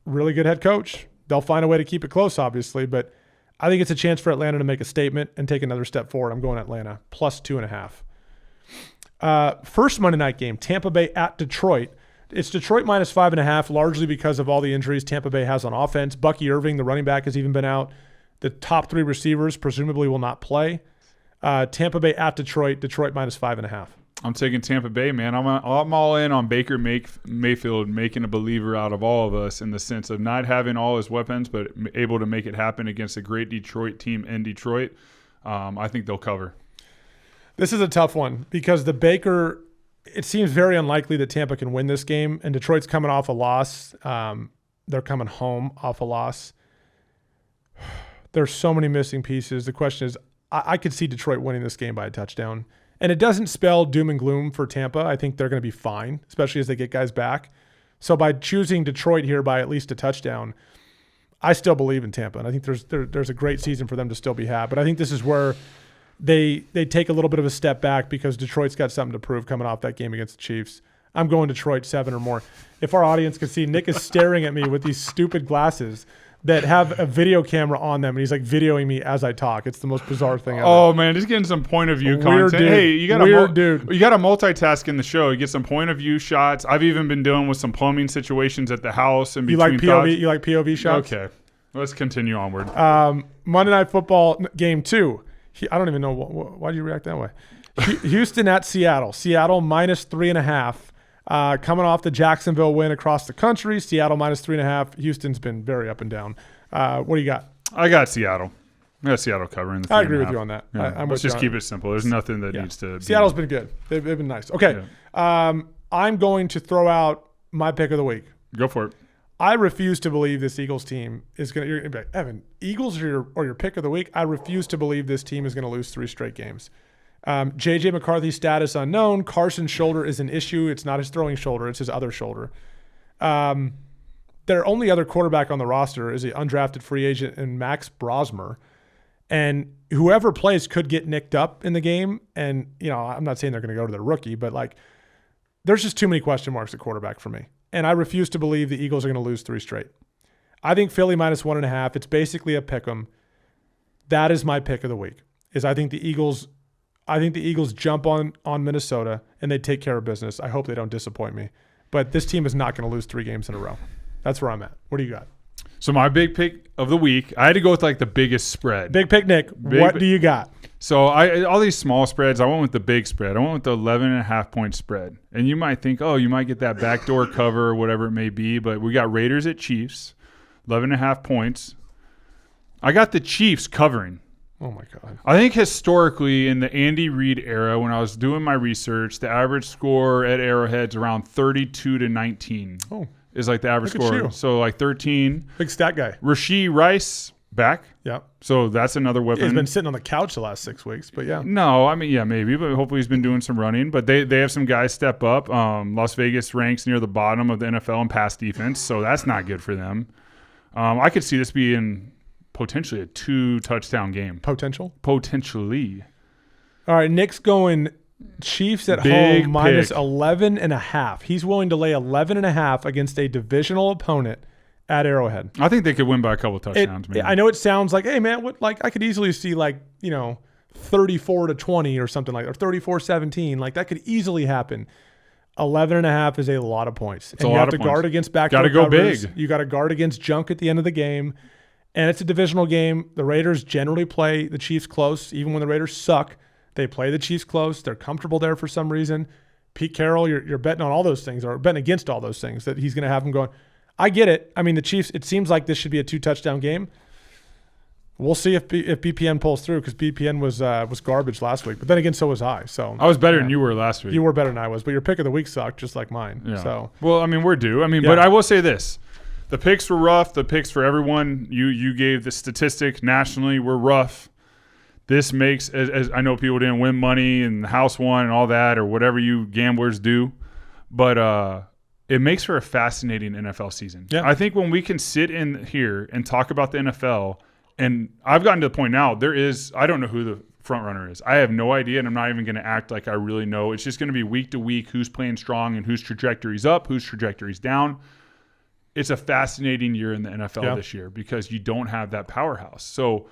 Really good head coach. They'll find a way to keep it close, obviously, but I think it's a chance for Atlanta to make a statement and take another step forward. I'm going Atlanta plus 2.5. First Monday night game, Tampa Bay at Detroit. It's Detroit minus 5.5, largely because of all the injuries Tampa Bay has on offense. Bucky Irving, the running back, has even been out. The top 3 receivers presumably will not play. Tampa Bay at Detroit. Detroit minus 5.5. I'm taking Tampa Bay, man. I'm all in on Baker Mayfield making a believer out of all of us in the sense of not having all his weapons, but able to make it happen against a great Detroit team in Detroit. I think they'll cover. This is a tough one because it seems very unlikely that Tampa can win this game, and Detroit's coming off a loss. They're coming home off a loss. There's so many missing pieces. The question is, I could see Detroit winning this game by a touchdown. And it doesn't spell doom and gloom for Tampa. I think they're going to be fine, especially as they get guys back. So by choosing Detroit here by at least a touchdown, I still believe in Tampa. And I think there's a great season for them to still be had. But I think this is where they take a little bit of a step back because Detroit's got something to prove coming off that game against the Chiefs. I'm going Detroit 7 or more. If our audience could see, Nick is staring at me with these stupid glasses that have a video camera on them, and he's like videoing me as I talk. It's the most bizarre thing ever. Oh man, just getting some point of view content. Dude. Hey, you got dude. You got to multitask in the show. You get some point of view shots. I've even been dealing with some plumbing situations at the house and between thoughts. You like POV shots? Okay, let's continue onward. Monday Night Football game 2. I don't even know why do you react that way. Houston at Seattle. Seattle minus 3.5. Coming off the Jacksonville win across the country, Seattle minus 3.5. Houston's been very up and down. What do you got? I got Seattle. I got Seattle covering the 3.5. I agree with you on that. Yeah. Let's just keep it simple. There's nothing that needs to be. Seattle's been good. They've been nice. Okay. Yeah. I'm going to throw out my pick of the week. Go for it. I refuse to believe this Eagles team is going to – you're going to be like, Evan, Eagles are your pick of the week? I refuse to believe this team is going to lose 3 straight games. J.J. McCarthy's status unknown. Carson's shoulder is an issue. It's not his throwing shoulder. It's his other shoulder. Their only other quarterback on the roster is an undrafted free agent in Max Brosmer. And whoever plays could get nicked up in the game. And, I'm not saying they're going to go to their rookie, but, there's just too many question marks at quarterback for me. And I refuse to believe the Eagles are going to lose 3 straight. I think Philly minus 1.5. It's basically a pick 'em. That is my pick of the week. I think the Eagles jump on Minnesota and they take care of business. I hope they don't disappoint me. But this team is not going to lose 3 games in a row. That's where I'm at. What do you got? So my big pick of the week, I had to go with the biggest spread. Big pick, Nick. What do you got? So all these small spreads, I went with the big spread. I went with the 11.5 point spread. And you might think, you might get that backdoor cover or whatever it may be. But we got Raiders at Chiefs, 11.5 points. I got the Chiefs covering. Oh, my God. I think historically in the Andy Reid era, when I was doing my research, the average score at Arrowhead's around 32-19. Oh. Is the average score. So 13. Big stat guy. Rashee Rice back. Yeah. So that's another weapon. He's been sitting on the couch the last 6 weeks, but yeah. No, I mean, yeah, maybe, but hopefully he's been doing some running. But they have some guys step up. Las Vegas ranks near the bottom of the NFL in pass defense, so that's not good for them. I could see this being potentially a 2-touchdown game. Potentially. All right, Nick's going Chiefs at home minus 11.5. He's willing to lay 11.5 against a divisional opponent at Arrowhead. I think they could win by a couple touchdowns. I know it sounds like, hey man, I could easily see 34-20 or something or 34-17. That could easily happen. 11.5 is a lot of points. It's a and you lot have of to points. guard against backdoor Gotta go covers. big. You got to guard against junk at the end of the game. And it's a divisional game. The Raiders generally play the Chiefs close. Even when the Raiders suck, they play the Chiefs close. They're comfortable there for some reason. Pete Carroll, you're betting on all those things, or betting against all those things, that he's going to have them going. I get it. I mean, the Chiefs, it seems like this should be a 2-touchdown game. We'll see if BPN pulls through, because BPN was garbage last week. But then again, so was I. So I was better than you were last week. You were better than I was, but your pick of the week sucked, just like mine. Yeah. So well, I mean, we're due. I mean, but I will say this: the picks were rough. The picks for everyone. You gave the statistic nationally were rough. This makes, as I know, people didn't win money and the house won and all that, or whatever you gamblers do, but it makes for a fascinating NFL season. Yeah. I think when we can sit in here and talk about the NFL. And I've gotten to the point now, I don't know who the front runner is. I have no idea, and I'm not even going to act like I really know. It's just going to be week to week who's playing strong and whose trajectory's up, whose trajectory's down. It's a fascinating year in the NFL this year because you don't have that powerhouse. So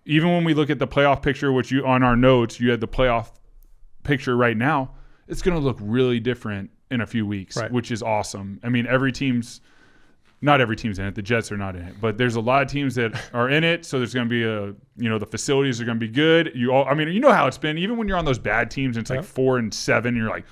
even when we look at the playoff picture, which you on our notes, you had the playoff picture right now, it's going to look really different in a few weeks, which is awesome. I mean, not every team's in it. The Jets are not in it, but there's a lot of teams that are in it. So there's going to be the facilities are going to be good. You know how it's been. Even when you're on those bad teams, and it's like 4-7, and you're like,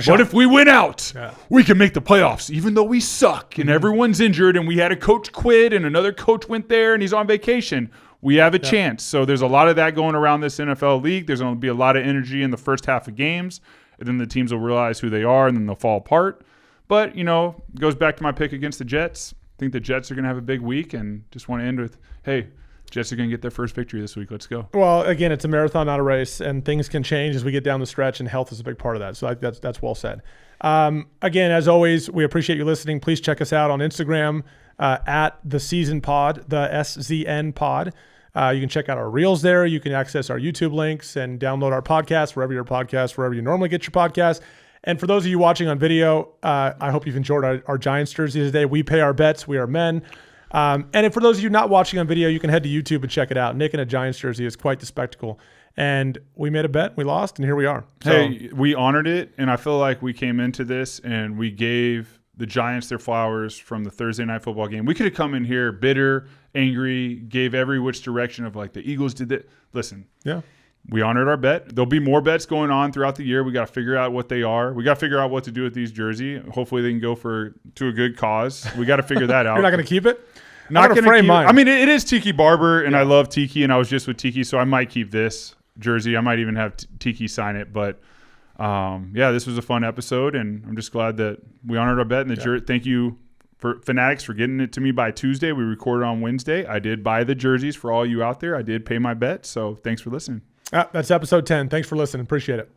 what if we win out? Yeah. We can make the playoffs, even though we suck and everyone's injured and we had a coach quit and another coach went there and he's on vacation. We have a chance. So there's a lot of that going around this NFL league. There's going to be a lot of energy in the first half of games, and then the teams will realize who they are, and then they'll fall apart. But, it goes back to my pick against the Jets. I think the Jets are going to have a big week, and just want to end with, hey, Jets are going to get their first victory this week. Let's go. Well, again, it's a marathon, not a race, and things can change as we get down the stretch, and health is a big part of that. So that's well said. Again, as always, we appreciate you listening. Please check us out on Instagram at the SZN Pod, the SZN Pod. You can check out our reels there. You can access our YouTube links and download our podcast, wherever you normally get your podcast. And for those of you watching on video, I hope you've enjoyed our Giants jersey today. We pay our bets. We are men. And for those of you not watching on video, you can head to YouTube and check it out. Nick in a Giants jersey is quite the spectacle. And we made a bet, we lost, and here we are. Hey, we honored it, and I feel like we came into this and we gave the Giants their flowers from the Thursday night football game. We could have come in here bitter, angry, gave every which direction of like the Eagles did that. Listen. Yeah. We honored our bet. There'll be more bets going on throughout the year. We got to figure out what they are. We got to figure out what to do with these jerseys. Hopefully they can go to a good cause. We got to figure that out. You're not going to keep it? Not going to frame mine. I mean, it is Tiki Barber, and I love Tiki, and I was just with Tiki, so I might keep this jersey. I might even have Tiki sign it. But, this was a fun episode, and I'm just glad that we honored our bet. And thank you for Fanatics for getting it to me by Tuesday. We recorded on Wednesday. I did buy the jerseys for all you out there. I did pay my bet, so thanks for listening. That's episode 10. Thanks for listening. Appreciate it.